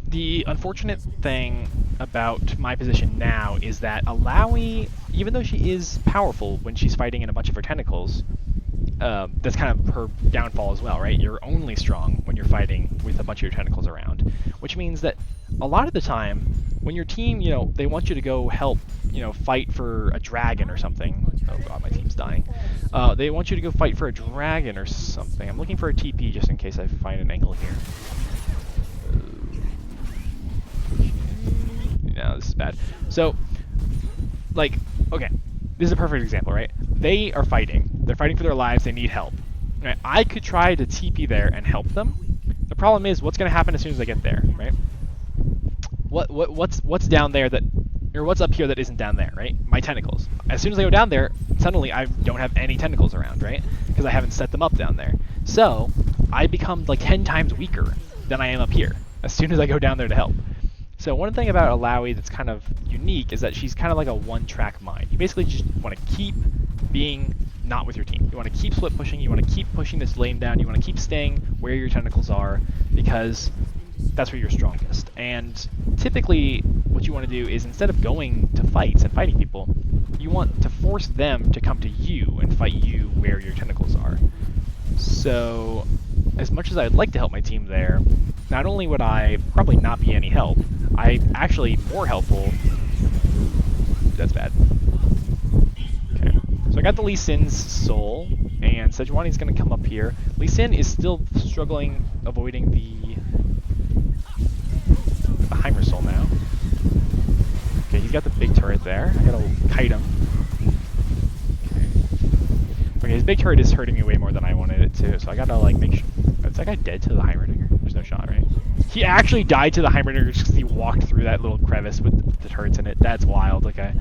S1: The unfortunate thing about my position now is that Alawi, even though she is powerful when she's fighting in a bunch of her tentacles, that's kind of her downfall as well, right? You're only strong when you're fighting with a bunch of your tentacles around, which means that a lot of the time, when your team, they want you to go help, fight for a dragon or something. Oh god, my team's dying. They want you to go fight for a dragon or something. I'm looking for a TP just in case I find an angle here. No, this is bad. So, okay, this is a perfect example, right? They are fighting. They're fighting for their lives. They need help. Right? I could try to TP there and help them. The problem is, what's going to happen as soon as I get there, right? What's down there or what's up here that isn't down there, right? My tentacles. As soon as I go down there, suddenly I don't have any tentacles around, right? Because I haven't set them up down there. So I become like 10 times weaker than I am up here as soon as I go down there to help. So one thing about Alawi that's kind of unique is that she's kind of like a one-track mind. You basically just want to keep being not with your team. You want to keep split pushing, you want to keep pushing this lane down, you want to keep staying where your tentacles are, because that's where you're strongest. And typically what you want to do is, instead of going to fights and fighting people, you want to force them to come to you and fight you where your tentacles are. So as much as I'd like to help my team there, not only would I probably not be any help, I'm actually more helpful. That's bad. Okay, so I got the Lee Sin's soul, and Sejuani's going to come up here. Lee Sin is still struggling avoiding the Heimer soul now. Okay, he's got the big turret there. I gotta kite him. Okay, his big turret is hurting me way more than I wanted it to, so I gotta make sure. Is that guy dead to the Heimerdinger? There's no shot, right? He actually died to the Heimerdinger just because he walked through that little crevice with the turrets in it. That's wild, okay.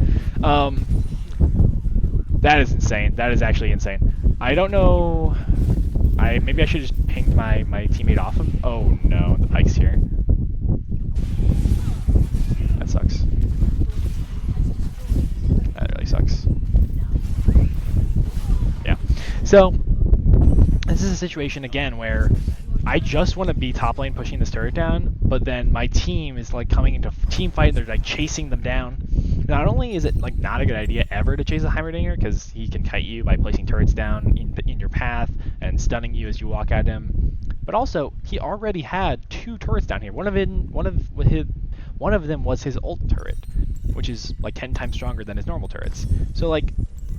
S1: That is insane. That is actually insane. I don't know. Maybe I should just ping my teammate off him. Oh no, the Pyke's here. That sucks. That really sucks. Yeah. So this is a situation again where I just want to be top lane pushing this turret down, but then my team is coming into team fight and they're chasing them down. Not only is it not a good idea ever to chase a Heimerdinger because he can kite you by placing turrets down in your path and stunning you as you walk at him, but also he already had 2 turrets down here. One of them was his ult turret, which is 10 times stronger than his normal turrets. So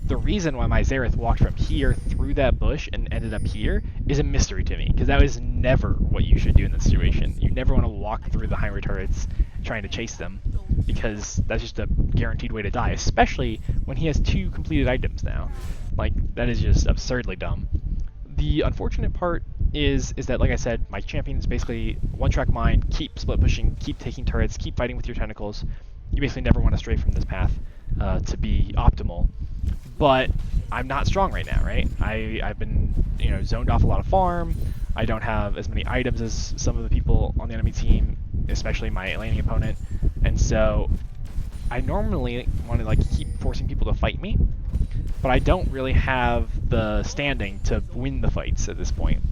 S1: the reason why my Xerath walked from here through that bush and ended up here is a mystery to me, because that was never what you should do in this situation. You never want to walk through the Heimer turrets trying to chase them, because that's just a guaranteed way to die, especially when he has 2 completed items now. That is just absurdly dumb. The unfortunate part is that, like I said, my champion is basically one-track mind, keep split pushing, keep taking turrets, keep fighting with your tentacles. You basically never want to stray from this path to be optimal. But I'm not strong right now, right? I've been, you know, zoned off a lot of farm. I don't have as many items as some of the people on the enemy team, especially my laning opponent. And so I normally want to like keep forcing people to fight me, but I don't really have the standing to win the fights at this point.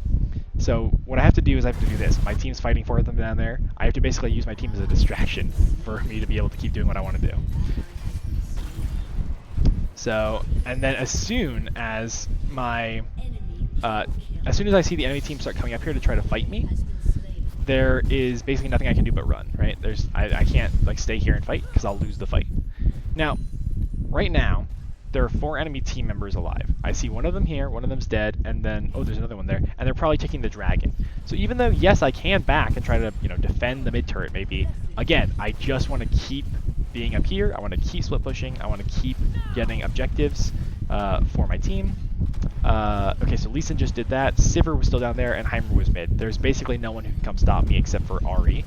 S1: So what I have to do is I have to do this. My team's fighting for them down there. I have to basically use my team as a distraction for me to be able to keep doing what I want to do. So, and then as soon as I see the enemy team start coming up here to try to fight me, there is basically nothing I can do but run, right? I can't like stay here and fight because I'll lose the fight. Now, right now, there are 4 enemy team members alive. I see one of them here, one of them's dead, and then, oh, there's another one there, and they're probably taking the dragon. So even though, yes, I can back and try to, you know, defend the mid turret maybe, again, I just want to keep being up here. I want to keep split pushing. I want to keep getting objectives for my team. Okay, so Lee Sin just did that. Sivir was still down there, and Heimer was mid. There's basically no one who can come stop me except for Ahri.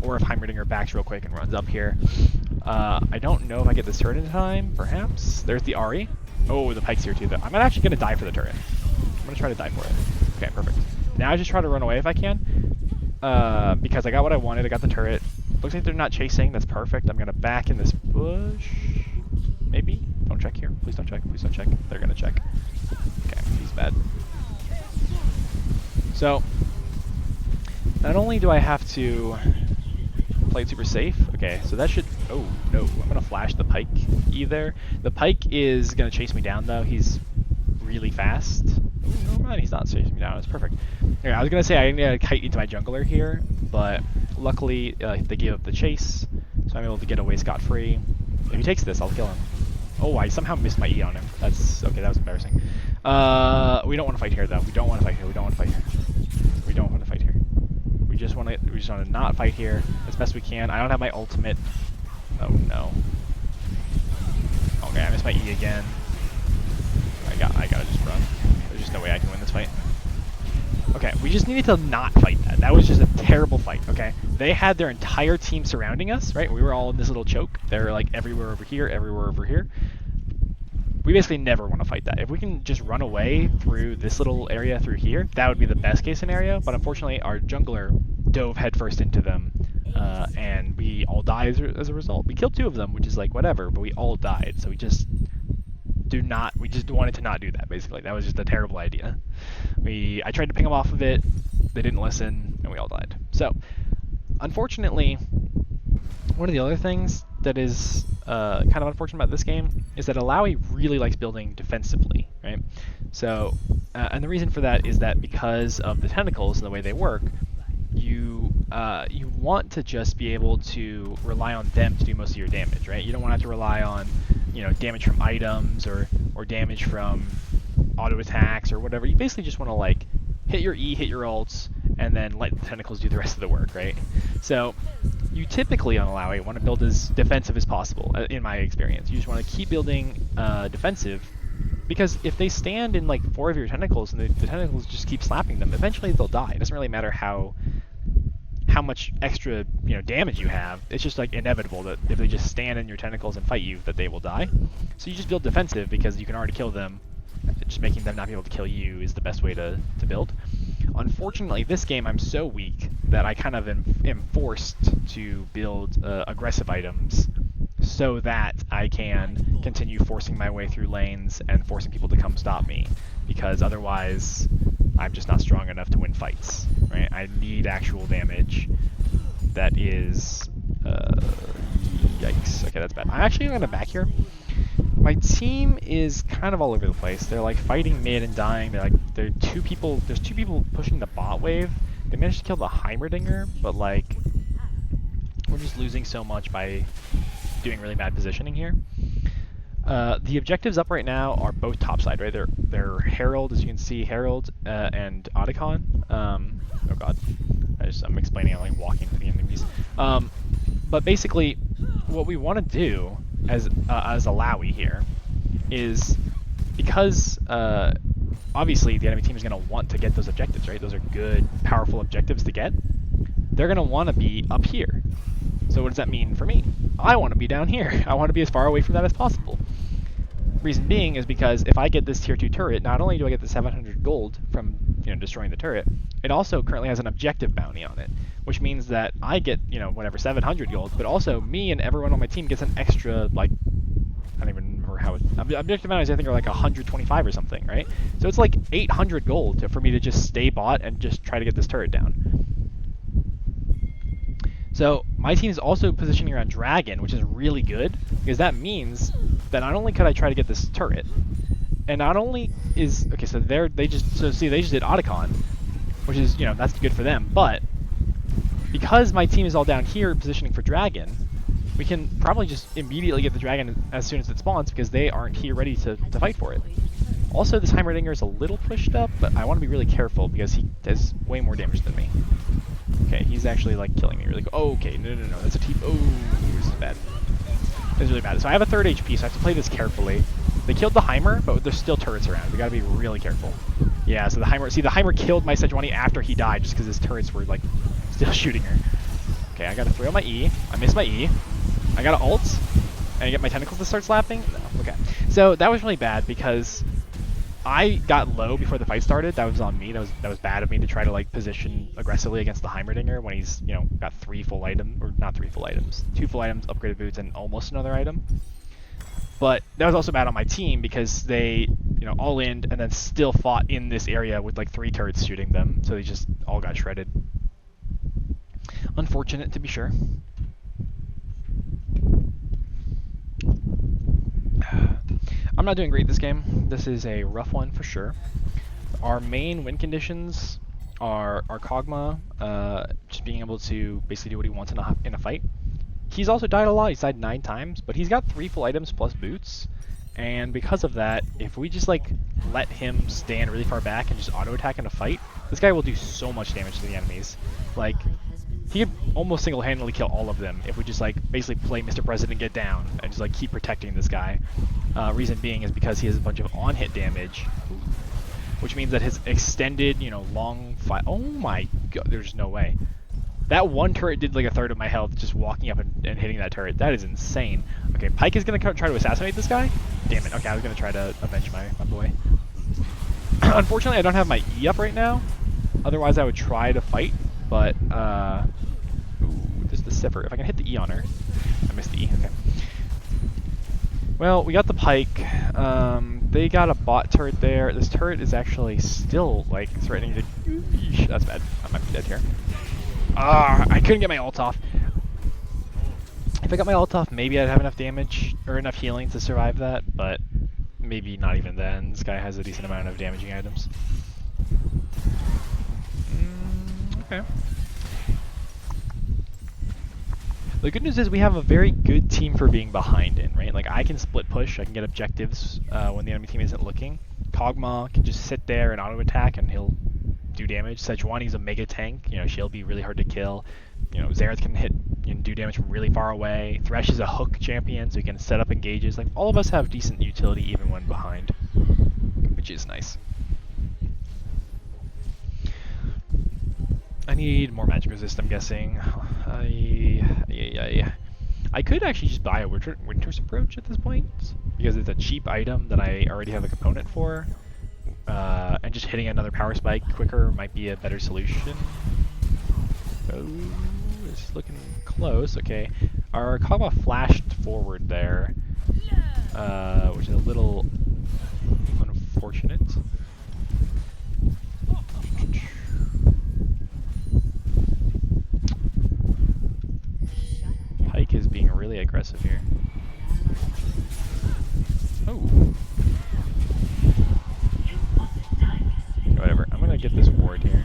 S1: Or if Heimerdinger backs real quick and runs up here. I don't know if I get this turret in time, perhaps. There's the Ahri. Oh, the Pyke's here too, though. I'm actually going to die for the turret. I'm going to try to die for it. Okay, perfect. Now I just try to run away if I can. Because I got what I wanted. I got the turret. Looks like they're not chasing. That's perfect. I'm going to back in this bush. Maybe? Don't check here. Please don't check. Please don't check. They're going to check. Okay, he's bad. So, not only do I have to play it super safe. Okay, so that should... Oh, no. I'm going to flash the Pyke E there. The Pyke is going to chase me down, though. He's really fast. Oh, no, man, he's not chasing me down. It's perfect. Here, I was going to say I need to kite into my jungler here, but luckily they gave up the chase, so I'm able to get away scot-free. If he takes this, I'll kill him. Oh, I somehow missed my E on him. That's... Okay, that was embarrassing. We don't want to fight here, though. We don't want to fight here. We don't want to fight here. We don't want to fight here. We just want to not fight here as best we can. I don't have my ultimate. Oh no. Okay, I missed my E again. I gotta just run. There's just no way I can win this fight. Okay, we just needed to not fight that. That was just a terrible fight, okay? They had their entire team surrounding us, right? We were all in this little choke. They're like everywhere over here, everywhere over here. We basically never want to fight that. If we can just run away through this little area through here, that would be the best case scenario, but unfortunately our jungler dove headfirst into them, and we all died as a result. We killed 2 of them, which is like whatever, but we all died, so we just wanted to not do that, basically. That was just a terrible idea. I tried to ping them off of it, they didn't listen, and we all died. So, unfortunately, one of the other things that is kind of unfortunate about this game is that Alawi really likes building defensively, right? So, and the reason for that is that because of the tentacles and the way they work, you want to just be able to rely on them to do most of your damage, right? You don't want to have to rely on, you know, damage from items or damage from auto attacks or whatever. You basically just want to like hit your E, hit your ults, and then let the tentacles do the rest of the work, right? So you typically on Alawi want to build as defensive as possible, in my experience. You just want to keep building defensive, because if they stand in like 4 of your tentacles and the tentacles just keep slapping them, eventually they'll die. It doesn't really matter how much extra, you know, damage you have. It's just like inevitable that if they just stand in your tentacles and fight you, that they will die. So you just build defensive because you can already kill them. Just making them not be able to kill you is the best way to build. Unfortunately, this game I'm so weak that I kind of am forced to build aggressive items so that I can continue forcing my way through lanes and forcing people to come stop me, because otherwise I'm just not strong enough to win fights, right? I need actual damage that is... yikes. Okay, that's bad. I'm actually going to back here. My team is kind of all over the place. They're like fighting mid and dying. There's 2 people pushing the bot wave. They managed to kill the Heimerdinger, but like we're just losing so much by doing really bad positioning here. The objectives up right now are both topside, right? They're Herald, as you can see, Herald and Otacon. Oh god, I'm explaining. I'm like walking to the enemies. But basically, what we want to do as Alawi here is, because obviously the enemy team is going to want to get those objectives, right? Those are good, powerful objectives to get. They're going to want to be up here. So what does that mean for me? I want to be down here. I want to be as far away from that as possible. Reason being is because if I get this tier 2 turret, not only do I get the 700 gold from destroying the turret, it also currently has an objective bounty on it, which means that I get whatever 700 gold, but also me and everyone on my team gets an extra like I don't even remember how objective bounties I think are like 125 or something, right? So it's like 800 gold for me to just stay bot and just try to get this turret down. So my team is also positioning around Dragon, which is really good, because that means that not only could I try to get this turret, and not only is okay, so they just did Otacon, which is that's good for them, but because my team is all down here positioning for Dragon, we can probably just immediately get the Dragon as soon as it spawns because they aren't here ready to fight for it. Also, this Heimerdinger is a little pushed up, but I want to be really careful because he does way more damage than me. Okay, he's actually like killing me really quick. Oh, okay, no, that's a Oh, this is bad. This is really bad. So I have a 3rd HP, so I have to play this carefully. They killed the Heimer, but there's still turrets around. We gotta be really careful. Yeah, so the Heimer killed my Sejuani after he died just because his turrets were like still shooting her. Okay, I gotta throw my E. I missed my E. I gotta ult, and I get my tentacles to start slapping? No, okay. So that was really bad because I got low before the fight started. That was on me. That was bad of me to try to like position aggressively against the Heimerdinger when he's got 3 full items, or not 3 full items, 2 full items, upgraded boots, and almost another item. But that was also bad on my team because they all in and then still fought in this area with like 3 turrets shooting them, so they just all got shredded. Unfortunate to be sure. I'm not doing great this game. This is a rough one for sure. Our main win conditions are Kog'Maw just being able to basically do what he wants in a fight. He's also died a lot. He's died 9 times, but he's got 3 full items plus boots. And because of that, if we just like let him stand really far back and just auto attack in a fight, this guy will do so much damage to the enemies. Like, he could almost single-handedly kill all of them if we just like basically play Mr. President get down and just like keep protecting this guy. Reason being is because he has a bunch of on-hit damage, which means that his extended, long fight. Oh my god, there's no way. That one turret did like 1/3 of my health just walking up and hitting that turret. That is insane. Okay, Pyke is gonna try to assassinate this guy. Damn it. Okay, I was gonna try to avenge my boy. Unfortunately, I don't have my E up right now. Otherwise, I would try to fight. But, ooh, there's the Siffer. If I can hit the E on her. I missed the E, okay. Well, we got the Pyke. They got a bot turret there. This turret is actually still, like, threatening to... Eesh, that's bad. I might be dead here. I couldn't get my ult off. If I got my ult off, maybe I'd have enough damage, or enough healing to survive that, but maybe not even then. This guy has a decent amount of damaging items. Okay. The good news is we have a very good team for being behind in, right? Like, I can split push, I can get objectives when the enemy team isn't looking. Kog'Maw can just sit there and auto attack and he'll do damage. Sejuani's a mega tank, she'll be really hard to kill. Xerath can hit and do damage from really far away. Thresh is a hook champion, so he can set up engages. Like, all of us have decent utility even when behind, which is nice. I need more magic resist, I'm guessing. I could actually just buy a Winter's Approach at this point, because it's a cheap item that I already have a component for. And just hitting another power spike quicker might be a better solution. Oh, it's looking close. Okay, our Kog'Maw flashed forward there, which is a little unfortunate. Pyke is being really aggressive here. Oh. Whatever, I'm gonna get this ward here.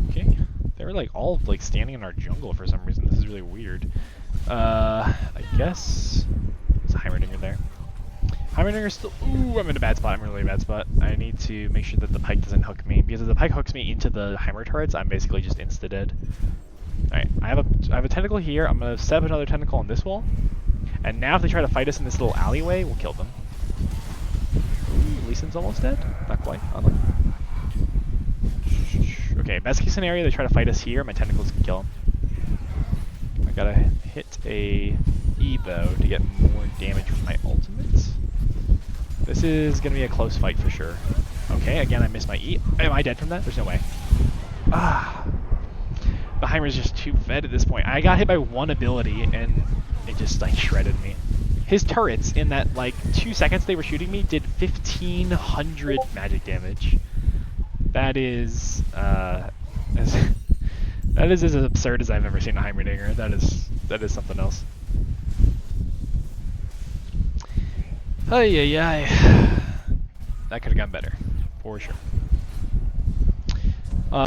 S1: Okay. They're like all like standing in our jungle for some reason. This is really weird. I guess there's a Heimerdinger there. Heimerdinger's still... Ooh, I'm in a bad spot. I'm in a really bad spot. I need to make sure that the Pyke doesn't hook me, because if the Pyke hooks me into the Heimer turrets, I'm basically just insta-dead. Alright, I have a tentacle here. I'm going to set up another tentacle on this wall. And now if they try to fight us in this little alleyway, we'll kill them. Ooh, Lee Sin's almost dead? Not quite. Unlucky. Okay, best case scenario, they try to fight us here, my tentacles can kill them. I gotta hit a E though to get more damage from my ultimates. This is gonna be a close fight for sure. Okay, again I missed my E. Am I dead from that? There's no way. Ah. The Heimer's just too fed at this point. I got hit by one ability and it just like shredded me. His turrets in that like 2 seconds they were shooting me did 1,500 magic damage. That is that is as absurd as I've ever seen a Heimerdinger. That is something else. Ay ay ay. That could have gone better, for sure.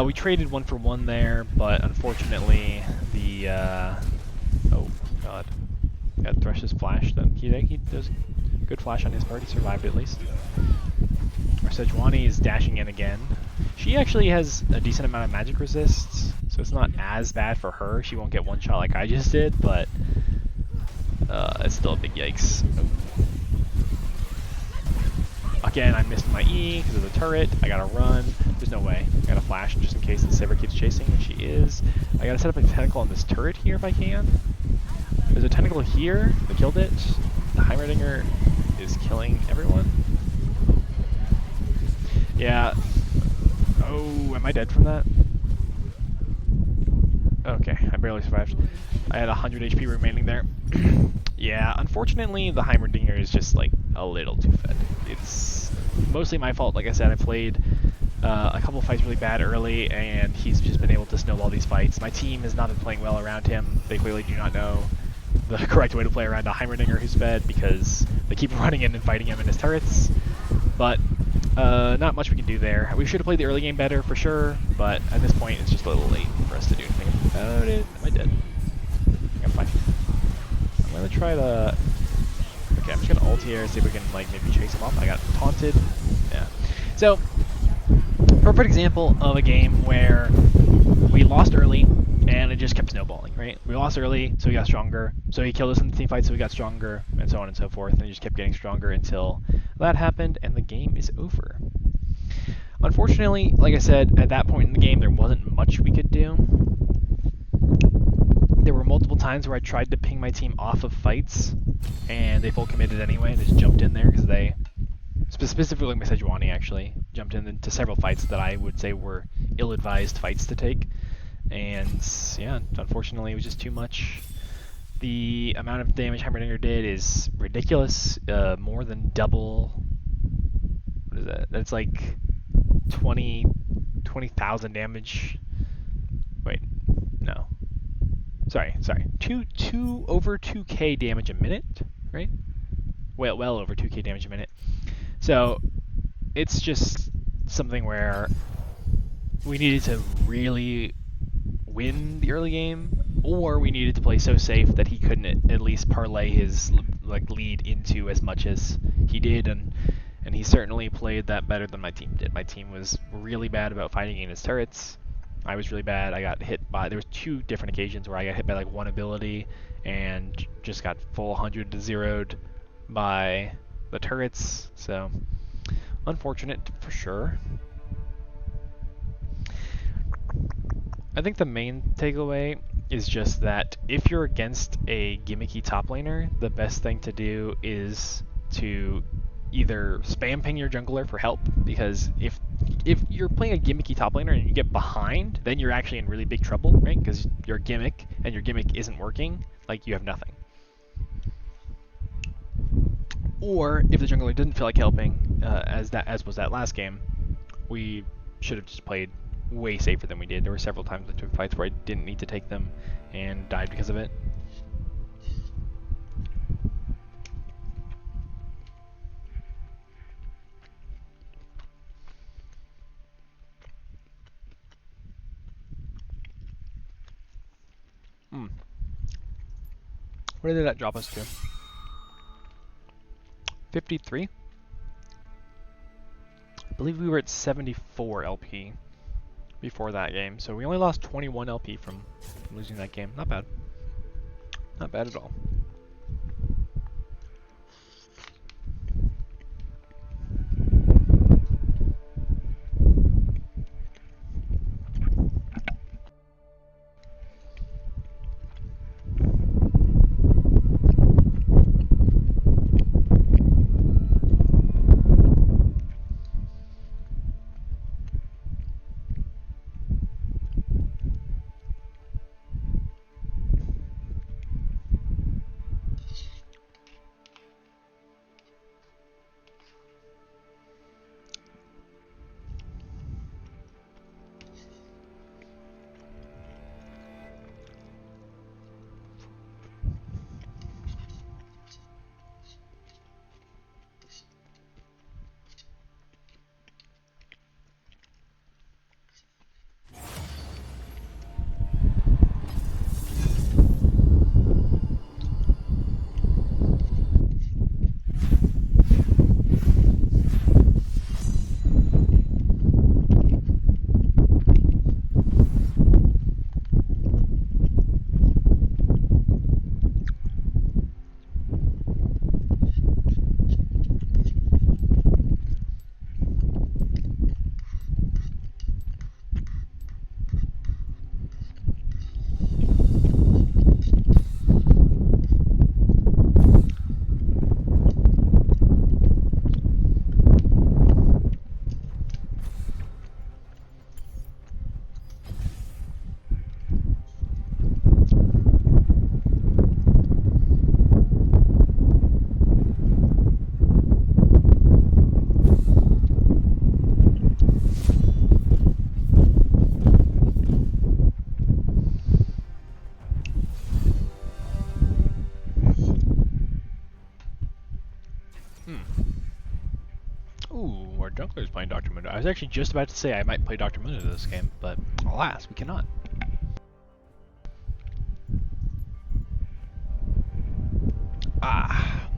S1: We traded 1 for 1 there, but unfortunately the oh god, got Thresh's flash. Then he does good flash on his part. He survived at least. Our Sejuani is dashing in again. She actually has a decent amount of magic resists, so it's not as bad for her. She won't get one shot like I just did, but it's still a big yikes. Oh. Again, I missed my E because of the turret. I gotta run. There's no way. I gotta flash just in case the Saber keeps chasing, which she is. I gotta set up a tentacle on this turret here if I can. There's a tentacle here. I killed it. The Heimerdinger is killing everyone. Yeah. Oh, am I dead from that? Okay, I barely survived. I had 100 HP remaining there. Yeah, unfortunately, the Heimerdinger is just like a little too fed. It's mostly my fault. Like I said, I played a couple fights really bad early, and he's just been able to snowball these fights. My team has not been playing well around him. They clearly do not know the correct way to play around a Heimerdinger who's fed because they keep running in and fighting him in his turrets. But not much we can do there. We should have played the early game better for sure, but at this point it's just a little late for us to do anything about it. Am I dead? I'm fine. I'm gonna try to... Okay, I'm just gonna ult here, see if we can like maybe chase him off. I got taunted. Yeah. So, perfect example of a game where we lost early and it just kept snowballing, right? We lost early, so we got stronger. So he killed us in the team fight, so we got stronger, and so on and so forth. And he just kept getting stronger until that happened, and the game is over. Unfortunately, like I said, at that point in the game, there wasn't much we could do. There were multiple times where I tried to ping my team off of fights, and they full committed anyway. They just jumped in there because they, specifically my Sejuani actually, jumped into several fights that I would say were ill-advised fights to take. And yeah, unfortunately, it was just too much. The amount of damage Heimerdinger did is ridiculous. More than double. What is that? That's like 20,000 damage. Wait, no. Sorry. Over 2k damage a minute, right? Well over 2k damage a minute. So it's just something where we needed to really win the early game, or we needed to play so safe that he couldn't at least parlay his like lead into as much as he did, and he certainly played that better than my team did. My team was really bad about fighting in his turrets. I was really bad. I got hit by, there was 2 different occasions where I got hit by like one ability and just got full 100 to 0'd by the turrets. So unfortunate for sure. I think the main takeaway is just that if you're against a gimmicky top laner, the best thing to do is to either spam ping your jungler for help, because if you're playing a gimmicky top laner and you get behind, then you're actually in really big trouble, right? Because your gimmick isn't working, like you have nothing. Or if the jungler didn't feel like helping, as was that last game, we should have just played way safer than we did. There were several times I took fights where I didn't need to take them and died because of it. What did that drop us to? 53? I believe we were at 74 LP before that game, so we only lost 21 LP from losing that game. Not bad. Not bad at all. jungler is playing Dr. Mundo. I was actually just about to say I might play Dr. Mundo this game, but alas, we cannot. Ah.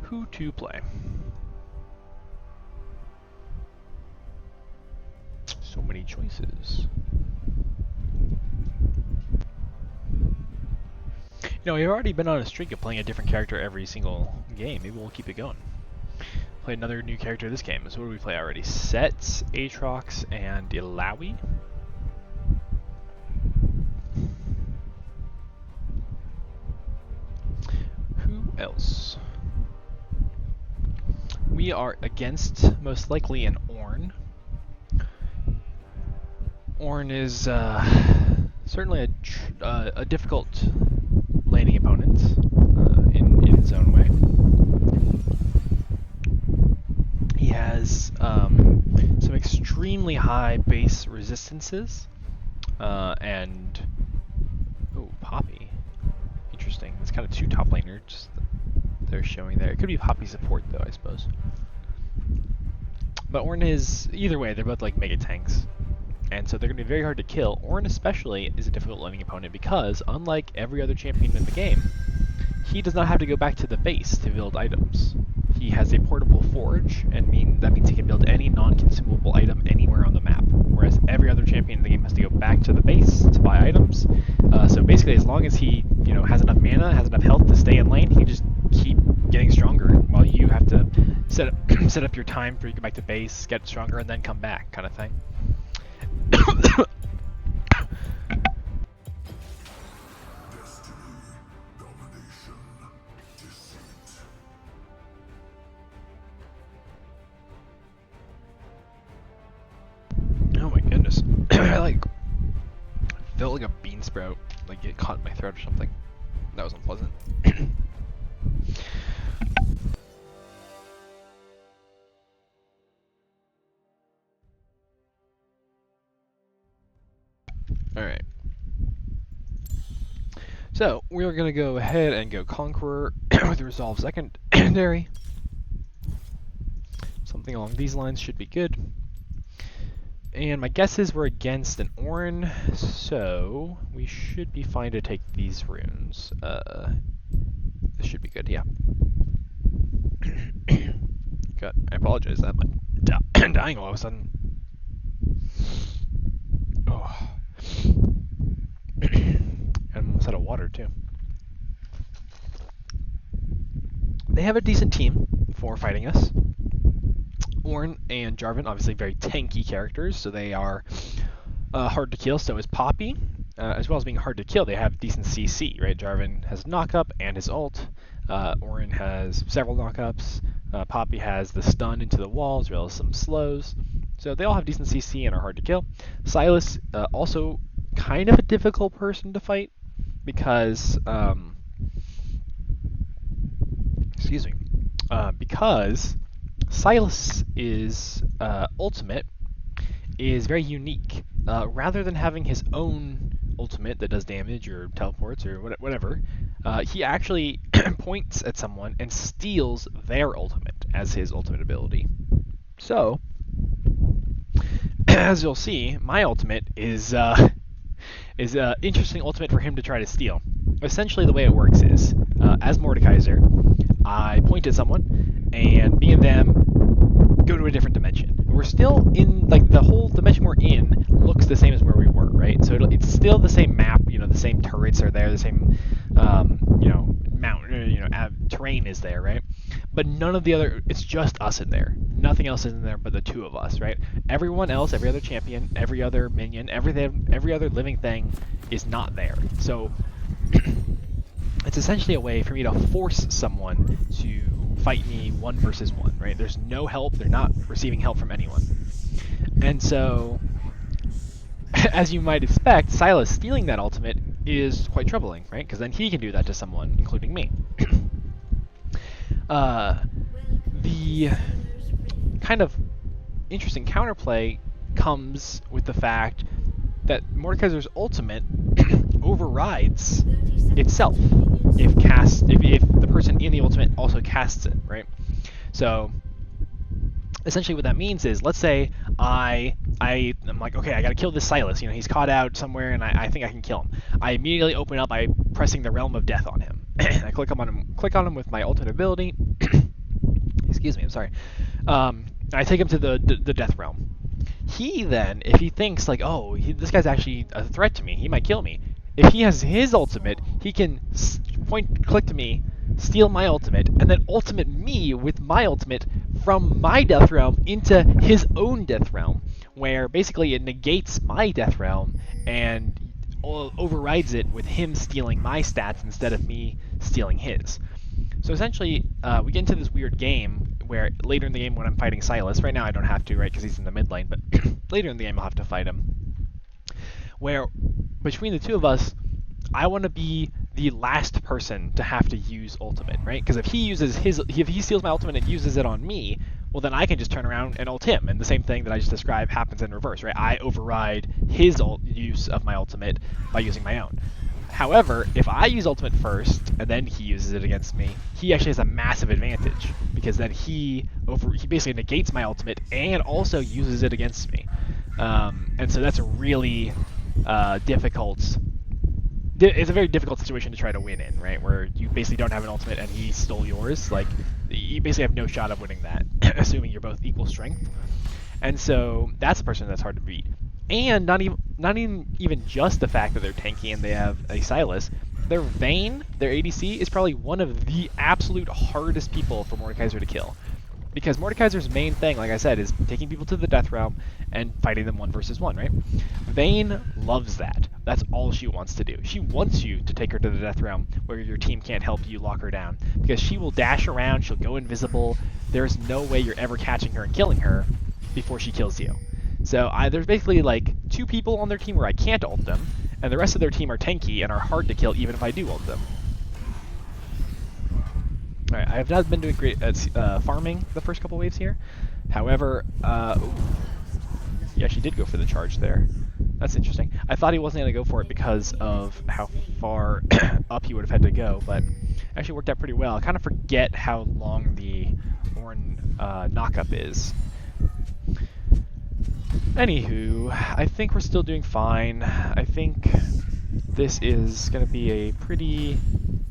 S1: Who to play? So many choices. You know, we've already been on a streak of playing a different character every single game. Maybe we'll keep it going. Play another new character this game. So what do we play already? Sets, Aatrox, and Ilawi. Who else? We are against, most likely, an Ornn. Ornn is certainly a difficult laning opponent in his own way. He has some extremely high base resistances and Poppy. Interesting. It's kind of two top laners they're showing there. It could be Poppy support though, I suppose. But Ornn is, either way, they're both like mega tanks. And so they're going to be very hard to kill. Ornn especially is a difficult laning opponent because, unlike every other champion in the game, he does not have to go back to the base to build items. He has a portable forge, and that means he can build any non-consumable item anywhere on the map. Whereas every other champion in the game has to go back to the base to buy items. So basically, as long as he, has enough mana, has enough health to stay in lane, he can just keep getting stronger while you have to set up your time for you to go back to base, get stronger, and then come back, kind of thing. Oh my goodness. I felt like a bean sprout get caught in my throat or something. That was unpleasant. Alright. So, we're going to go ahead and go Conqueror with Resolve Secondary. Something along these lines should be good. And my guess is we're against an Ornn, so we should be fine to take these runes. This should be good, yeah. God, I apologize, I'm dying all of a sudden. Oh. I'm almost out of water, too. They have a decent team for fighting us. Ornn and Jarvan, obviously very tanky characters, so they are hard to kill. So is Poppy. As well as being hard to kill, they have decent CC, right? Jarvan has knock-up and his ult. Ornn has several knock-ups. Poppy has the stun into the wall, as well as some slows. So they all have decent CC and are hard to kill. Sylas, also kind of a difficult person to fight, because... because Sylas' ultimate is very unique. Rather than having his own ultimate that does damage or teleports or whatever, he actually points at someone and steals their ultimate as his ultimate ability. So, as you'll see, my ultimate is an interesting ultimate for him to try to steal. Essentially, the way it works is, as Mordekaiser, I point at someone, and me and them go to a different dimension. We're still in, the whole dimension we're in looks the same as where we were, right? So it's still the same map, the same turrets are there, the same, terrain is there, right? But none of the other, it's just us in there. Nothing else is in there but the two of us, right? Everyone else, every other champion, every other minion, every other living thing is not there. So it's essentially a way for me to force someone to fight me 1 versus 1, right? There's no help. They're not receiving help from anyone. And so, as you might expect, Sylas stealing that ultimate is quite troubling, right? Because then he can do that to someone, including me. The kind of interesting counterplay comes with the fact that Mordekaiser's ultimate overrides itself if the person in the ultimate also casts it, right? So Essentially what that means is, let's say I'm like, okay, I gotta kill this Silas. He's caught out somewhere, and I think I can kill him. I immediately open up by pressing the Realm of Death on him. I click on him with my ultimate ability. Excuse me, I'm sorry. I take him to the Death Realm. He then, if he thinks like, oh, this guy's actually a threat to me, he might kill me. If he has his ultimate, he can click to me, steal my ultimate, and then ultimate me with my ultimate from my Death Realm into his own Death Realm, where basically it negates my Death Realm and overrides it with him stealing my stats instead of me stealing his. So essentially, we get into this weird game where later in the game when I'm fighting Silas, right now I don't have to, right, because he's in the mid lane, but later in the game I'll have to fight him, where between the two of us, I want to be the last person to have to use ultimate, right? Because if he steals my ultimate and uses it on me, well then I can just turn around and ult him, and the same thing that I just described happens in reverse, right? I override his use of my ultimate by using my own. However, if I use ultimate first and then he uses it against me, he actually has a massive advantage because then he basically negates my ultimate and also uses it against me. And so that's a really difficult. It's a very difficult situation to try to win in, right? Where you basically don't have an ultimate and he stole yours. Like, you basically have no shot of winning that, assuming you're both equal strength. And so that's a person that's hard to beat. And not even just the fact that they're tanky and they have a Silas, their Vayne, their ADC, is probably one of the absolute hardest people for Mordekaiser to kill. Because Mordekaiser's main thing, like I said, is taking people to the Death Realm and fighting them 1 versus 1, right? Vayne loves that. That's all she wants to do. She wants you to take her to the Death Realm where your team can't help you lock her down. Because she will dash around, she'll go invisible, there's no way you're ever catching her and killing her before she kills you. So there's basically like 2 people on their team where I can't ult them, and the rest of their team are tanky and are hard to kill even if I do ult them. Alright, I have not been doing great at farming the first couple waves here. However, yeah, she did go for the charge there. That's interesting. I thought he wasn't going to go for it because of how far up he would have had to go, but actually worked out pretty well. I kind of forget how long the Ornn knockup is. Anywho, I think we're still doing fine. I think this is going to be a pretty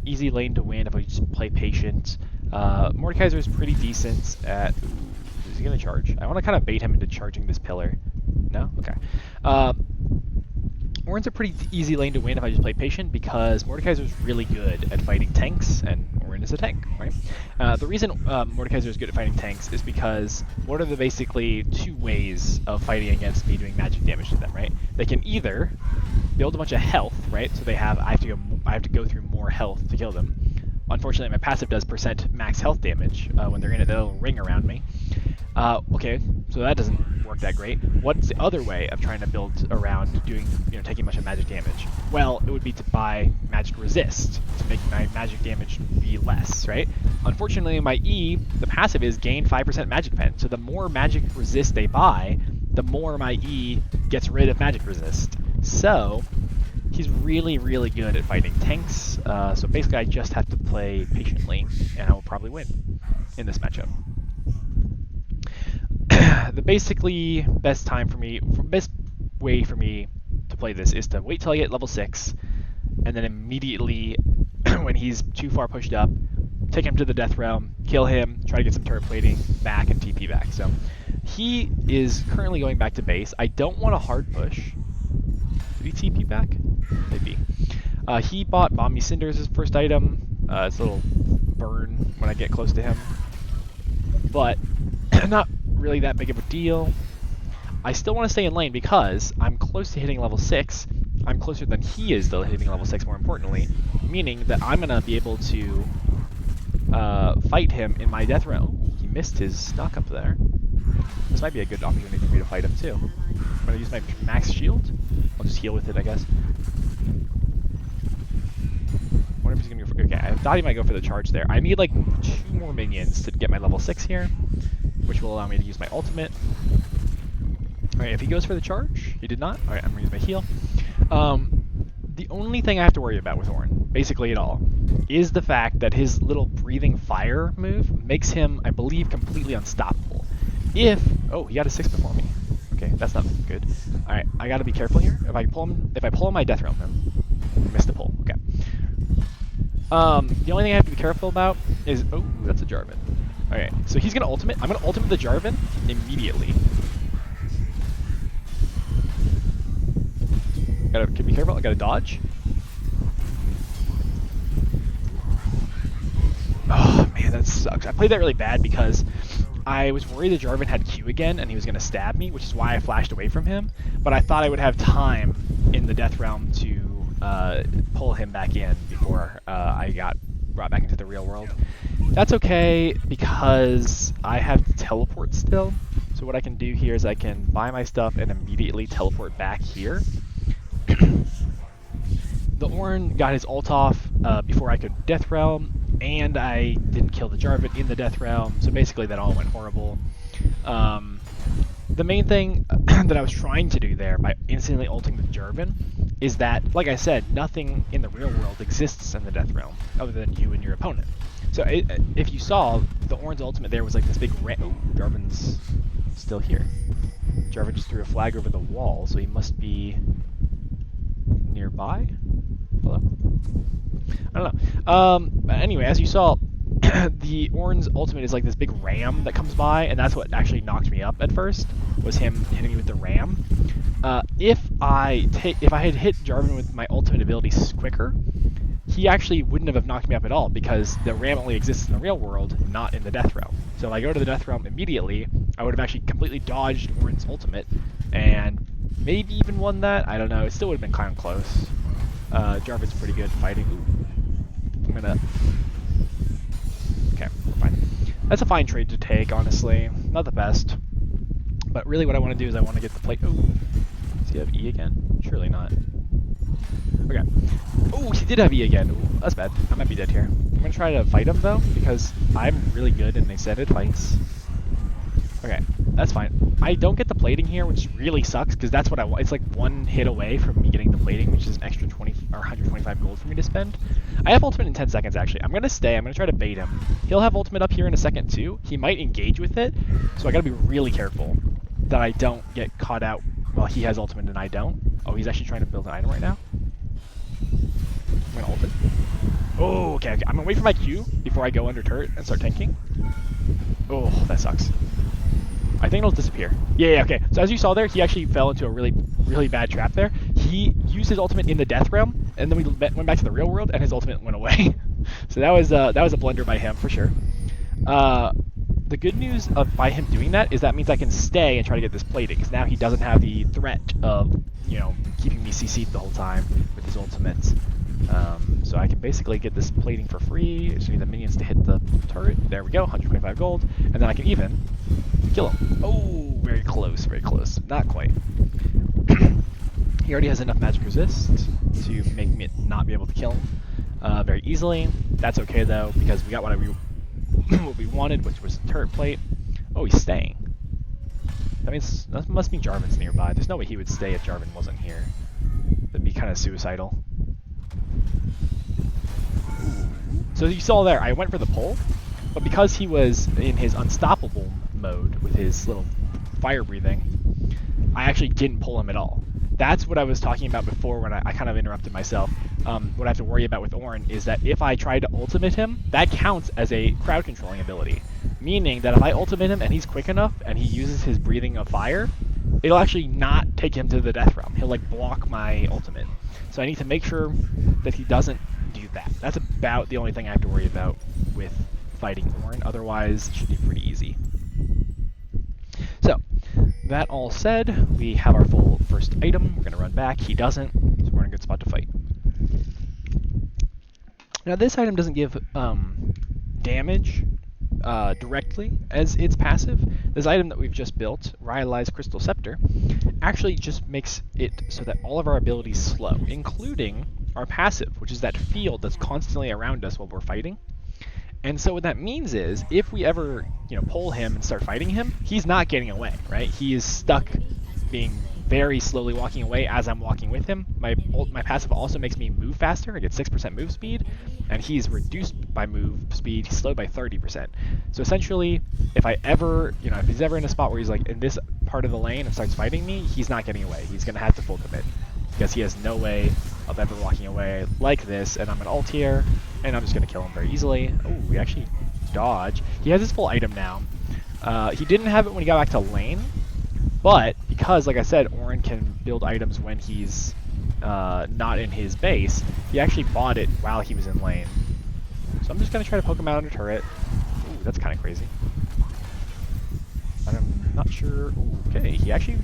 S1: easy lane to win if I just play patient. Mordekaiser is pretty decent at... Ooh, is he going to charge? I want to kind of bait him into charging this pillar. No? Okay. Ornn's a pretty easy lane to win if I just play patient because Mordekaiser is really good at fighting tanks, and Ornn is a tank, right? The reason Mordekaiser is good at fighting tanks is because what are the basically 2 ways of fighting against me doing magic damage to them, right? They can either build a bunch of health, right? So I have to go through more health to kill them. Unfortunately, my passive does % max health damage when they're in a little ring around me. Okay, so that doesn't work that great. What's the other way of trying to build around doing, taking a bunch of magic damage? Well, it would be to buy magic resist to make my magic damage be less, right? Unfortunately, my E, the passive is gain 5% magic pen. So the more magic resist they buy, the more my E gets rid of magic resist. So he's really, really good at fighting tanks. So basically, I just have to play patiently, and I will probably win in this matchup. The basically best way for me to play this is to wait till I get level 6, and then immediately, when he's too far pushed up, take him to the Death Realm, kill him, try to get some turret plating back, and TP back. So he is currently going back to base. I don't want a hard push. Did he TP back? Maybe. He bought Mommy Cinder as his first item. It's a little burn when I get close to him. But not really that big of a deal. I still want to stay in lane because I'm close to hitting level 6. I'm closer than he is to hitting level 6, more importantly, meaning that I'm going to be able to fight him in my Death Realm. He missed his knock-up there. This might be a good opportunity for me to fight him too. I'm going to use my max shield. I'll just heal with it, I guess. I wonder if he's going to go for... Okay, I thought he might go for the charge there. I need like 2 more minions to get my level 6 here, which will allow me to use my ultimate. Alright, if he goes for the charge, he did not. Alright, I'm going to use my heal. The only thing I have to worry about with Ornn, basically at all, is the fact that his little breathing fire move makes him, I believe, completely unstoppable. if... Oh, he got a 6 before me. Okay, that's not good. Alright, I gotta be careful here. If I pull him, I death realm him. Missed the pull. Okay. The only thing I have to be careful about is... Oh, that's a Jarvan. Okay, so he's gonna ultimate. I'm gonna ultimate the Jarvan immediately. Gotta be careful. I gotta dodge. Oh man, that sucks. I played that really bad because I was worried the Jarvan had Q again and he was gonna stab me, which is why I flashed away from him. But I thought I would have time in the Death Realm to pull him back in before I got brought back into the real world. That's okay because I have to teleport still. So what I can do here is I can buy my stuff and immediately teleport back here. The Ornn got his ult off before I could Death Realm, and I didn't kill the Jarvan in the Death Realm, so basically that all went horrible. The main thing that I was trying to do there by instantly ulting the Jarvan is that, like I said, nothing in the real world exists in the Death Realm other than you and your opponent. So if you saw, the Ornn's ultimate there was like this big oh, Jarvan's still here. Jarvan just threw a flag over the wall, so he must be nearby? Hello? I don't know. But anyway, as you saw, the Ornn's ultimate is like this big ram that comes by, and that's what actually knocked me up at first, was him hitting me with the ram. If I had hit Jarvan with my ultimate abilities quicker, he actually wouldn't have knocked me up at all, because the ram only exists in the real world, not in the Death Realm. So if I go to the Death Realm immediately, I would have actually completely dodged Ornn's ultimate, and maybe even won that. I don't know. It still would have been kind of close. Jarvan's pretty good fighting. Ooh. I'm gonna... Okay, we're fine. That's a fine trade to take, honestly. Not the best. But really what I want to do is I want to get the plate... Oh, does he have E again? Surely not. Okay. Oh, he did have E again. Ooh, that's bad. I might be dead here. I'm going to try to fight him, though, because I'm really good in extended fights. Okay, that's fine. I don't get the plating here, which really sucks, because that's what I want. It's like one hit away from me getting the plating, which is an extra 20 or 125 gold for me to spend. I have ultimate in 10 seconds, actually. I'm going to stay. I'm going to try to bait him. He'll have ultimate up here in a second, too. He might engage with it, so I got to be really careful that I don't get caught out while he has ultimate and I don't. Oh, he's actually trying to build an item right now. I'm going to ult it. Oh, okay. I'm going to wait for my Q before I go under turret and start tanking. Oh, that sucks. I think it'll disappear. Yeah, okay. So as you saw there, he actually fell into a really, really bad trap there. He used his ultimate in the Death Realm, and then we went back to the real world, and his ultimate went away. So that was a blunder by him for sure. The good news by him doing that is that means I can stay and try to get this plating, because now he doesn't have the threat of, you know, keeping me CC'd the whole time with his ultimates. So I can basically get this plating for free. I just need the minions to hit the turret. There we go, 125 gold. And then I can even kill him. Oh, very close, very close. Not quite. He already has enough magic resist to make me not be able to kill him very easily. That's okay though, because we got what we wanted, which was the turret plate. Oh, he's staying. That must mean Jarvan's nearby. There's no way he would stay if Jarvan wasn't here. That'd be kind of suicidal. So you saw there, I went for the pull, but because he was in his unstoppable mode with his little fire breathing, I actually didn't pull him at all. That's what I was talking about before when I kind of interrupted myself. What I have to worry about with Ornn is that if I try to ultimate him, that counts as a crowd controlling ability. Meaning that if I ultimate him and he's quick enough and he uses his breathing of fire, it'll actually not take him to the Death Realm. He'll like block my ultimate. So I need to make sure that he doesn't do that. That's about the only thing I have to worry about with fighting Ornn. Otherwise, it should be pretty easy. So, that all said, we have our full first item. We're going to run back. He doesn't, so we're in a good spot to fight. Now, this item doesn't give damage directly as its passive. This item that we've just built, Rylai's Crystal Scepter, actually just makes it so that all of our abilities slow, including our passive, which is that field that's constantly around us while we're fighting. And so what that means is, if we ever, pull him and start fighting him, he's not getting away, right? He is stuck being very slowly walking away as I'm walking with him. My passive also makes me move faster. I get 6% move speed, and he's reduced by move speed. He's slowed by 30%. So essentially, if he's ever in a spot where he's like in this part of the lane and starts fighting me, he's not getting away. He's gonna have to full commit because he has no way of ever walking away like this. And I'm an ult here, and I'm just gonna kill him very easily. Oh, we actually dodge. He has his full item now. He didn't have it when he got back to lane, but because, like I said, Orin can build items when he's not in his base, he actually bought it while he was in lane. So I'm just going to try to poke him out under turret. Ooh, that's kind of crazy. I'm not sure. Ooh, okay, he actually...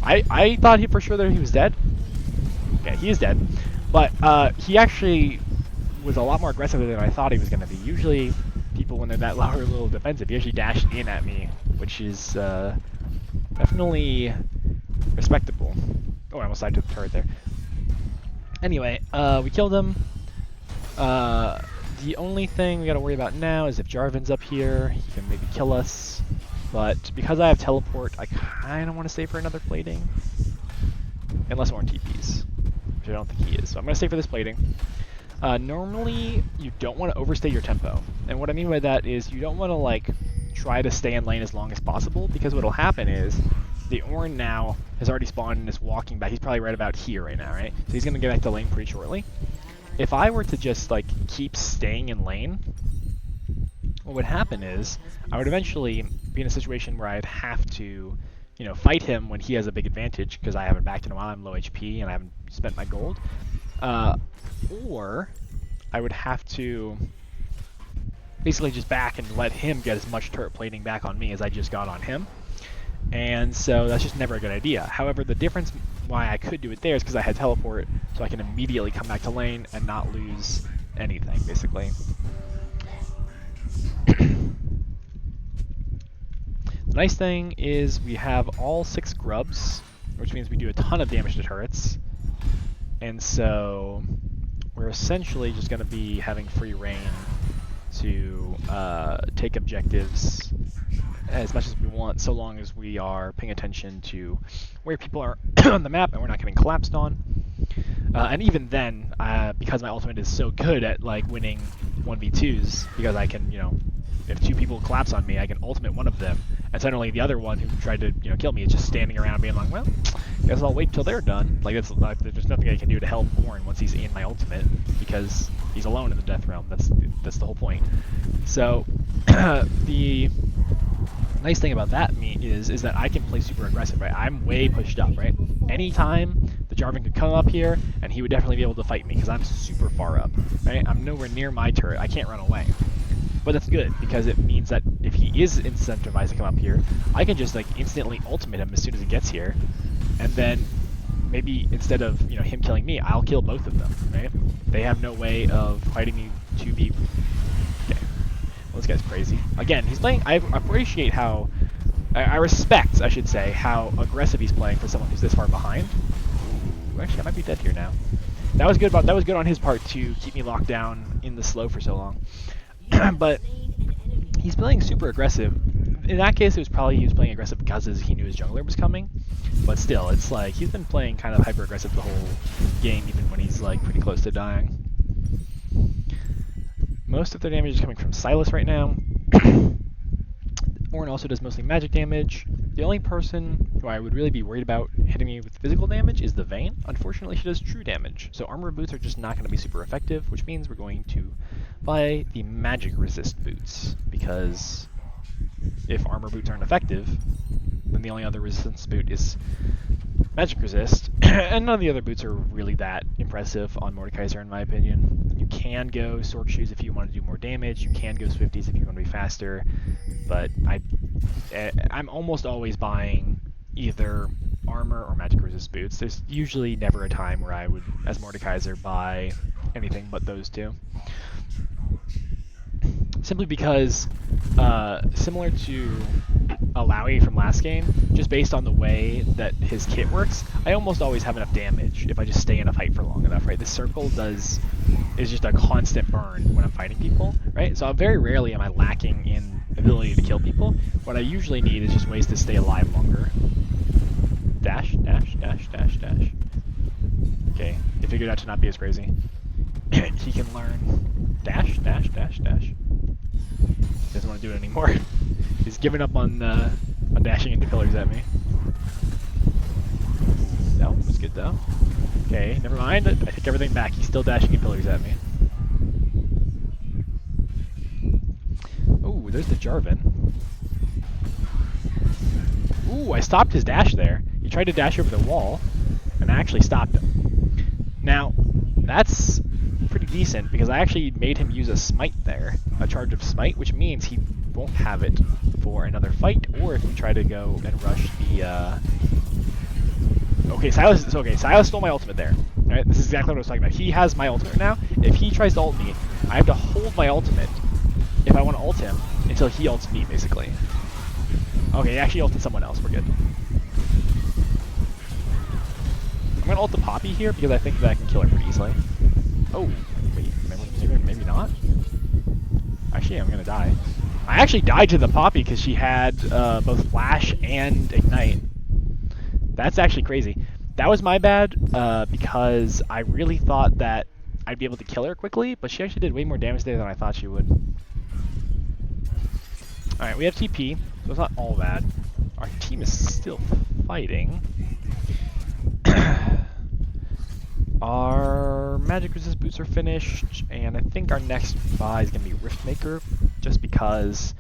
S1: I thought for sure that he was dead. Okay, he is dead. But he actually was a lot more aggressive than I thought he was going to be. Usually, people, when they're that low, are a little defensive. He actually dashed in at me, which is definitely respectable. Oh, I almost died to the turret there. Anyway, we killed him. The only thing we gotta worry about now is if Jarvan's up here, he can maybe kill us. But because I have teleport, I kind of want to stay for another plating. Unless Orin TPs, which I don't think he is. So I'm going to stay for this plating. Normally, you don't want to overstay your tempo. And what I mean by that is you don't want to like try to stay in lane as long as possible, because what will happen is the Orin now has already spawned and is walking back. He's probably right about here right now, right? So he's going to get back to lane pretty shortly. If I were to just like keep staying in lane, what would happen is I would eventually be in a situation where I'd have to, fight him when he has a big advantage because I haven't backed in a while, I'm low HP, and I haven't spent my gold. Or I would have to basically just back and let him get as much turret plating back on me as I just got on him. And so that's just never a good idea. However, the difference why I could do it there is because I had teleport, so I can immediately come back to lane and not lose anything, basically. The nice thing is we have all 6 grubs, which means we do a ton of damage to turrets. And so we're essentially just going to be having free reign to take objectives as much as we want, so long as we are paying attention to where people are on the map and we're not getting collapsed on. And even then, because my ultimate is so good at like winning 1v2s, because I can, if 2 people collapse on me, I can ultimate one of them, and suddenly the other one who tried to, kill me is just standing around being like, well, guess I'll wait till they're done. Like, there's nothing I can do to help Orin once he's in my ultimate, because he's alone in the death realm. That's the whole point. So, the nice thing about that is that I can play super aggressive, right? I'm way pushed up, right? Anytime the Jarvan could come up here, and he would definitely be able to fight me, because I'm super far up, right? I'm nowhere near my turret. I can't run away. But that's good, because it means that if he is incentivized to come up here, I can just like instantly ultimate him as soon as he gets here, and then maybe instead of him killing me, I'll kill both of them, right? They have no way of fighting me to be... Okay. Well, this guy's crazy. Again, he's playing... I appreciate how... I respect, I should say, how aggressive he's playing for someone who's this far behind. Ooh, actually, I might be dead here now. That was good on his part to keep me locked down in the slow for so long. But he's playing super aggressive. In that case, it was probably he was playing aggressive because he knew his jungler was coming. But still, it's like he's been playing kind of hyper aggressive the whole game, even when he's like pretty close to dying. Most of their damage is coming from Sylas right now. Orin also does mostly magic damage. The only person who I would really be worried about hitting me with physical damage is the Vayne. Unfortunately, she does true damage, so armor boots are just not going to be super effective, which means we're going to buy the magic resist boots, because if armor boots aren't effective, then the only other resistance boot is magic resist, and none of the other boots are really that impressive on Mordekaiser in my opinion. You can go Sork Shoes if you want to do more damage, you can go Swifties if you want to be faster, but I'm almost always buying either armor or magic resist boots. There's usually never a time where I would, as Mordekaiser, buy anything but those two. Simply because, similar to Alawi from last game, just based on the way that his kit works, I almost always have enough damage if I just stay in a fight for long enough, right? This circle is just a constant burn when I'm fighting people, right? So very rarely am I lacking in ability to kill people. What I usually need is just ways to stay alive longer. Dash, dash, dash, dash, dash. Okay, he figured out to not be as crazy. He can learn. Dash, dash, dash, dash. Doesn't want to do it anymore. He's given up on dashing into pillars at me. That one was good though. Okay, never mind. I take everything back. He's still dashing into pillars at me. Ooh, there's the Jarvan. Ooh, I stopped his dash there. He tried to dash over the wall, and I actually stopped him. Now, that's pretty decent, because I actually made him use a smite there, a charge of smite, which means he won't have it for another fight, or if we try to go and rush the, Okay, Silas stole my ultimate there. Right? This is exactly what I was talking about. He has my ultimate now. If he tries to ult me, I have to hold my ultimate if I want to ult him until he ults me, basically. Okay, he actually ulted someone else. We're good. I'm going to ult the Poppy here because I think that I can kill her pretty easily. Oh, wait, maybe not? Actually, I'm going to die. I actually died to the Poppy because she had both Flash and Ignite. That's actually crazy. That was my bad because I really thought that I'd be able to kill her quickly, but she actually did way more damage there than I thought she would. Alright, we have TP, so it's not all bad. Our team is still fighting. Our magic resist boots are finished, and I think our next buy is going to be Riftmaker, just because,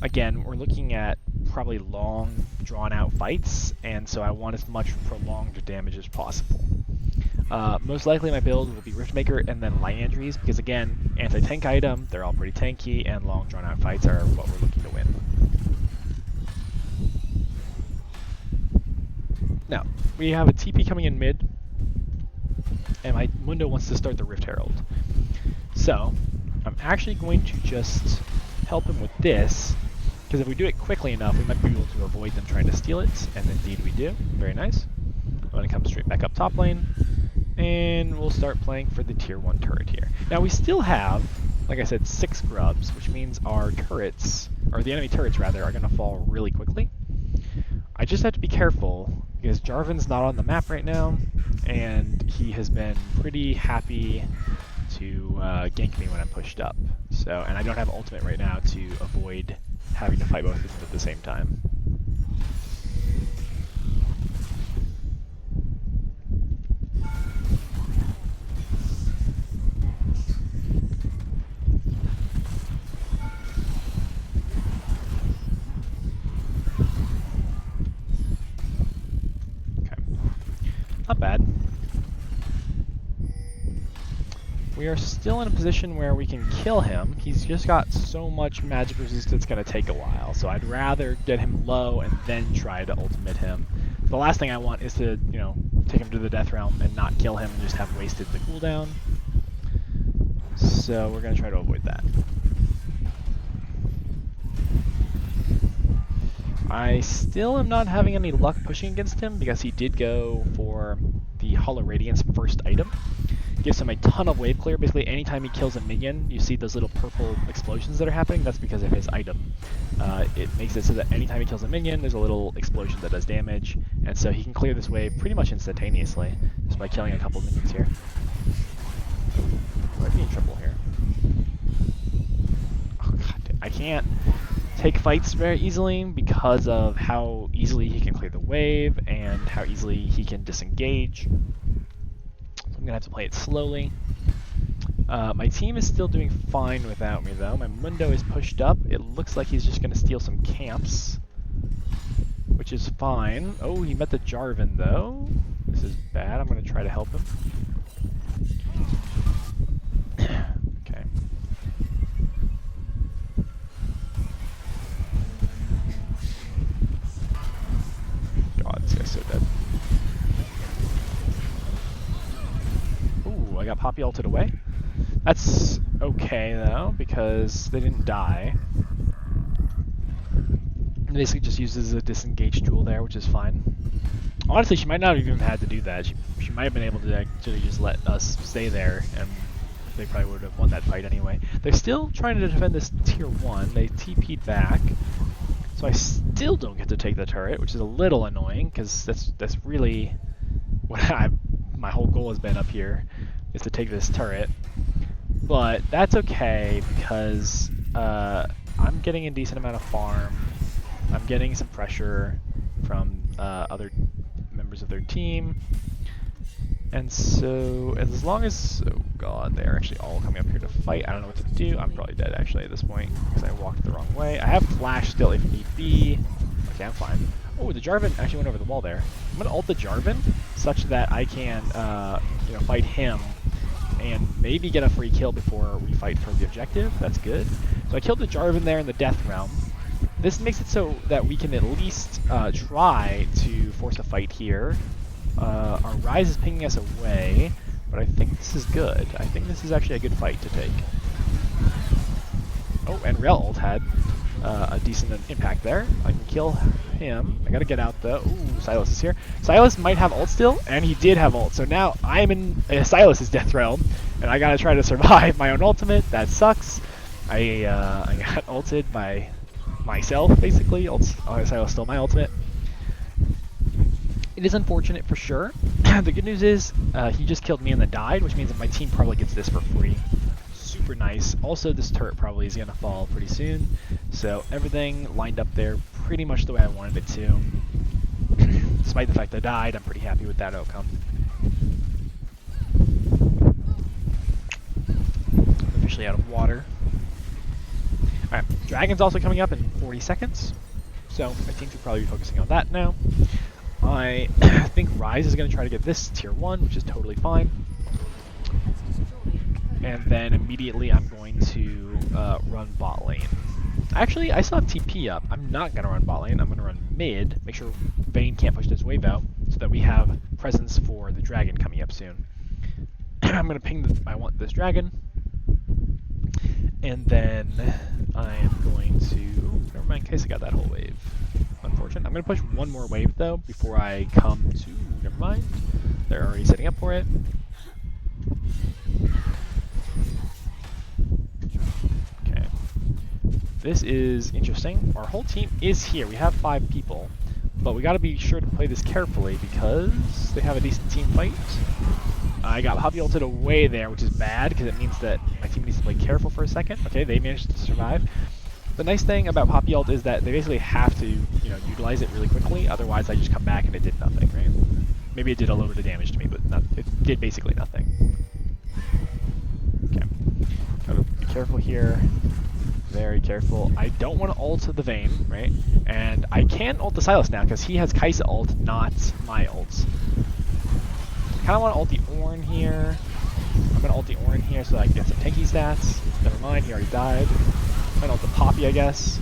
S1: again, we're looking at probably long, drawn-out fights, and so I want as much prolonged damage as possible. Most likely my build will be Riftmaker and then Liandry's, because again, anti-tank item, they're all pretty tanky, and long drawn-out fights are what we're looking to win. Now, we have a TP coming in mid, and my Mundo wants to start the Rift Herald. So, I'm actually going to just help him with this, because if we do it quickly enough, we might be able to avoid them trying to steal it, and indeed we do. Very nice. I'm going to come straight back up top lane, and we'll start playing for the tier 1 turret here. Now we still have, like I said, 6 grubs, which means our turrets, or the enemy turrets rather, are going to fall really quickly. I just have to be careful, because Jarvan's not on the map right now, and he has been pretty happy to gank me when I'm pushed up. So, and I don't have ultimate right now to avoid having to fight both of them at the same time. Okay. Not bad. We are still in a position where we can kill him. He's just got so much magic resist it's going to take a while, so I'd rather get him low and then try to ultimate him. The last thing I want is to, you know, take him to the death realm and not kill him and just have wasted the cooldown. So we're going to try to avoid that. I still am not having any luck pushing against him because he did go for the Hollow Radiance first item. Gives him a ton of wave clear. Basically, anytime he kills a minion, you see those little purple explosions that are happening. That's because of his item. It makes it so that anytime he kills a minion, there's a little explosion that does damage, and so he can clear this wave pretty much instantaneously just by killing a couple minions here. Might be in trouble here. Oh god, I can't take fights very easily because of how easily he can clear the wave and how easily he can disengage. I'm going to have to play it slowly. My team is still doing fine without me, though. My Mundo is pushed up. It looks like he's just going to steal some camps, which is fine. Oh, he met the Jarvan, though. This is bad. I'm going to try to help him. Okay. God, this guy's so dead. I got Poppy ulted away. That's okay though, because they didn't die. It basically just uses a disengage tool there, which is fine. Honestly, she might not have even had to do that. She might have been able to actually just let us stay there, and they probably would have won that fight anyway. They're still trying to defend this tier 1. They TP'd back, so I still don't get to take the turret, which is a little annoying because that's really what my whole goal has been up here, is to take this turret. But that's okay because I'm getting a decent amount of farm. I'm getting some pressure from other members of their team. And so, as long as, oh god, they're actually all coming up here to fight. I don't know what to do. I'm probably dead actually at this point because I walked the wrong way. I have flash still if need be. Okay, I'm fine. Oh, the Jarvan actually went over the wall there. I'm gonna ult the Jarvan such that I can, fight him and maybe get a free kill before we fight for the objective. That's good. So I killed the Jarvan there in the Death Realm. This makes it so that we can at least try to force a fight here. Our Rise is pinging us away, but I think this is good. I think this is actually a good fight to take. Oh, and Rel ult had a decent impact there. I can kill him. I gotta get out though. Ooh, Silas is here. Silas might have ult still, and he did have ult. So now I am in Silas's death realm, and I gotta try to survive my own ultimate. That sucks. I got ulted by myself, basically. Silas stole my ultimate. It is unfortunate for sure. The good news is he just killed me and then died, which means that my team probably gets this for free. Super nice. Also, this turret probably is going to fall pretty soon. So everything lined up there pretty much the way I wanted it to. Despite the fact I died, I'm pretty happy with that outcome. I'm officially out of water. Alright, Dragon's also coming up in 40 seconds. So my team should probably be focusing on that now. I think Rise is going to try to get this tier 1, which is totally fine. And then immediately I'm going to run bot lane. Actually, I still have TP up. I'm not going to run bot lane. I'm going to run mid, make sure Vayne can't push this wave out, so that we have presence for the dragon coming up soon. I'm going to ping I want this dragon. And then I am going to... Ooh, never mind, in case I got that whole wave. Unfortunate. I'm going to push one more wave, though, before I come to... Never mind. They're already setting up for it. Okay. This is interesting. Our whole team is here. We have 5 people. But we got to be sure to play this carefully because they have a decent team fight. I got Poppy ulted away there, which is bad because it means that my team needs to play careful for a second. Okay, they managed to survive. The nice thing about Poppy ult is that they basically have to, utilize it really quickly. Otherwise, I just come back and it did nothing, right? Maybe it did a little bit of damage to me, but it did basically nothing. Okay, gotta be careful here. Very careful. I don't want to ult the Vayne, right? And I can ult the Silas now because he has Kai'Sa ult, not my ult. I kind of want to ult the Ornn here. I'm going to ult the Ornn here so that I can get some tanky stats. Never mind, he already died. I'm going to ult the Poppy, I guess.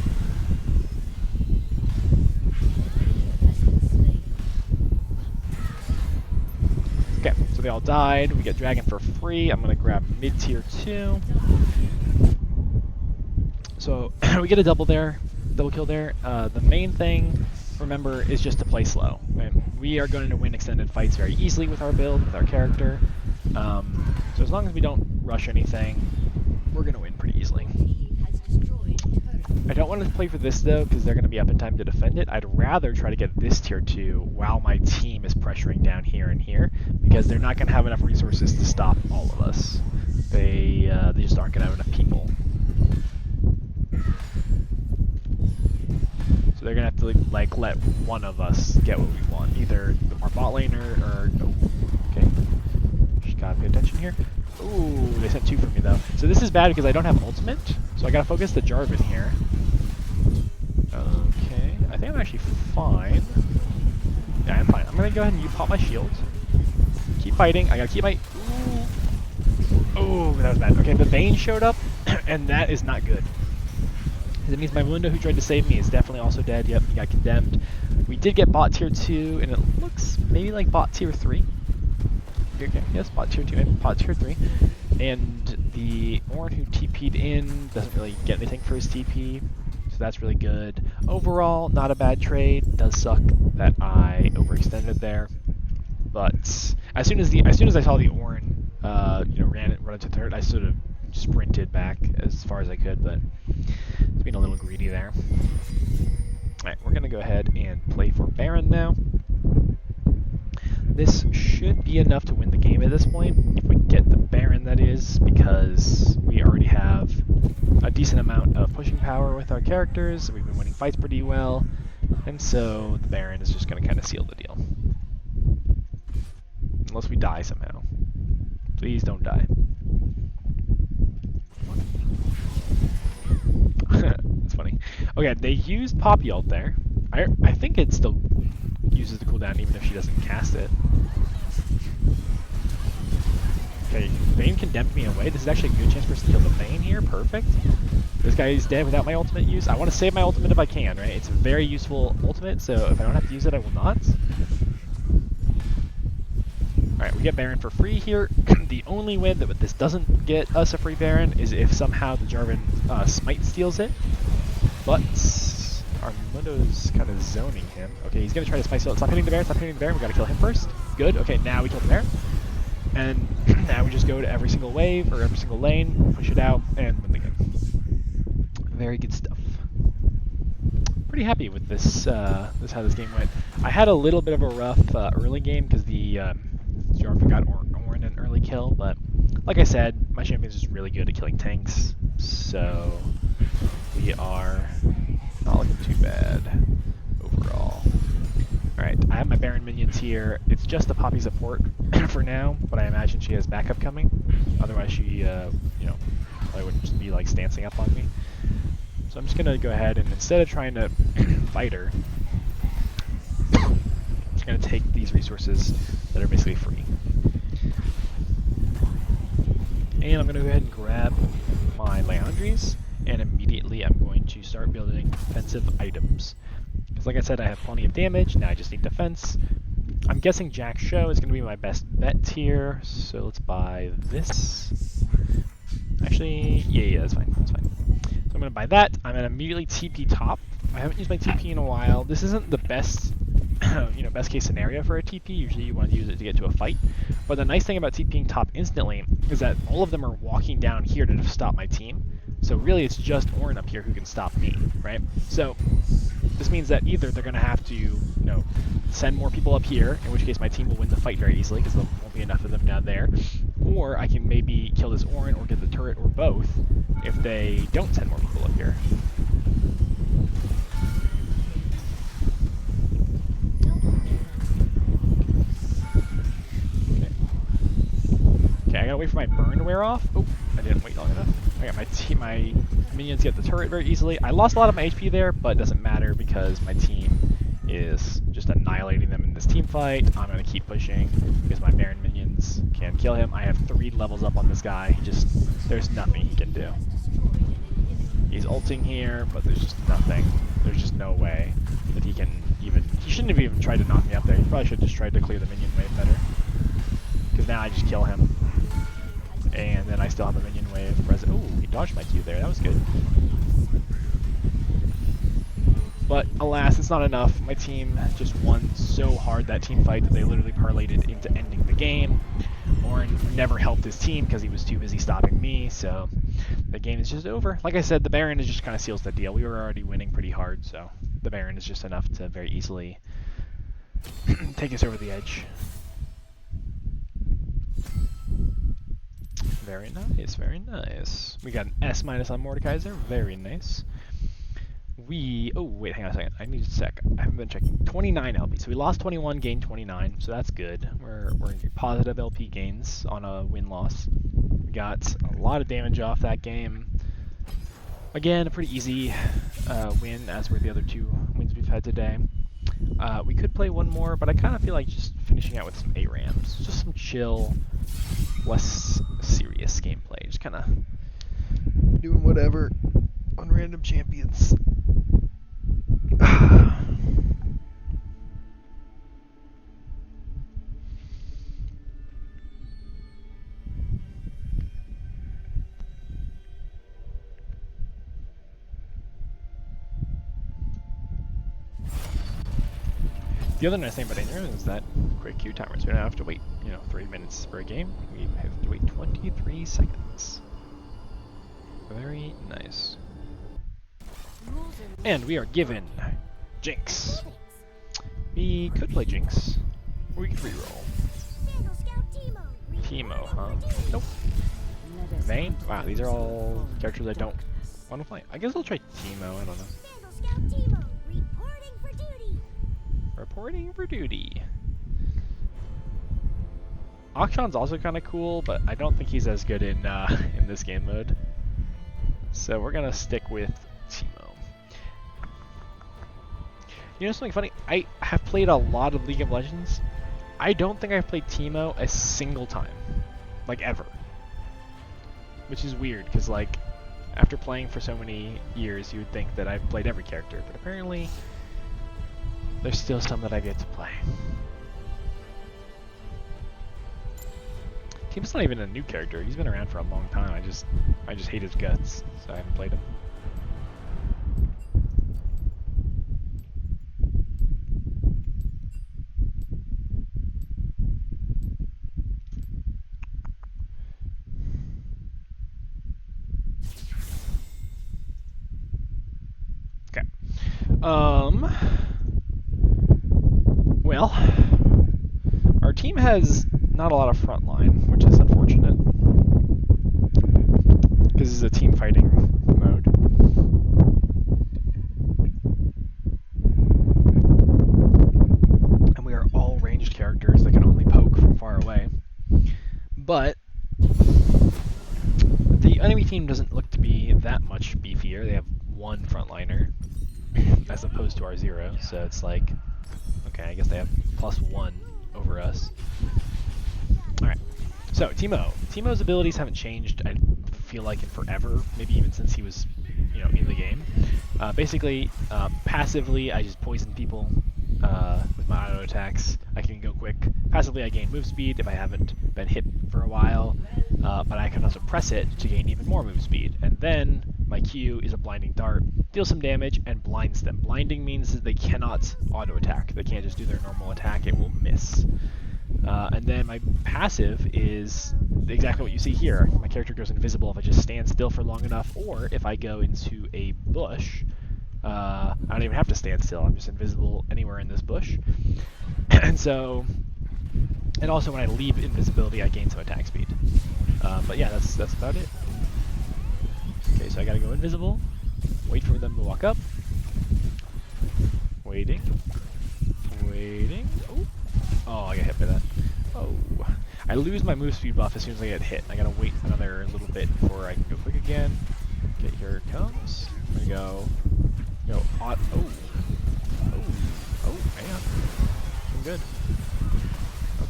S1: Okay, so they all died. We get Dragon for free. I'm going to grab mid-tier 2. So we get a double kill there. The main thing, remember, is just to play slow. Right? We are going to win extended fights very easily with our build, with our character. So as long as we don't rush anything, we're going to win pretty easily. I don't want to play for this though, because they're going to be up in time to defend it. I'd rather try to get this tier 2 while my team is pressuring down here and here, because they're not going to have enough resources to stop all of us. They just aren't going to have enough people. So they're gonna have to let one of us get what we want, either our bot laner or okay. Just gotta pay attention here. Ooh, they sent 2 for me though. So this is bad because I don't have ultimate, so I gotta focus the Jarvan here. Okay, I think I'm actually fine. Yeah, I'm fine. I'm gonna go ahead and pop my shield. Keep fighting. I gotta keep my. Ooh, that was bad. Okay, the Vayne showed up, and that is not good. It means my Mundo who tried to save me is definitely also dead. Yep, he got condemned. We did get bot tier 2, and it looks maybe like bot tier 3. Okay, yes, bot tier 2 and bot tier 3. And the Ornn who TP'd in doesn't really get anything for his TP, so that's really good. Overall, not a bad trade. It does suck that I overextended there, but as soon as I saw the Ornn, run into the turret, I sort of sprinted back as far as I could, but being a little greedy there. Alright, we're going to go ahead and play for Baron now. This should be enough to win the game at this point, if we get the Baron, that is, because we already have a decent amount of pushing power with our characters. We've been winning fights pretty well, and so the Baron is just going to kind of seal the deal. Unless we die somehow. Please don't die. That's funny. Okay, they used Poppy ult there. I think it still uses the cooldown even if she doesn't cast it. Okay, Vayne condemned me away. This is actually a good chance for us to kill the Vayne here. Perfect. This guy is dead without my ultimate use. I want to save my ultimate if I can, right? It's a very useful ultimate, so if I don't have to use it, I will not. Alright, we get Baron for free here. The only way that this doesn't get us a free Baron is if somehow the Jarvan Smite steals it. But Armando's kind of zoning him. Okay, he's going to try to Smite steal it. Stop hitting the Baron, stop hitting the Baron. We got to kill him first. Good. Okay, now we kill the Baron. And now we just go to every single wave or every single lane, push it out, and win the game. Very good stuff. Pretty happy with this. This how this game went. I had a little bit of a rough early game because the Jarvan got Ornn an early kill, but like I said, my champion is just really good at killing tanks, so we are not looking too bad overall. Alright, I have my Baron minions here. It's just the Poppy support for now, but I imagine she has backup coming. Otherwise she, you know, probably wouldn't just be like stancing up on me. So I'm just going to go ahead and instead of trying to fight her, I'm just going to take these resources that are basically free. And I'm going to go ahead and grab my Leandries, and immediately I'm going to start building defensive items. Because like I said, I have plenty of damage, now I just need defense. I'm guessing Jack Show is going to be my best bet here, so let's buy this. Actually, yeah, that's fine, that's fine. So I'm going to buy that. I'm going to immediately TP top. I haven't used my TP in a while. This isn't the best, you know, best case scenario for a TP. Usually you want to use it to get to a fight. But the nice thing about TPing top instantly is that all of them are walking down here to stop my team. So really it's just Ornn up here who can stop me, right? So this means that either they're going to have to, you know, send more people up here, in which case my team will win the fight very easily because there won't be enough of them down there, or I can maybe kill this Ornn or get the turret or both if they don't send more people up here. Okay, I gotta wait for my burn to wear off. Oh, I didn't wait long enough. I got my minions get the turret very easily. I lost a lot of my HP there, but it doesn't matter because my team is just annihilating them in this team fight. I'm gonna keep pushing because my Baron minions can kill him. I have 3 levels up on this guy. There's nothing he can do. He's ulting here, but there's just nothing. There's just no way that he can even. He shouldn't have even tried to knock me up there. He probably should have just tried to clear the minion wave better. Because now I just kill him. And then I still have a minion wave present. Oh, he dodged my Q there. That was good. But alas, it's not enough. My team just won so hard that team fight that they literally parlayed it into ending the game. Ornn never helped his team because he was too busy stopping me, so the game is just over. Like I said, the Baron just kind of seals the deal. We were already winning pretty hard, so the Baron is just enough to very easily take us over the edge. Very nice, very nice. We got an S- on Mordekaiser, very nice. Oh wait, hang on a second, I need to check. I haven't been checking. 29 LP, so we lost 21, gained 29, so that's good. We're positive LP gains on a win-loss. We got a lot of damage off that game. Again, a pretty easy win, as were the other 2 wins we've had today. We could play one more, but I kind of feel like just finishing out with some ARAMs. Just some chill, less serious gameplay. Just kind of doing whatever on random champions. The other nice thing about ARAM is that quick queue timers. We don't have to wait, 3 minutes for a game. We have to wait 23 seconds. Very nice. And we are given Jinx. We could play Jinx. Or we could reroll. Teemo, huh? Nope. Vayne? Wow, these are all characters I don't want to play. I guess I'll try Teemo, I don't know. Reporting for duty. Akshan's also kind of cool, but I don't think he's as good in this game mode. So we're gonna stick with Teemo. You know something funny? I have played a lot of League of Legends. I don't think I've played Teemo a single time. Like, ever. Which is weird, because, like, after playing for so many years, you would think that I've played every character, but apparently, there's still some that I get to play. Teemo's not even a new character. He's been around for a long time. I just hate his guts, so I haven't played him. Okay. Well, our team has not a lot of front line, which is unfortunate. Because this is a team fighting mode. And we are all ranged characters that can only poke from far away. But the enemy team doesn't look to be that much beefier. They have one frontliner as opposed to our 0, so it's like, okay, I guess they have +1 over us. Alright, so Teemo. Teemo's abilities haven't changed, I feel like, in forever, maybe even since he was, in the game. Basically, passively, I just poison people with my auto attacks. I can go quick. Passively, I gain move speed if I haven't been hit for a while, but I can also press it to gain even more move speed. And then my Q is a blinding dart, deals some damage, and blinds them. Blinding means that they cannot auto attack. They can't just do their normal attack, it will miss. And then my passive is exactly what you see here. My character goes invisible if I just stand still for long enough, or if I go into a bush. I don't even have to stand still, I'm just invisible anywhere in this bush. And also when I leave invisibility, I gain some attack speed. But yeah, that's about it. Okay, so I gotta go invisible, wait for them to walk up. Waiting. Oh, I got hit by that. Oh. I lose my move speed buff as soon as I get hit. I gotta wait another little bit before I can go quick again. Okay, here it comes. I'm gonna go man. I'm good.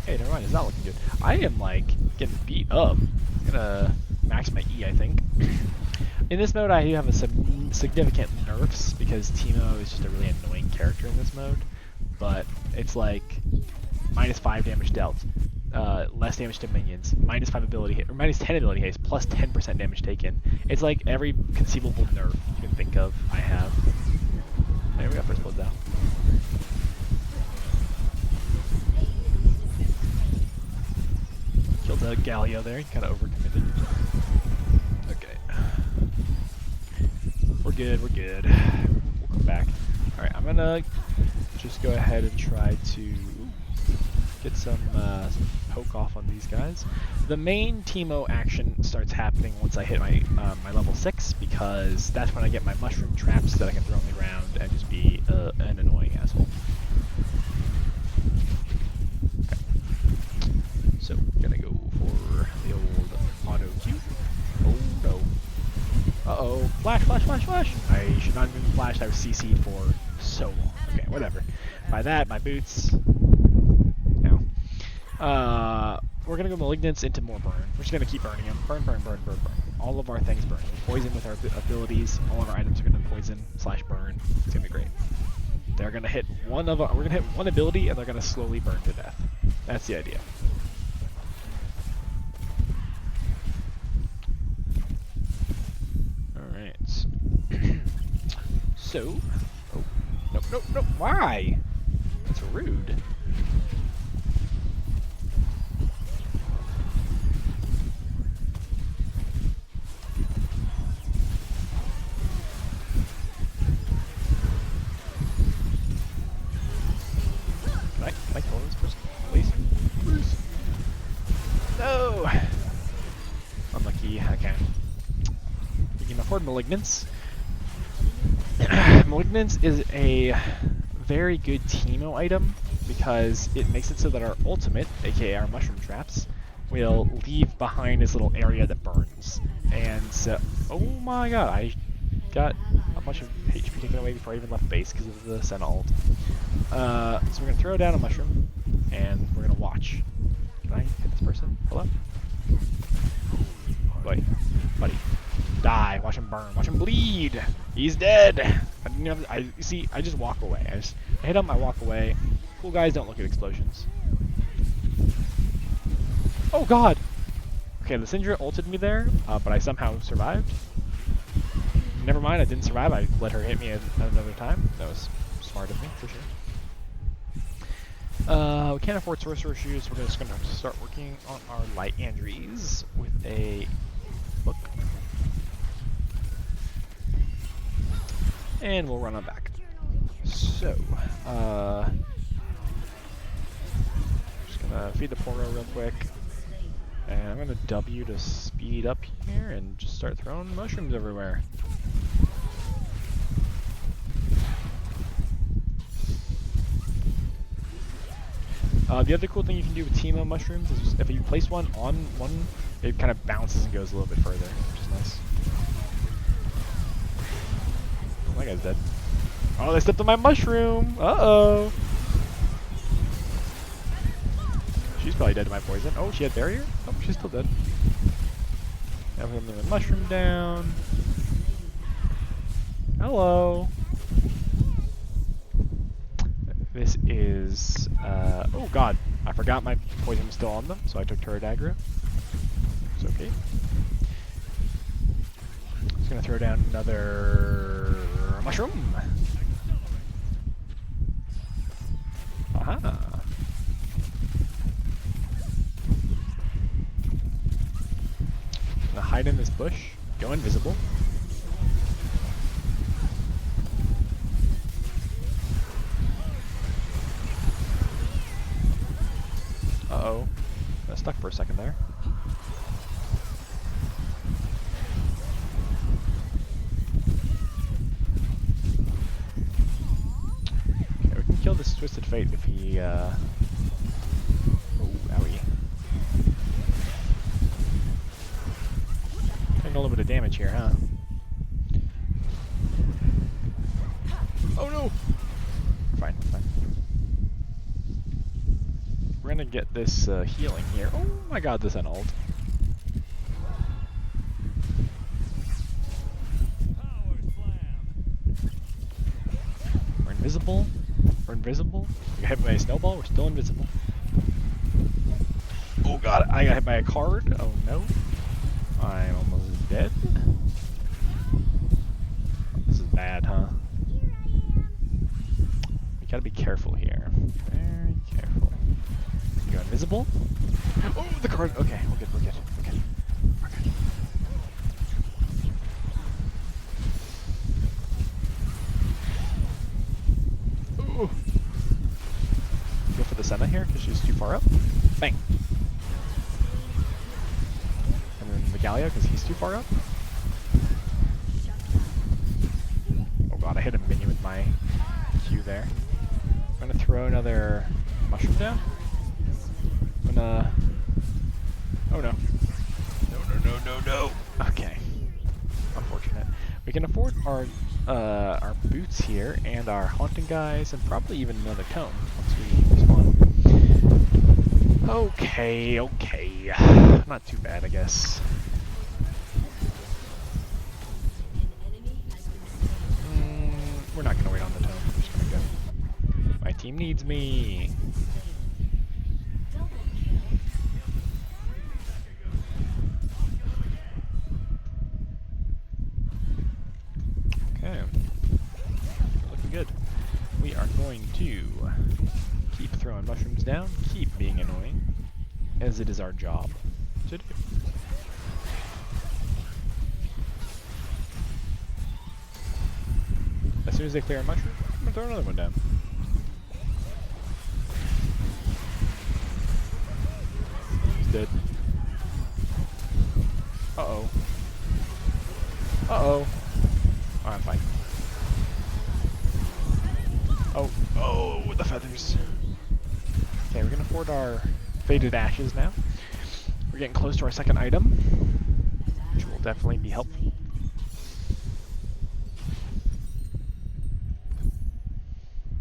S1: Okay, never mind, it's not looking good. I am, like, getting beat up. I'm gonna max my E, I think. In this mode, I have some significant nerfs, because Teemo is just a really annoying character in this mode. But it's like -5 damage dealt, less damage to minions, -5 ability hit, or -10 ability hits, plus 10% damage taken. It's like every conceivable nerf you can think of, I have. There we go, first blood down. Killed the Galio there, he kind of overcommitted. Okay. We're good. We'll come back. Alright, I'm gonna just go ahead and try to get some poke off on these guys. The main Teemo action starts happening once I hit my my level 6, because that's when I get my mushroom traps that I can throw on the ground and just be an annoying asshole. Okay. So, gonna go for the old auto Q. Oh no. Uh-oh. Flash! I should not have been flashed, I was CC'd for so long. Okay, whatever. By that, my boots. Now. We're gonna go Malignance into more burn. We're just gonna keep burning them. Burn. All of our things burn. We poison with our abilities. All of our items are gonna poison/burn. It's gonna be great. They're gonna hit we're gonna hit one ability, and they're gonna slowly burn to death. That's the idea. Alright. So... Oh. No. Why? That's rude. Okay. We can afford Malignance. Malignance is a very good Teemo item because it makes it so that our ultimate, aka our mushroom traps, will leave behind this little area that burns. And so, oh my god, I got a bunch of HP taken away before I even left base because of the Senna ult. So we're going to throw down a mushroom, and we're going to watch. Can I hit this person? Hello? Boy, buddy. Die. Watch him burn. Watch him bleed. He's dead. I didn't have, you see, I just walk away. I hit him, I walk away. Cool guys don't look at explosions. Oh god! Okay, the Syndra ulted me there, but I somehow survived. Never mind, I didn't survive. I let her hit me at another time. That was smart of me, for sure. We can't afford Sorcerer Shoes. We're just going to start working on our Light Andries with a book. And we'll run on back. So, just going to feed the Poro real quick. And I'm going to W to speed up here and just start throwing mushrooms everywhere. The other cool thing you can do with Teemo mushrooms is if you place one on one, it kind of bounces and goes a little bit further, which is nice. Oh, that guy's dead. Oh, they stepped on my mushroom! Uh-oh! She's probably dead to my poison. Oh, she had barrier? Oh, she's still dead. Now we're gonna the mushroom down. Hello! This is, oh god, I forgot my poison was still on them, so I took turret aggro. It's okay. Just gonna throw down another mushroom. Aha. Gonna hide in this bush, go invisible. Uh-oh. Got stuck for a second there. Okay, we can kill this Twisted Fate if he, oh, owie. Taking a little bit of damage here, huh? Oh no! Fine, fine. We're gonna get this healing here. Oh my god, this an ult. We're invisible. We're invisible. We got hit by a snowball. We're still invisible. Oh god, I got hit by a card. Oh no. I'm almost dead. This is bad, huh? We gotta be careful here. Very careful. Go invisible. Oh, the card. Okay, we're good. We're good. We're good. We're good. Ooh. Go for the Senna here because she's too far up. Bang. And then the Galio because he's too far up. Oh god, I hit a minion with my Q there. I'm gonna throw another mushroom down. Oh no. No, no, no, no, no. Okay. Unfortunate. We can afford our boots here and our haunting guys and probably even another cone once we respawn. Okay, okay. Not too bad, I guess. We're not gonna wait on the tone. We're just gonna go. My team needs me. Okay, looking good. We are going to keep throwing mushrooms down, keep being annoying, as it is our job to do. As soon as they clear a mushroom, I'm gonna throw another one down. He's dead. Uh-oh. Uh-oh. Oh, I'm fine. Oh, the feathers. Okay, we're gonna afford our faded ashes now. We're getting close to our second item, which will definitely be helpful.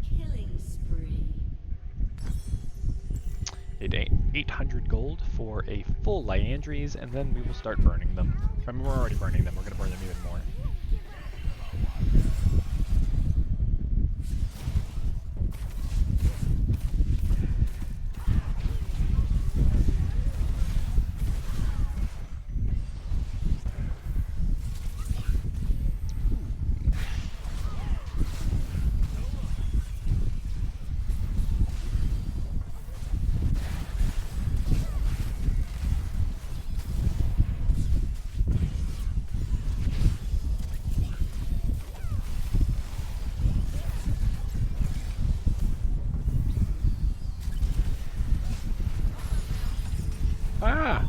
S2: Killing spree.
S1: It 800 gold for a full Liandry's, and then we will start burning them. I mean, we're already burning them. We're gonna burn them even more. Ah!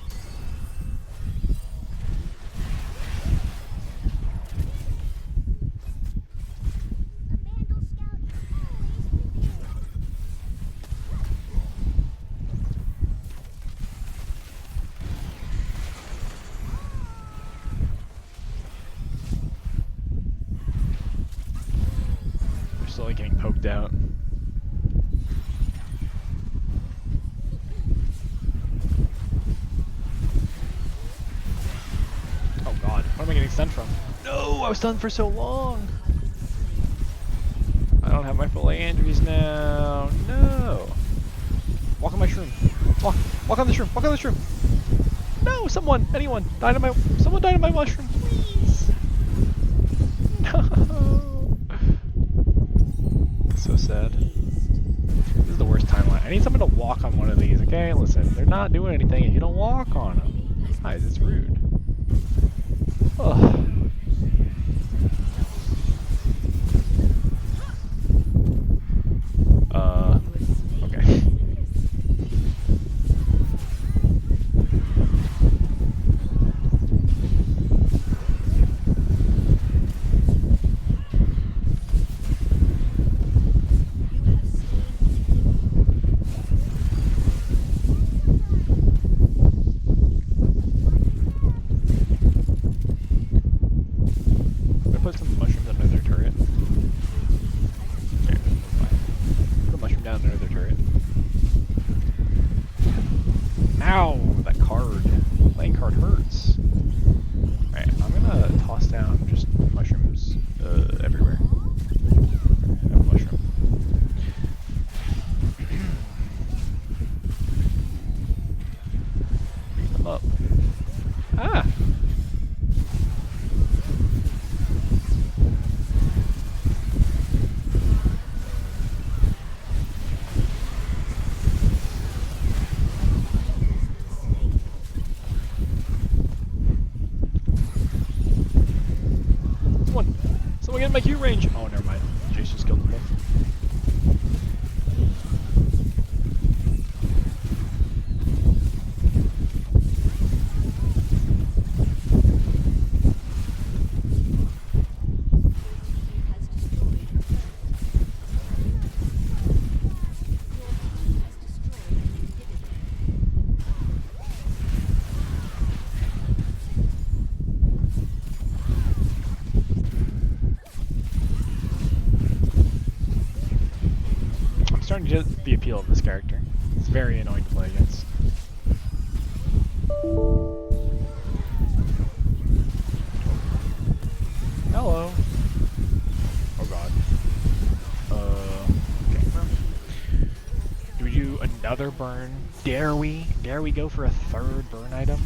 S1: They're slowly getting poked out. Oh god, what am I getting stunned from? No, I was stunned for so long! I don't have my full Andrews now. No! Walk on my shroom. Walk on the shroom. Walk on the shroom. No, someone, anyone, someone died on my mushroom, please. No. So sad. This is the worst timeline. I need someone to walk on one of these. Okay, listen, they're not doing anything if you don't walk on them. Guys, it's rude. Ugh. Okay. I'm gonna put some mushrooms under their turret. There, fine. Put a mushroom down under their turret. Ow! That card. Playing card hurts. Alright, I'm gonna toss down just mushrooms everywhere. A mushroom. Beat them up. Ah! Someone get in my Q range! Oh, never mind. Jace just killed them both. Starting to get the appeal of this character. It's very annoying to play against. Hello. Oh god. Okay. Do we do another burn? Dare we? Dare we go for a third burn item?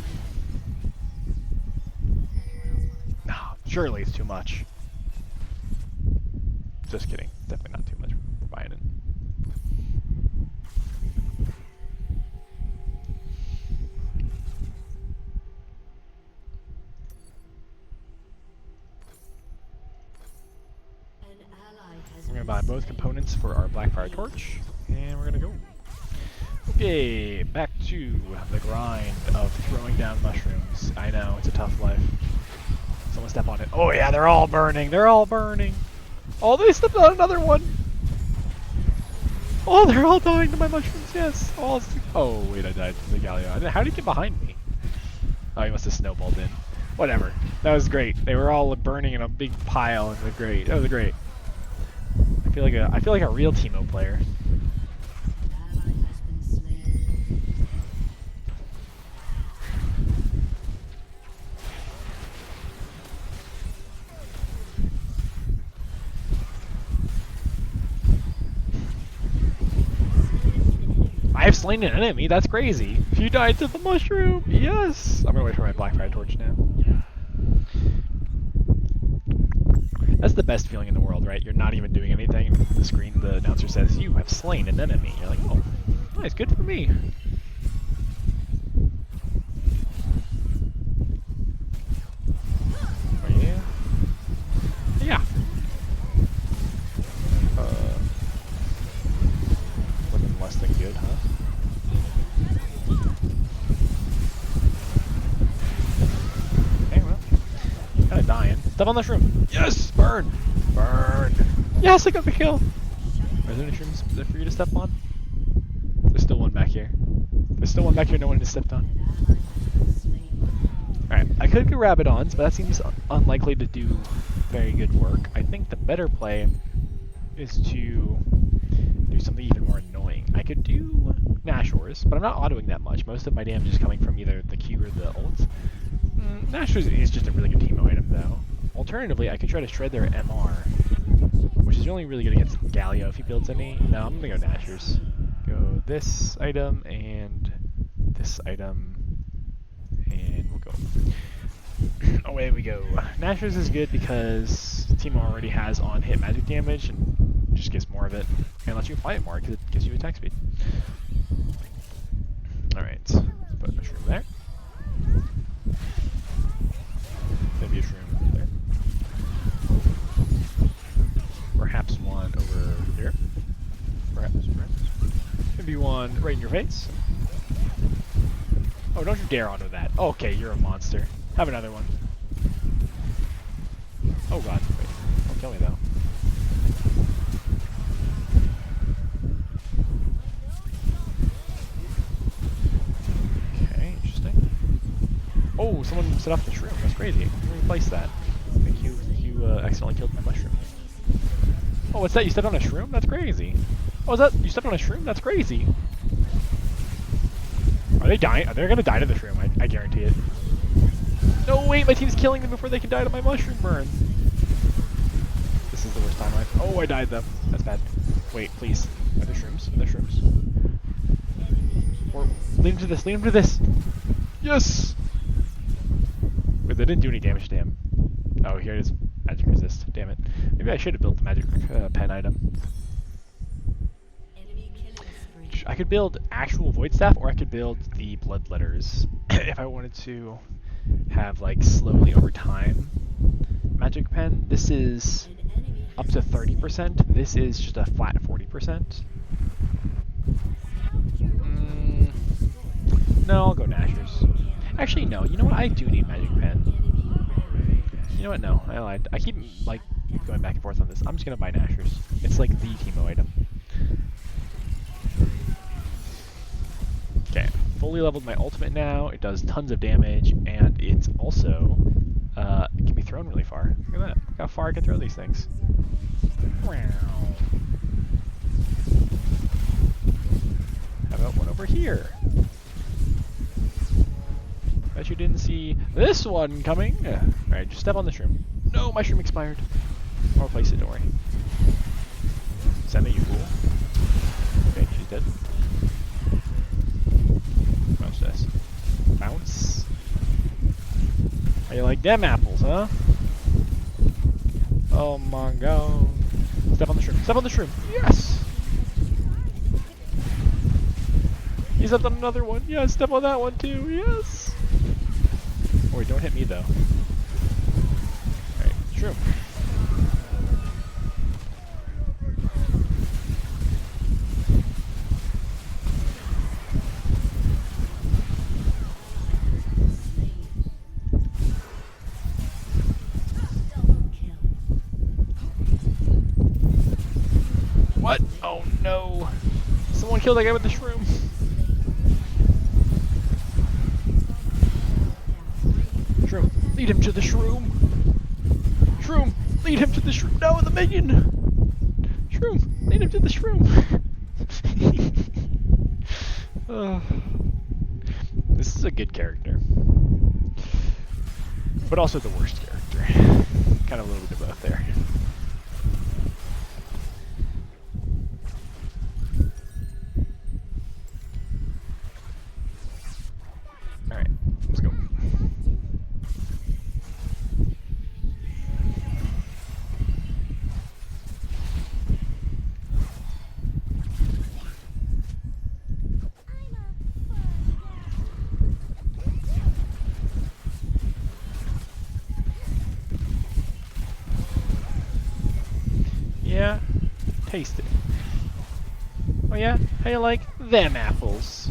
S1: No, surely it's too much. Just kidding. Definitely not too much. We're buying it. We're gonna buy both components for our Blackfire Torch, and we're gonna go. Okay, back to the grind of throwing down mushrooms. I know, it's a tough life. Someone step on it. Oh yeah, they're all burning. They're all burning. Oh, they stepped on another one. Oh, they're all dying to my mushrooms. Yes. Oh wait, I died to the Galio. How did he get behind me? Oh, he must have snowballed in. Whatever. That was great. They were all burning in a big pile, and it was great. That was great. I feel like a real Teemo player. I have slain an enemy. That's crazy. You died to the mushroom. Yes. I'm gonna wait for my Blackfire torch now. That's the best feeling in the world, right? You're not even doing anything, and the screen, the announcer says, "You have slain an enemy." You're like, "Oh, nice, good for me." Oh yeah. Yeah. Looking less than good, huh? Okay, well, kinda dying. Step on the shroom. Yes! Burn! Burn! Yes, I got the kill! Are there any shrooms there for you to step on? There's still one back here. There's still one back here no one has stepped on. Alright, I could go Rabidons, but that seems unlikely to do very good work. I think the better play is to do something even more annoying. I could do Nashors, but I'm not autoing that much. Most of my damage is coming from either the Q or the ult. Nashors is just a really good teamo item, though. Alternatively, I could try to shred their MR, which is only really good against Galio if he builds any. No, I'm gonna go Nashors. Go this item and this item, and we'll go. Away we go. Nashors is good because Teemo already has on-hit magic damage and just gets more of it, and lets you apply it more because it gives you attack speed. Alright, put a shroom there. Maybe a shroom there. Perhaps one over here. Perhaps. Maybe one right in your face. Oh, don't you dare auto that. Okay, you're a monster. Have another one. Oh god, wait. Don't kill me though. Okay, interesting. Oh, someone set off the shroom. That's crazy. Let me replace that. I think you accidentally killed my mushroom. Oh, what's that? You stepped on a shroom? That's crazy. Oh, is that? You stepped on a shroom? That's crazy. Are they dying? They're gonna die to the shroom, I guarantee it. No, wait, my team's killing them before they can die to my mushroom burn. This is the worst timeline. Oh, I died though. That's bad. Wait, please. Are there shrooms? Are there shrooms? Or, lead him to this, lead him to this! Yes! Wait, they didn't do any damage to him. Oh, here it is. Magic resist. Damn it. Maybe I should have built the magic pen item. I could build actual Void Staff, or I could build the Blood Letters if I wanted to have, like, slowly over time magic pen. This is up to 30%. This is just a flat 40%. No, I'll go Nashors. Actually, no. You know what? I do need magic pen. You know what? No, I lied. I keep, like, going back and forth on this. I'm just gonna buy Nashors. It's like the Teemo item. Okay, fully leveled my ultimate now. It does tons of damage, and it's also it can be thrown really far. Look at that. Look how far I can throw these things. How about one over here? Bet you didn't see this one coming. Alright, just step on the shroom. No, my shroom expired. I'll replace it, don't worry. Send it, you fool. Okay, she's dead. Watch this. Bounce. How you like them apples, huh? Oh my god. Step on the shroom. Step on the shroom. Yes! He stepped on another one. Yes, step on that one too. Yes! Oh wait, don't hit me though. Alright, shroom. What? Oh no! Someone killed that guy with the shroom. Shroom, lead him to the shroom. Shroom, lead him to the shroom. No, the minion. Shroom, lead him to the shroom. This is a good character, but also the worst character. Kind of a little bit of both there. Alright, let's go. Yeah, taste it. Oh yeah? How you like them apples?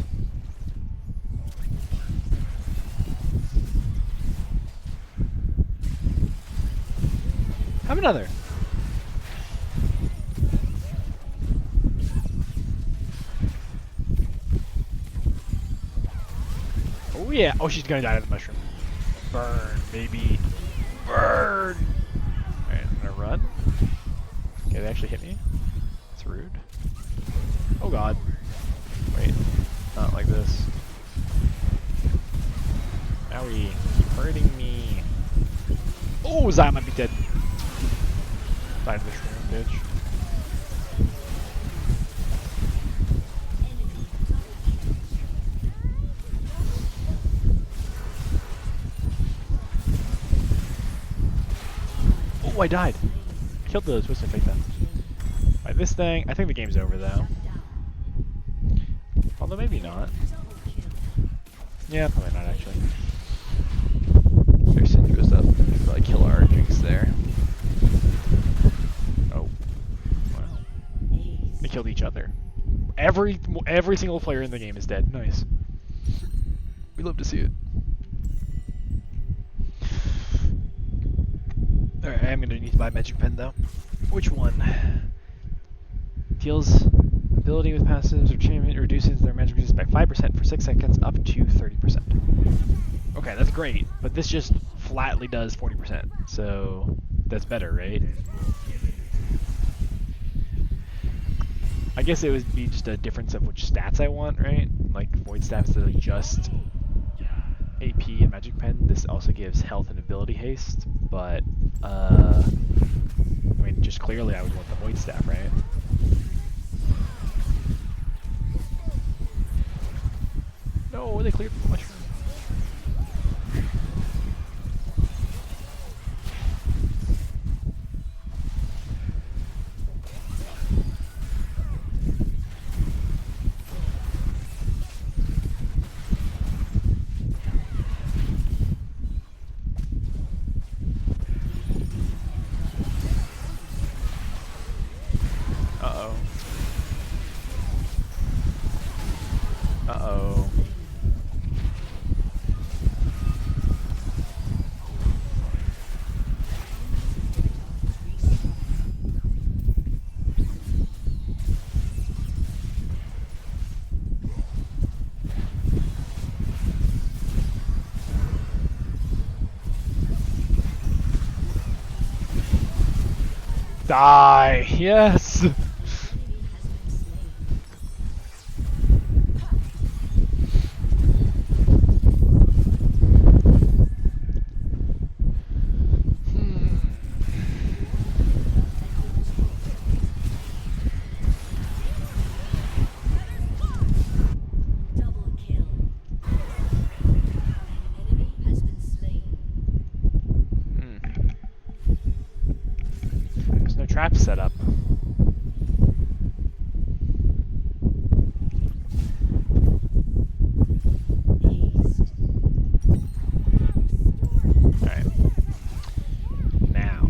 S1: Have another. Oh yeah. Oh, she's gonna die to the mushroom. Burn, baby. Burn! Alright, I'm gonna run. Okay, they actually hit me. That's rude. Oh god. Wait. Not like this. Owie. Keep hurting me. Oh, Zai might be dead. Die to the shroom, bitch. Oh, I died. Killed the Twisted Fate then. By this thing, I think the game's over though. Although maybe not. Yeah, probably not actually. There's Syndra's up. Should probably kill our Jinx there. Oh. Wow. They killed each other. Every single player in the game is dead. Nice. We love to see it. Alright, I'm gonna need to buy Magic Pen though. Which one? Deals ability with passives or champion reduces their magic resistance by 5% for 6 seconds up to 30%. Okay, that's great, but this just flatly does 40%, so that's better, right? I guess it would be just a difference of which stats I want, right? Like Void Staffs that are just AP and Magic Pen. This also gives health and ability haste, but I mean, just clearly I would want the Void Staff, right? No, they cleared the mushroom. Uh-oh. Uh-oh. Die! Yes!
S2: Double kill. An enemy has been slain.
S1: There's no trap set up.
S2: Aced.
S1: Alright. Now.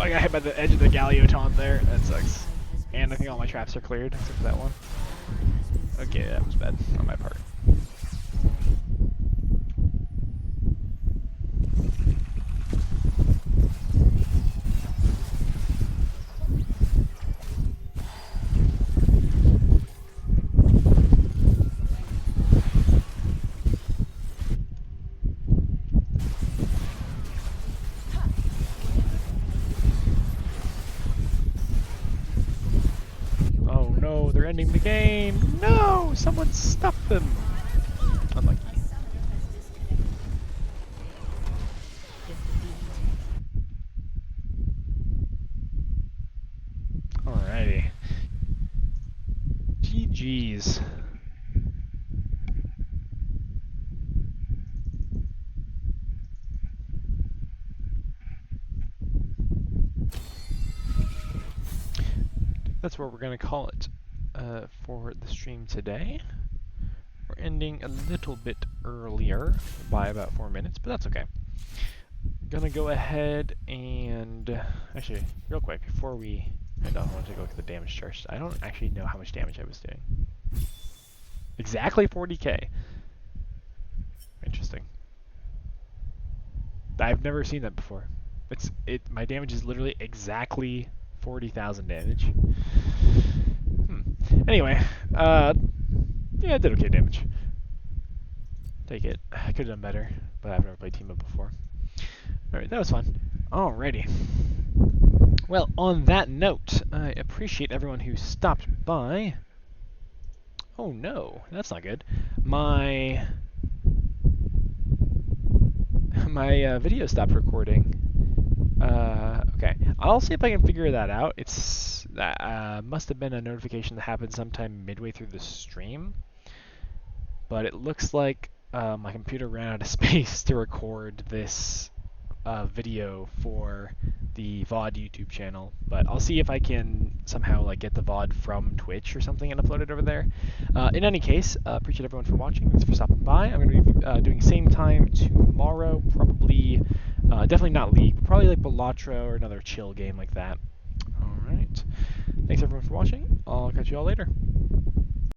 S1: I got hit by the edge of the Galioton there. That sucks. And I think all my traps are cleared, except for that one. Okay, that was bad on my part. Oh no, they're ending the game! No! Someone stop them! Unlucky. Alrighty. GG's. That's what we're going to call it for the stream today. We're ending a little bit earlier by about 4 minutes, but that's okay. Gonna go ahead and actually, real quick, before we end off, I want to take a look at the damage charge. I don't actually know how much damage I was doing. Exactly 40k. Interesting. I've never seen that before. My damage is literally exactly 40,000 damage. Anyway, yeah, I did okay damage. Take it. I could have done better, but I've never played team up before. Alright, that was fun. Alrighty. Well, on that note, I appreciate everyone who stopped by. Oh no, that's not good. My video stopped recording. Okay, I'll see if I can figure that out. It's must have been a notification that happened sometime midway through the stream, but it looks like my computer ran out of space to record this video for the Vod YouTube channel. But I'll see if I can somehow like get the Vod from Twitch or something and upload it over there. In any case, appreciate everyone for watching. Thanks for stopping by. I'm going to be doing same time tomorrow, probably. Definitely not League, but probably like Balatro or another chill game like that. Alright. Thanks everyone for watching. I'll catch you all later.